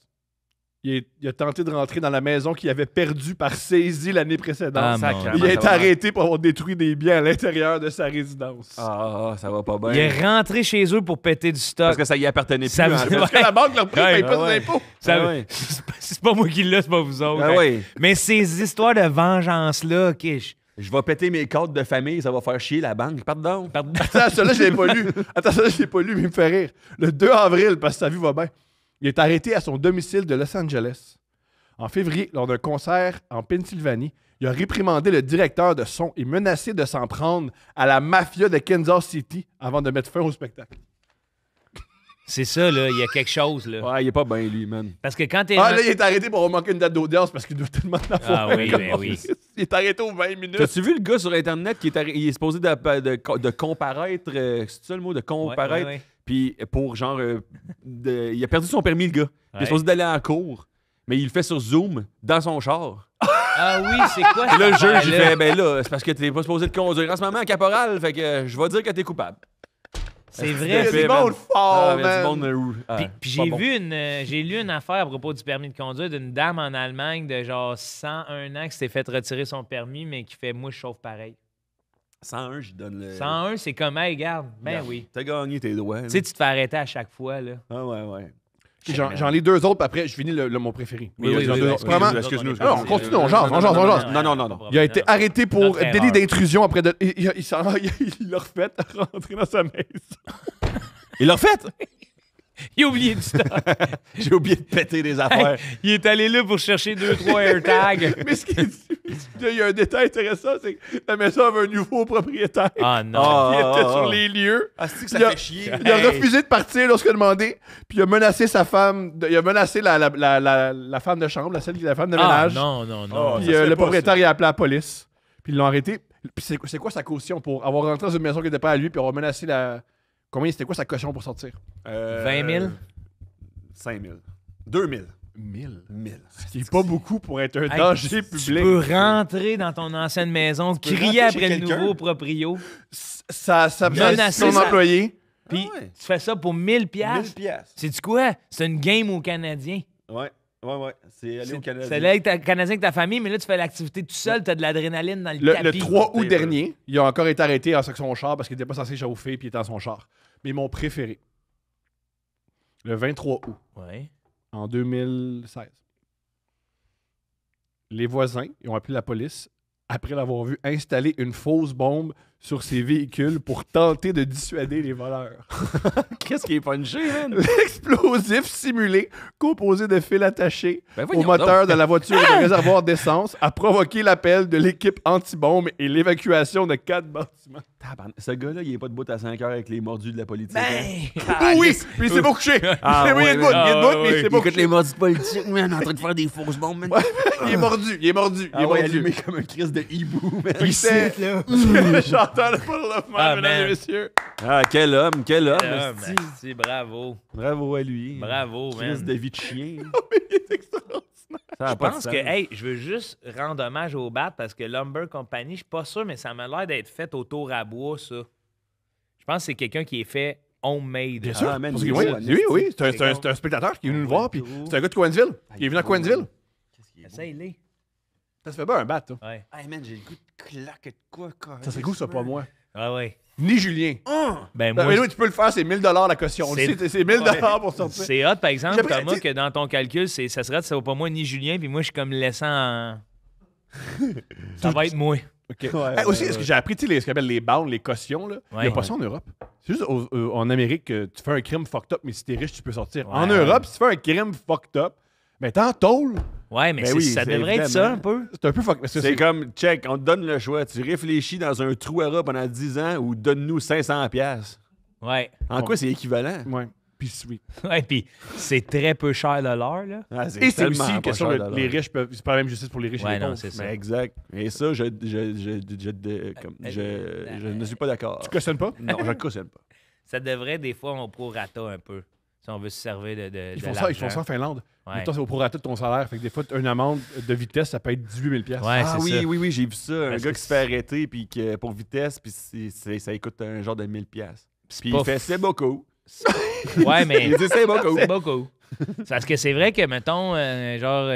Il a tenté de rentrer dans la maison qu'il avait perdue par saisie l'année précédente. Ah, Sacrément, Il a ça été va mal. arrêté pour avoir détruit des biens à l'intérieur de sa résidence. Ça va pas bien. Il est rentré chez eux pour péter du stock. Parce que ça y appartenait plus. Ça en vous- fait. Parce que la banque leur paye, Ouais, paye pas ouais, des impôts. Ça- Ah ouais. c'est pas moi qui l'ai, c'est pas vous autres. Ah ouais. Mais ces histoires de vengeance-là, OK, Je vais péter mes cartes de famille, ça va faire chier la banque. Pardon. Attends, celui-là, je l'ai pas lu. Attends, celui-là, je l'ai pas lu, mais il me fait rire. Le 2 avril, parce que sa vie va bien, il est arrêté à son domicile de Los Angeles. En février, lors d'un concert en Pennsylvanie, il a réprimandé le directeur de son et menacé de s'en prendre à la mafia de Kansas City avant de mettre fin au spectacle. c'est ça, là, il y a quelque chose, là. Ouais, il est pas bien, lui, man. Parce que quand t'es... Ah, là, il est arrêté pour avoir manqué une date d'audience parce qu'il doit tellement en avoir. Ah oui, ben oui. Il est arrêté aux 20 minutes. T'as-tu vu le gars sur Internet qui il est supposé de comparaître, c'est ça le mot, de Ouais, comparaître, ouais, ouais. puis pour genre, il a perdu son permis, le gars. Il est Ouais. supposé d'aller en cours. mais il le fait sur Zoom, dans son char. Ah oui, c'est quoi Et là, le juge, il affaire-là? fait, ben là, c'est parce que t'es pas supposé te conduire en ce moment, caporal, fait que je vais dire que t'es coupable. C'est Il vrai. y a du du monde fort, monde, man. Puis j'ai j'ai lu une affaire à propos du permis de conduire d'une dame en Allemagne de genre 101 ans qui s'était fait retirer son permis, mais qui fait moi, je chauffe pareil. 101, j'y donne le... 101, c'est comme, hey, regarde, ben Regarde, oui. T'as gagné tes droits. Tu sais, tu te fais arrêter à chaque fois, là. Ah ouais. J'en ai 2 autres, puis après, je finis mon préféré. Oui, oui, J'en ai oui, deux oui. autres. Vraiment, Excuse-nous. Alors, on continue, on jase. Non. il a été arrêté pour Notre délit erreur. d'intrusion après de. Il l'a refait rentrer dans sa maison. Il l'a refait! Il a oublié du stock. J'ai oublié de péter des affaires. Il est allé là pour chercher 2-3 AirTags. Mais ce qui est il y a un détail intéressant, c'est que la maison avait un nouveau propriétaire. Ah non. Ah. Qui était sur les lieux. Ah, c'est que Il a- ça fait chier. Il a Hey. refusé de partir lorsqu'il a demandé, puis il a menacé sa femme. Il a menacé la femme de chambre, la femme de Ah, ménage. non. Ah, Puis ça se fait le pas, propriétaire, il a appelé la police. Puis ils l'ont arrêté. Puis c'est quoi sa caution pour avoir rentré dans une maison qui n'était pas à lui, puis avoir menacé la. C'était quoi sa caution pour sortir? 20 000? 5 000. 2 000. 1000. 1000. C'est pas beaucoup pour être un Hey, danger Tu public. peux rentrer dans ton ancienne maison, peux crier rentrer après chez le quelqu'un. nouveau proprio, Ça Menacer son sa- employé. puis ouais. tu fais ça pour 1000 1000 piastres. piastres. C'est-tu quoi? C'est une game aux Canadiens. Ouais. C'est aller au Canada. C'est là avec ta Canadien avec ta famille, mais là, tu fais l'activité tout seul, t'as de l'adrénaline dans le Le tapis. 3 août C'est dernier, il a encore été arrêté en son char parce qu'il n'était pas censé chauffer puis il était dans son char. Mais mon préféré, le 23 août, Ouais. en 2016, les voisins ils ont appelé la police après l'avoir vu installer une fausse bombe sur ses véhicules pour tenter de dissuader les voleurs. Qu'est-ce qui est punché, man? L'explosif simulé, composé de fils attachés Ben au voyons moteur de la voiture et de réservoir d'essence, a provoqué l'appel de l'équipe anti-bombe et l'évacuation de 4 bâtiments. Tabarnak. Ce gars-là, il est pas debout à 5 heures avec les mordus de la politique. Ben! Oh oui, mais il s'est pas couché. Ah, Oui, il est ouais, debout, il est debout, mais il s'est pas couché. mordus de politique, man, en train de faire des fausses bombes, man. Il est mordu, il est mordu, Ah il est ouais, mordu. allumé comme un crise de hibou, man. Il s'est... Chanteur de Parlement, Ah, mesdames et man. messieurs. Ah, quel homme, Ah, esti. merci, bravo. Bravo à lui. Bravo, Crise man. de vie de chien. Il est extraordinaire. Ça a Je pas de pense sens. que, hey, je veux juste rendre hommage au BAT parce que Lumber Company, je suis pas sûr, mais ça m'a l'air d'être fait au tour à bois, ça. Je pense que c'est quelqu'un qui est fait homemade. Bien sûr. Ah, man, Parce il que est oui, beau, oui, oui. C'est C'est un spectateur qui est venu nous voir, puis Trou. c'est un gars de Coinsville. Il est venu à Coinsville. Essaye-les. Ça se fait pas un bat, toi. Ouais. Hey, man, j'ai le goût de claquer de quoi, quoi. Ça serait cool, ça, pas moi. Ah ouais. Ni Julien. Ben Ben, moi, mais oui, tu peux le faire, c'est 1000 la caution. On le C'est- sait, c'est 1000 pour sortir. c'est hot, par exemple, J'aimerais, Thomas, tu sais- que dans ton calcul, ça serait, ça va pas moi ni Julien, puis moi, je suis comme laissant en... Ça va être moi. OK. Hey, aussi, ce que j'ai appris, tu sais, ce qu'on appelle les bounds, les cautions, là, il n'y a Ouais. pas ça en Europe. C'est juste en Amérique que tu fais un crime fucked up, mais si t'es riche, tu peux sortir. Ouais. En Europe, si tu fais un crime fucked up, ben t'es en tôle. Ouais, mais Ben oui, ça c'est devrait être ça, évidemment. un peu. C'est un peu fucked. Parce que C'est comme, check, on te donne le choix. Tu réfléchis dans un trou à rats pendant 10 ans ou donne-nous 500 piastres. Ouais. En quoi c'est équivalent? Ouais. Puis oui. Ouais, puis c'est très peu cher de l'heure, là. Ah, Et c'est tellement aussi pas question cher que de les l'or. riches peuvent. C'est pas la même justice pour les riches et Ouais, les non, pauvres. c'est ça. Mais exact. Et ça, je ne suis pas d'accord. Tu cautionnes pas? Non, je ne cautionne pas. Ça devrait, des fois, on prorata un peu. Si on veut se servir de Ils font ça en Finlande. Ouais, Mettons, c'est au prorata de ton salaire. Fait que des fois, une amende de vitesse, ça peut être 18 000 ouais Ah c'est oui, ça. oui, j'ai vu ça. Un Parce gars que qui se fait arrêter puis pour vitesse, puis ça coûte un genre de 1000 piastres. Puis pas il fait, c'est beaucoup. Ouais, mais Il dit, c'est beaucoup. c'est beaucoup. C'est parce que c'est vrai que, mettons,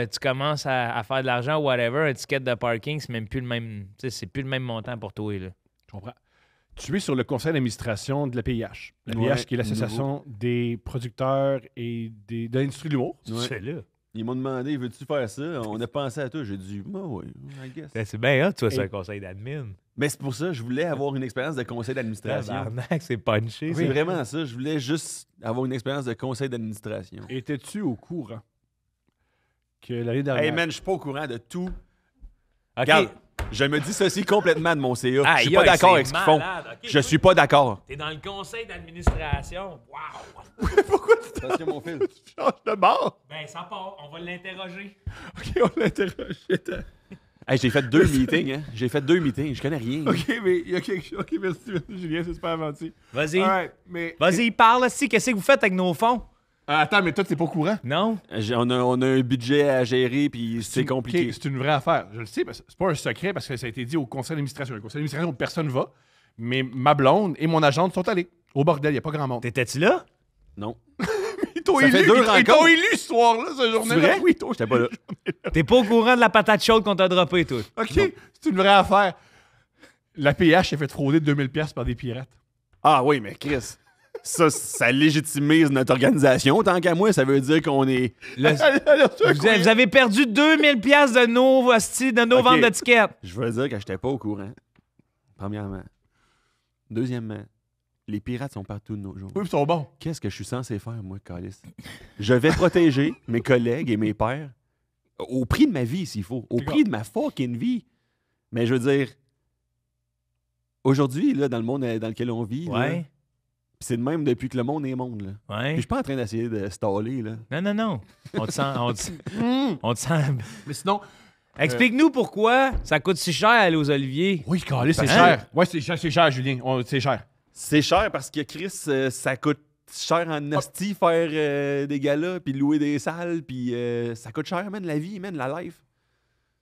tu commences à faire de l'argent ou whatever, un ticket de parking, c'est même plus le même. Tu sais, c'est plus le même montant pour toi, là. Je comprends. Tu es sur le conseil d'administration de la PIH. La Ouais, PIH, qui est l'association des producteurs et de l'industrie de l'humour. Ouais. C'est là. Ils m'ont demandé, veux-tu faire ça? On a pensé à toi. J'ai dit, moi, oui, I guess. C'est bien hot, toi, c'est un conseil d'admin. Mais c'est pour ça, je voulais avoir une expérience de conseil d'administration. Tabarnak, c'est punché, C'est ça. vraiment ça. Je voulais juste avoir une expérience de conseil d'administration. Étais-tu au courant que l'année dernière... Hey man, je suis pas au courant de tout. OK. Regarde, je me dissocie complètement de mon CA. Je Aïe, suis pas aïe, d'accord c'est avec ce qu'ils font. malade. OK, Je toi, suis pas d'accord. T'es dans le conseil d'administration. Wow! Pourquoi tu Parce que mon fils. changes de bord? Ben, ça part. On va l'interroger. OK, on l'interroge. Hey, j'ai fait 2 meetings, hein. J'ai fait 2 meetings. Je connais rien. OK, mais il y a quelque chose... OK, merci Julien, c'est super gentil. Vas-y. All right, mais... Vas-y, parle aussi. Qu'est-ce que vous faites avec nos fonds? Attends, mais toi, t'es pas au courant? Non? On a un budget à gérer, puis c'est compliqué. OK, c'est une vraie affaire. Je le sais, mais c'est pas un secret parce que ça a été dit au conseil d'administration. Le conseil d'administration où personne va. Mais ma blonde et mon agente sont allés au bordel. Il n'y a pas grand monde. T'étais-tu là? Non. Ils t'ont Ça élu, fait 2 ils t'ont rencontres. élu ce soir-là, ce journée-là. vrai? Oui, ils t'ont J'étais pas là. T'es pas au courant de la patate chaude qu'on t'a droppée, toi? OK, c'est une vraie affaire. La PH s'est fait frauder 2000$ par des pirates. Ah oui, mais Chris, ça légitimise notre organisation. Tant qu'à moi, ça veut dire qu'on est... Vous avez perdu 2000$ de nos ventes de tickets. Je veux dire que j'étais pas au courant. Premièrement. Deuxièmement, les pirates sont partout de nos jours. Oui, ils sont bons. Qu'est-ce que je suis censé faire, moi, Calice? Je vais protéger mes collègues et mes pairs au prix de ma vie, s'il faut. Au prix de ma fucking vie. Mais je veux dire, aujourd'hui, là, dans le monde dans lequel on vit, là, Ouais. pis c'est de même depuis que le monde est monde. Là. Puis je Ouais. suis pas en train d'essayer de staller. Là. Non. On te sent. On te sent. Mais sinon, Explique-nous pourquoi ça coûte si cher aller aux Oliviers. oui, calé, c'est Hein? cher. Ouais, c'est cher, Julien. C'est cher. C'est cher parce que Chris, ça coûte cher en hostie faire des galas, puis louer des salles, puis ça coûte cher, man, la vie, man, la life.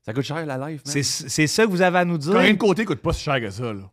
Ça coûte cher, la life, man. C'est ça que vous avez à nous dire? Corinne Côté coûte pas si cher que ça, là.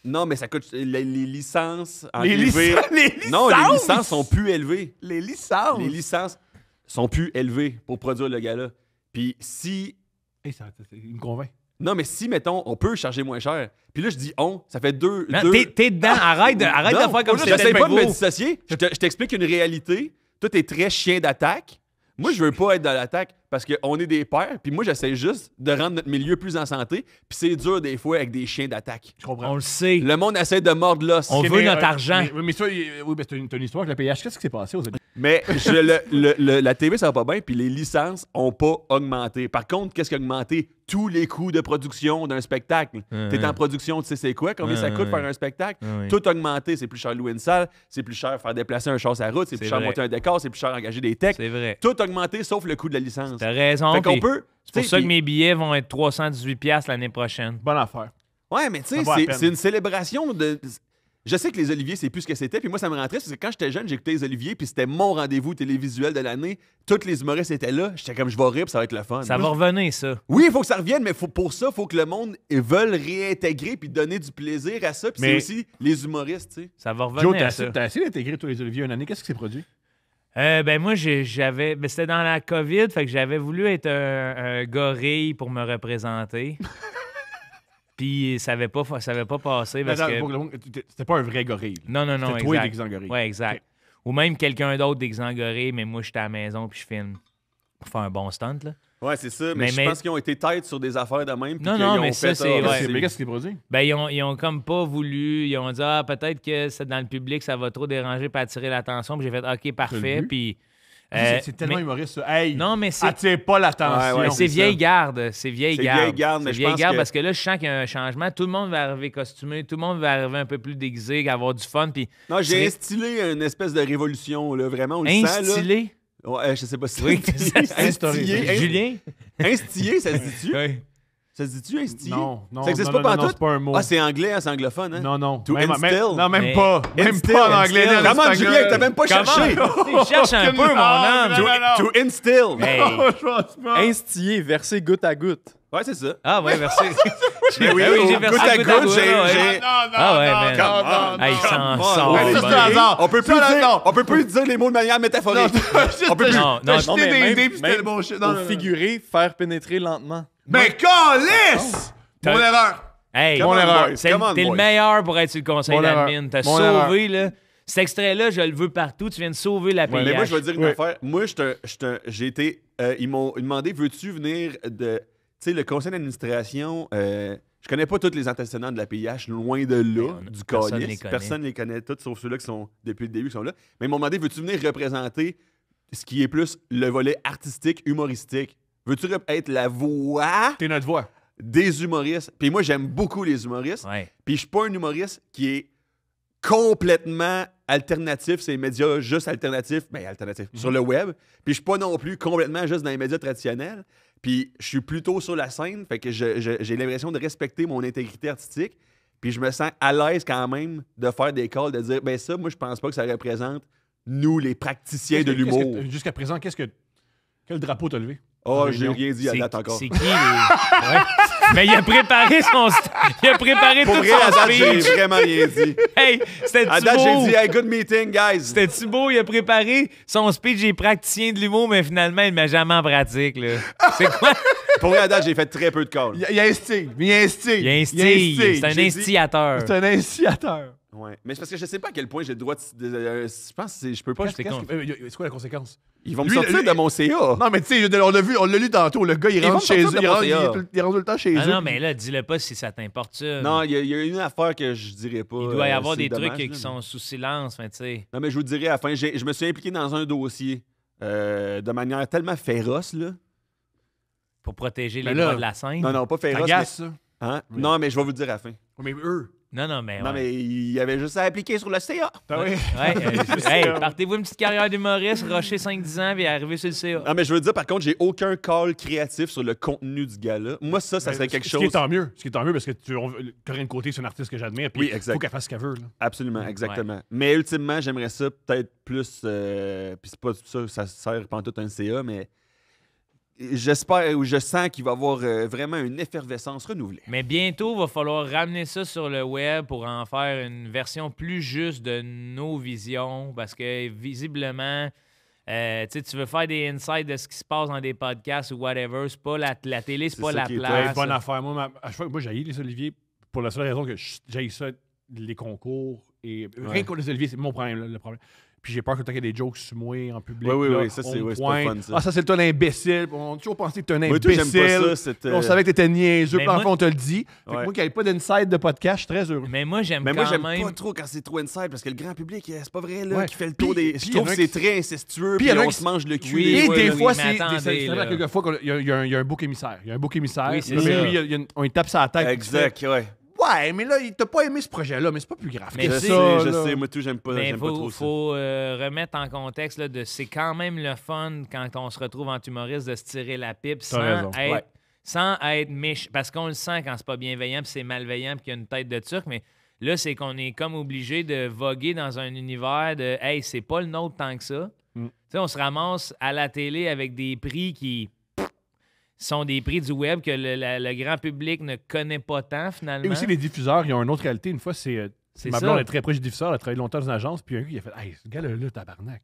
Non, mais ça coûte... Les licences... en Les privé- licences! Les licences! Non, les licences sont plus élevées. Les licences! Les licences sont plus élevées pour produire le gala. Puis si... Hey, il me convainc. Non, mais si, mettons, on peut charger moins cher. Puis là, je dis on, ça fait deux... Non, deux... t'es dedans. Arrête de Non, faire comme si j'essaie c'était pas de me gros. dissocier. Je t'explique une réalité. Toi, t'es très chien d'attaque. Moi, je veux pas être dans l'attaque parce qu'on est des pères. Puis moi, j'essaie juste de rendre notre milieu plus en santé. Puis c'est dur des fois avec des chiens d'attaque. Je comprends. On le sait. Le monde essaie de mordre l'os. On veut notre argent. Mais ça, oui, mais c'est une histoire avec le PH. Qu'est-ce qui s'est passé aux États-Unis? Mais la TV, ça va pas bien, puis les licences ont pas augmenté. Par contre, qu'est-ce qui a augmenté? Tous les coûts de production d'un spectacle. T'es en production, tu sais c'est quoi? Combien ça coûte faire un spectacle? Ouais. Tout a augmenté. C'est plus cher louer une salle, c'est plus cher faire déplacer un char sur la route, c'est plus C'est cher vrai. monter un décor, c'est plus cher engager des techs. C'est vrai. Tout a augmenté sauf le coût de la licence. T'as raison. Fait qu'on puis peut... C'est pour tu sais, ça que puis- mes billets vont être 318$ l'année prochaine. Bonne affaire. Ouais, mais tu sais, Ça vaut la c'est peine. c'est une célébration de... Je sais que les Oliviers, c'est plus ce que c'était. Puis moi, ça me rentrait. Parce que quand j'étais jeune, j'écoutais les Oliviers. Puis c'était mon rendez-vous télévisuel de l'année. Tous les humoristes étaient là. J'étais comme, je vais rire, puis ça va être le fun. Ça va revenir, ça. Oui, il faut que ça revienne, mais pour ça, il faut que le monde veuille réintégrer puis donner du plaisir à ça. Puis Mais- c'est aussi les humoristes, tu sais. Ça va Joe, revenir, ça. t'as essayé d'intégrer tous les Oliviers une année. Qu'est-ce qui s'est produit? Ben moi, j'avais... Ben, c'était dans la COVID, fait que j'avais voulu être un gorille pour me représenter. Puis ça avait pas passé parce Attends, que... pour que le monde- C'était pas un vrai gorille. Non, C'était toi exact. déguisé en gorille. Ouais, exact. Ou même quelqu'un d'autre déguisé en gorille, mais moi, j'étais à la maison puis je filme pour faire un bon stunt, là. Ouais, c'est ça. Mais je Mais- pense qu'ils ont été têtes sur des affaires de même. puis Non, qu'ils non, ont mais fait ça, c'est- ah, ouais. Mais qu'est-ce qui s'est produit? Ben, ils ont comme pas voulu. Ils ont dit, peut-être que c'est dans le public, ça va trop déranger pour attirer l'attention. Puis j'ai fait, OK, parfait. vu? Puis. C'est tellement mais- humoriste, ça. Hey! Non, mais c'est. Attire pas l'attention. Ouais, ouais, Mais c'est c'est vieille ça. garde. C'est vieille C'est garde. vieille garde, mais C'est je vieille pense garde que- parce que là, je sens qu'il y a un changement. Tout le monde va arriver costumé. Tout le monde va arriver un peu plus déguisé, avoir du fun. Puis. Non, j'ai C'est- instillé une espèce de révolution, là. Vraiment, on le sent, là. Instillé. Ouais, je sais pas si Oui, c'est ça se dit. instillé. Julien. Instillé, ça se dit-tu? Oui. Ça se dit-tu, instillé? Non, non. Ça existe non, pas non, pantoute? c'est pas un mot. Ah, c'est anglais, hein, c'est anglophone, hein? Non, non. To Même, instill? non, même Mais- pas. Même Instill, pas en anglais. instill. ni en Comment, espagnol. Julien, t'as même pas cherché? Comment? Cherche un peu, mon homme. Non, non, non. To instill. Hey. Je pense pas. Instillé, versé goutte à goutte. Ouais, c'est ça. Ah, ouais, merci. Ben oui, Ben oui, j'ai au versé goutte à goutte à goutte, goutte, j'ai... ouais. j'ai- Ah ouais, man. non, non, Hey, non. sans on son. va Ouais, aller c'est dire- un hasard. On peut plus Ça, dire, non. on peut plus dire les mots de manière métaphorique. On peut plus. Non, T'as non, jeté Non, mais des même, idées, puis c'était même le bon shit. au figuré, faire pénétrer lentement. Ben, calisse! Mon erreur. Hey, Come on, erreur. boys, c'est- come on, t'es le boys. meilleur pour être sur le conseil Mon erreur. d'admin. T'as Mon sauvé, là. Cet extrait-là, je le veux partout. Tu viens de sauver la PIH. Mais moi, je vais dire une Oui. affaire. Moi, j'ai été... ils m'ont demandé, veux-tu venir de... Tu sais, le conseil d'administration... je connais pas tous les antécédents de la PIH, loin de là, du personne les calice. connaît. Personne les connaît tous, sauf ceux-là qui sont depuis le début qui sont là. Mais ils m'ont demandé, veux-tu venir représenter ce qui est plus le volet artistique, humoristique? Veux-tu être la voix T'es notre voix. des humoristes? Puis moi, j'aime beaucoup les humoristes. Ouais. Puis je suis pas un humoriste qui est complètement alternatif, c'est les médias juste alternatifs, mais alternatifs sur le web. Puis je suis pas non plus complètement juste dans les médias traditionnels. Puis je suis plutôt sur la scène, fait que j'ai l'impression de respecter mon intégrité artistique. Puis je me sens à l'aise quand même de faire des calls, de dire, ben ça, moi, je pense pas que ça représente nous, les praticiens de l'humour. Jusqu'à présent, quel drapeau t'as levé? Oh, en j'ai réunion? rien dit à date encore. C'est qui les... Ouais. Mais il a préparé il a préparé Pour tout vrai, à son date, j'ai speech. vraiment rien dit. Hey, À c'était-tu date, j'ai beau? dit, hey, good meeting, guys. C'était-tu beau? Il a préparé son speech des praticiens de l'humour, mais finalement, il ne met jamais en pratique. Là. C'est quoi? Pour vrai, à date, j'ai fait très peu de calls. Il instille. Il instille. Il instille. C'est un J'ai dit- instillateur. C'est un instillateur. Ouais. Mais c'est parce que je sais pas à quel point j'ai le droit je pense que je peux pas. C'est con. C'est quoi la conséquence? Ils vont me Lui, sortir lui- de mon CA. Non, mais tu sais, on l'a lu tantôt. Le gars, il Ils vont rentre me chez eux. sortir de mon CA. Il rentre tout le temps chez Ah eux. non, mais là, dis-le pas si ça t'importe ça. Non, il y a une affaire que je dirais pas. Il doit y avoir c'est des dommage, trucs là, qui mais- sont sous silence, mais tu sais. Non, mais je vous dirais à la fin, je me suis impliqué dans un dossier de manière tellement féroce, là. Pour protéger Mais les là- droits de la scène. Non, non, pas féroce. T'agaces, ça. Mais... Hein? Oui. Non, mais je vais vous le dire à la fin. Mais eux. Non, non, mais. Non, ouais. mais il y avait juste à appliquer sur le CA. Ah oui. Ouais, hey, partez-vous une petite carrière d'humoriste, rusher 5-10 ans, puis arriver sur le CA. Non, mais je veux dire, par contre, j'ai aucun call créatif sur le contenu du gala. Moi, ça serait quelque chose. Ce qui est tant mieux. Ce qui est tant mieux parce que Corinne Côté, c'est une artiste que j'admire. Puis Oui, il exact. faut qu'elle fasse ce qu'elle veut. Là. Absolument, exactement. Mais ultimement, j'aimerais ça peut-être plus. Puis c'est pas ça, ça sert pas tout un CA, mais j'espère ou je sens qu'il va y avoir vraiment une effervescence renouvelée. Mais bientôt, il va falloir ramener ça sur le web pour en faire une version plus juste de nos visions. Parce que visiblement, tu sais, tu veux faire des insights de ce qui se passe dans des podcasts ou whatever. C'est pas la télé, c'est C'est pas ça la qui est place. Bonne affaire. Moi, à chaque fois, moi j'haïs les Olivier pour la seule raison que j'haïs ça, les concours. Et rien contre les Olivier, c'est mon problème, là, le problème. Puis j'ai peur que tu aies des jokes sur moi en public. Oui, là, ça, on c'est me c'est pas pointe. fun, ça. Ah, ça, c'est toi l'imbécile. On a toujours pensé que t'es un Moi, tout, imbécile. j'aime pas ça. Cette, On savait que t'étais niaiseux. Mais Puis, enfin, moi- on te le dit. Fait que Ouais. moi, qu'il n'y ait pas d'inside de podcast, je suis très heureux. Mais moi, j'aime Mais quand moi, j'aime même. pas trop quand c'est trop inside parce que le grand public, c'est pas vrai, là, Ouais. qui fait le Puis- tour des. puis Je il y trouve en que a c'est qui- très incestueux, puis il y puis en a on qui- se mange le cul. Oui, Et oui, des oui, fois, mais c'est attendez, vrai là. quelquefois qu'il y a un bouc émissaire. Il y a un bouc émissaire. Oui, c'est mais ça. lui, on lui tape sur la tête. puis tu fais, Exact, ouais. Ouais, mais là, il t'a pas aimé ce projet-là, mais c'est pas plus grave. Mais que Je c'est- ça, sais, je là. sais. Moi, tout, j'aime pas, Mais j'aime pas trop faut ça. remettre en contexte là, de c'est quand même le fun quand on se retrouve en humoriste de se tirer la pipe raison. sans être méchant. Parce qu'on le sent quand c'est pas bienveillant puis c'est malveillant puis qu'il y a une tête de turc. Mais là, c'est qu'on est comme obligé de voguer dans un univers de hey, c'est pas le nôtre tant que ça. Mm. Tu sais, on se ramasse à la télé avec des prix qui sont des prix du web que le grand public ne connaît pas tant finalement. Et aussi, les diffuseurs, ils ont une autre réalité. Une fois, c'est C'est ma ça. blonde est très proche du diffuseur. Elle a travaillé longtemps dans une agence. Puis un gars, il a fait Hey, ce gars-là, tabarnak.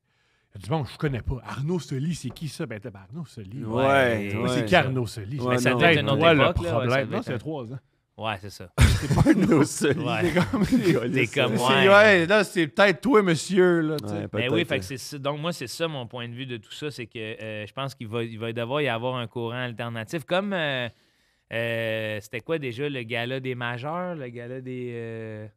Il a dit Bon, je connais pas. Arnaud Soli, c'est qui ça? Ben, Arnaud Soli. Ouais, Moi, c'est ouais. qui Arnaud Soli? Ouais, C'est non. peut-être une autre moi le époque, là, ouais, ça problème. devait Non, être c'est un- 3 ans. Ouais, c'est ça. Arnaud Soli. Ouais. C'est T'es comme C'est- ouais. là, c'est peut-être toi, monsieur. Là, tu sais. Ouais, Mais peut-être, oui, fait que c'est ça. Donc, moi, c'est ça mon point de vue de tout ça. C'est que je pense qu'il va devoir y avoir un courant alternatif. Comme c'était quoi déjà le gala des majeurs, le gala des.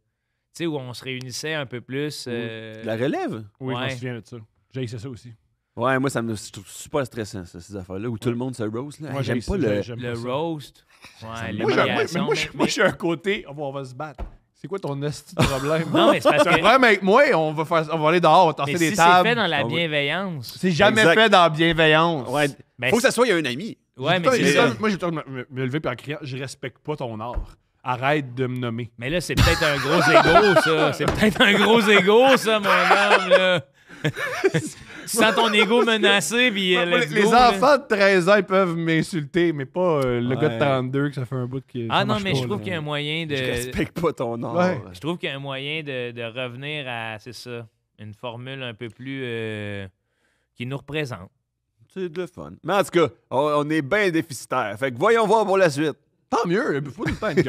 Tu sais, où on se réunissait un peu plus. La relève? Oui, je Ouais. me souviens de ça. J'ai essayé ça aussi. Ouais, moi, je trouve super stressant, ça, ces affaires-là, où tout le monde se roast. Là. Moi, Hey, j'aime j'ai pas ça, le. j'aime le pas ça. roast. Ouais, me- Moi, l'humiliation, moi, je suis un côté, on va se battre. C'est quoi ton esti de problème? Non, mais c'est parce C'est un que. problème avec moi, on va aller dehors, on va tasser Mais des si c'est tables. fait dans la Ah oui. bienveillance. C'est jamais Exact. fait dans la bienveillance. Ouais, Ben, faut que ça soit un ami. Ouais, mais Putain, c'est ça. moi, j'ai le temps de me lever par en criant, je respecte pas ton art. Arrête de me nommer. Mais là, c'est peut-être un gros ego, ça. C'est peut-être un gros ego, ça, mon homme, là. Tu sens ton ego menacé, puis let's Les go, là. enfants de 13 ans, ils peuvent m'insulter, mais pas le gars de Ouais. 32 que ça fait un bout qui. Ah ça non, marche mais pas, je trouve là. qu'il y a un moyen de. Je respecte pas ton art. Ouais. Je trouve qu'il y a un moyen de revenir à, c'est ça, une formule un peu plus qui nous représente. C'est de le fun. Mais en tout cas, on est bien déficitaire. Fait que voyons voir pour la suite. Tant mieux, il faut tout le temps être.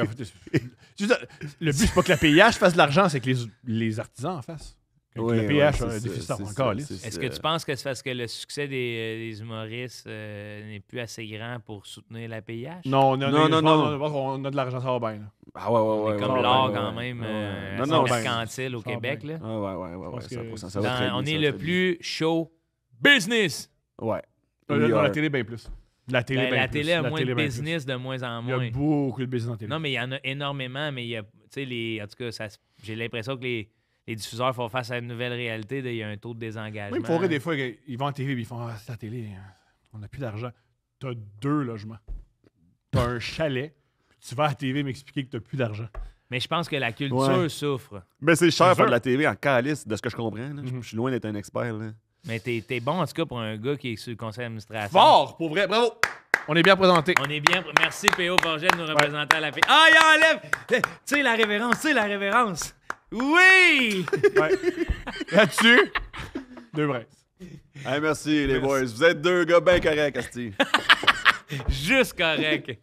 Je veux dire, le but, c'est pas que la PIH fasse de l'argent, c'est que les artisans en fassent. Que Oui, le PIH c'est a un ça, déficitaire c'est encore. ça, lisse. c'est Est-ce que tu penses que c'est parce que le succès des humoristes n'est plus assez grand pour soutenir la PIH? Non, Non, je non, pense qu'on a de l'argent, ça va bien. Là. Ah ouais, ouais, ouais. Comme ouais, l'art, ouais, quand ouais. même, Ouais. assez Non, non, mercantile au ça va Québec. bien. Là. Ah ouais, ouais, ouais, pense que 100%. Ça va très bien, On ça est va le très plus show business. bien. Ouais. Dans We la are. télé, bien plus. La télé, Ben, bien la plus. télé a La moins télé, de bien business de moins en plus. Il y moins. a beaucoup de business en télé. Non, mais il y en a énormément, mais il y a, tu sais, en tout cas, j'ai l'impression que les diffuseurs font face à une nouvelle réalité. Il y a un taux de désengagement. Même pour eux, des fois, ils vont en télé et ils font Ah, c'est la télé, on n'a plus d'argent. T'as 2 logements. T'as un chalet, puis tu vas à la télé m'expliquer que t'as plus d'argent. Mais je pense que la culture Ouais. souffre. Mais c'est cher C'est faire de sûr. la TV en calice, de ce que je comprends. Là. Je suis loin d'être un expert. Là. Mais t'es bon, en tout cas, pour un gars qui est sur le conseil d'administration. Fort, pour vrai, bravo! On est bien présenté. On est bien. Merci, P.O. Forget, de nous représenter à la fille. Ah, il enlève! Tu sais, la révérence, Oui! Ouais. Là-dessus, 2 braises. Hey, merci, les boys. Vous êtes 2 gars bien corrects, Asti. Juste correct.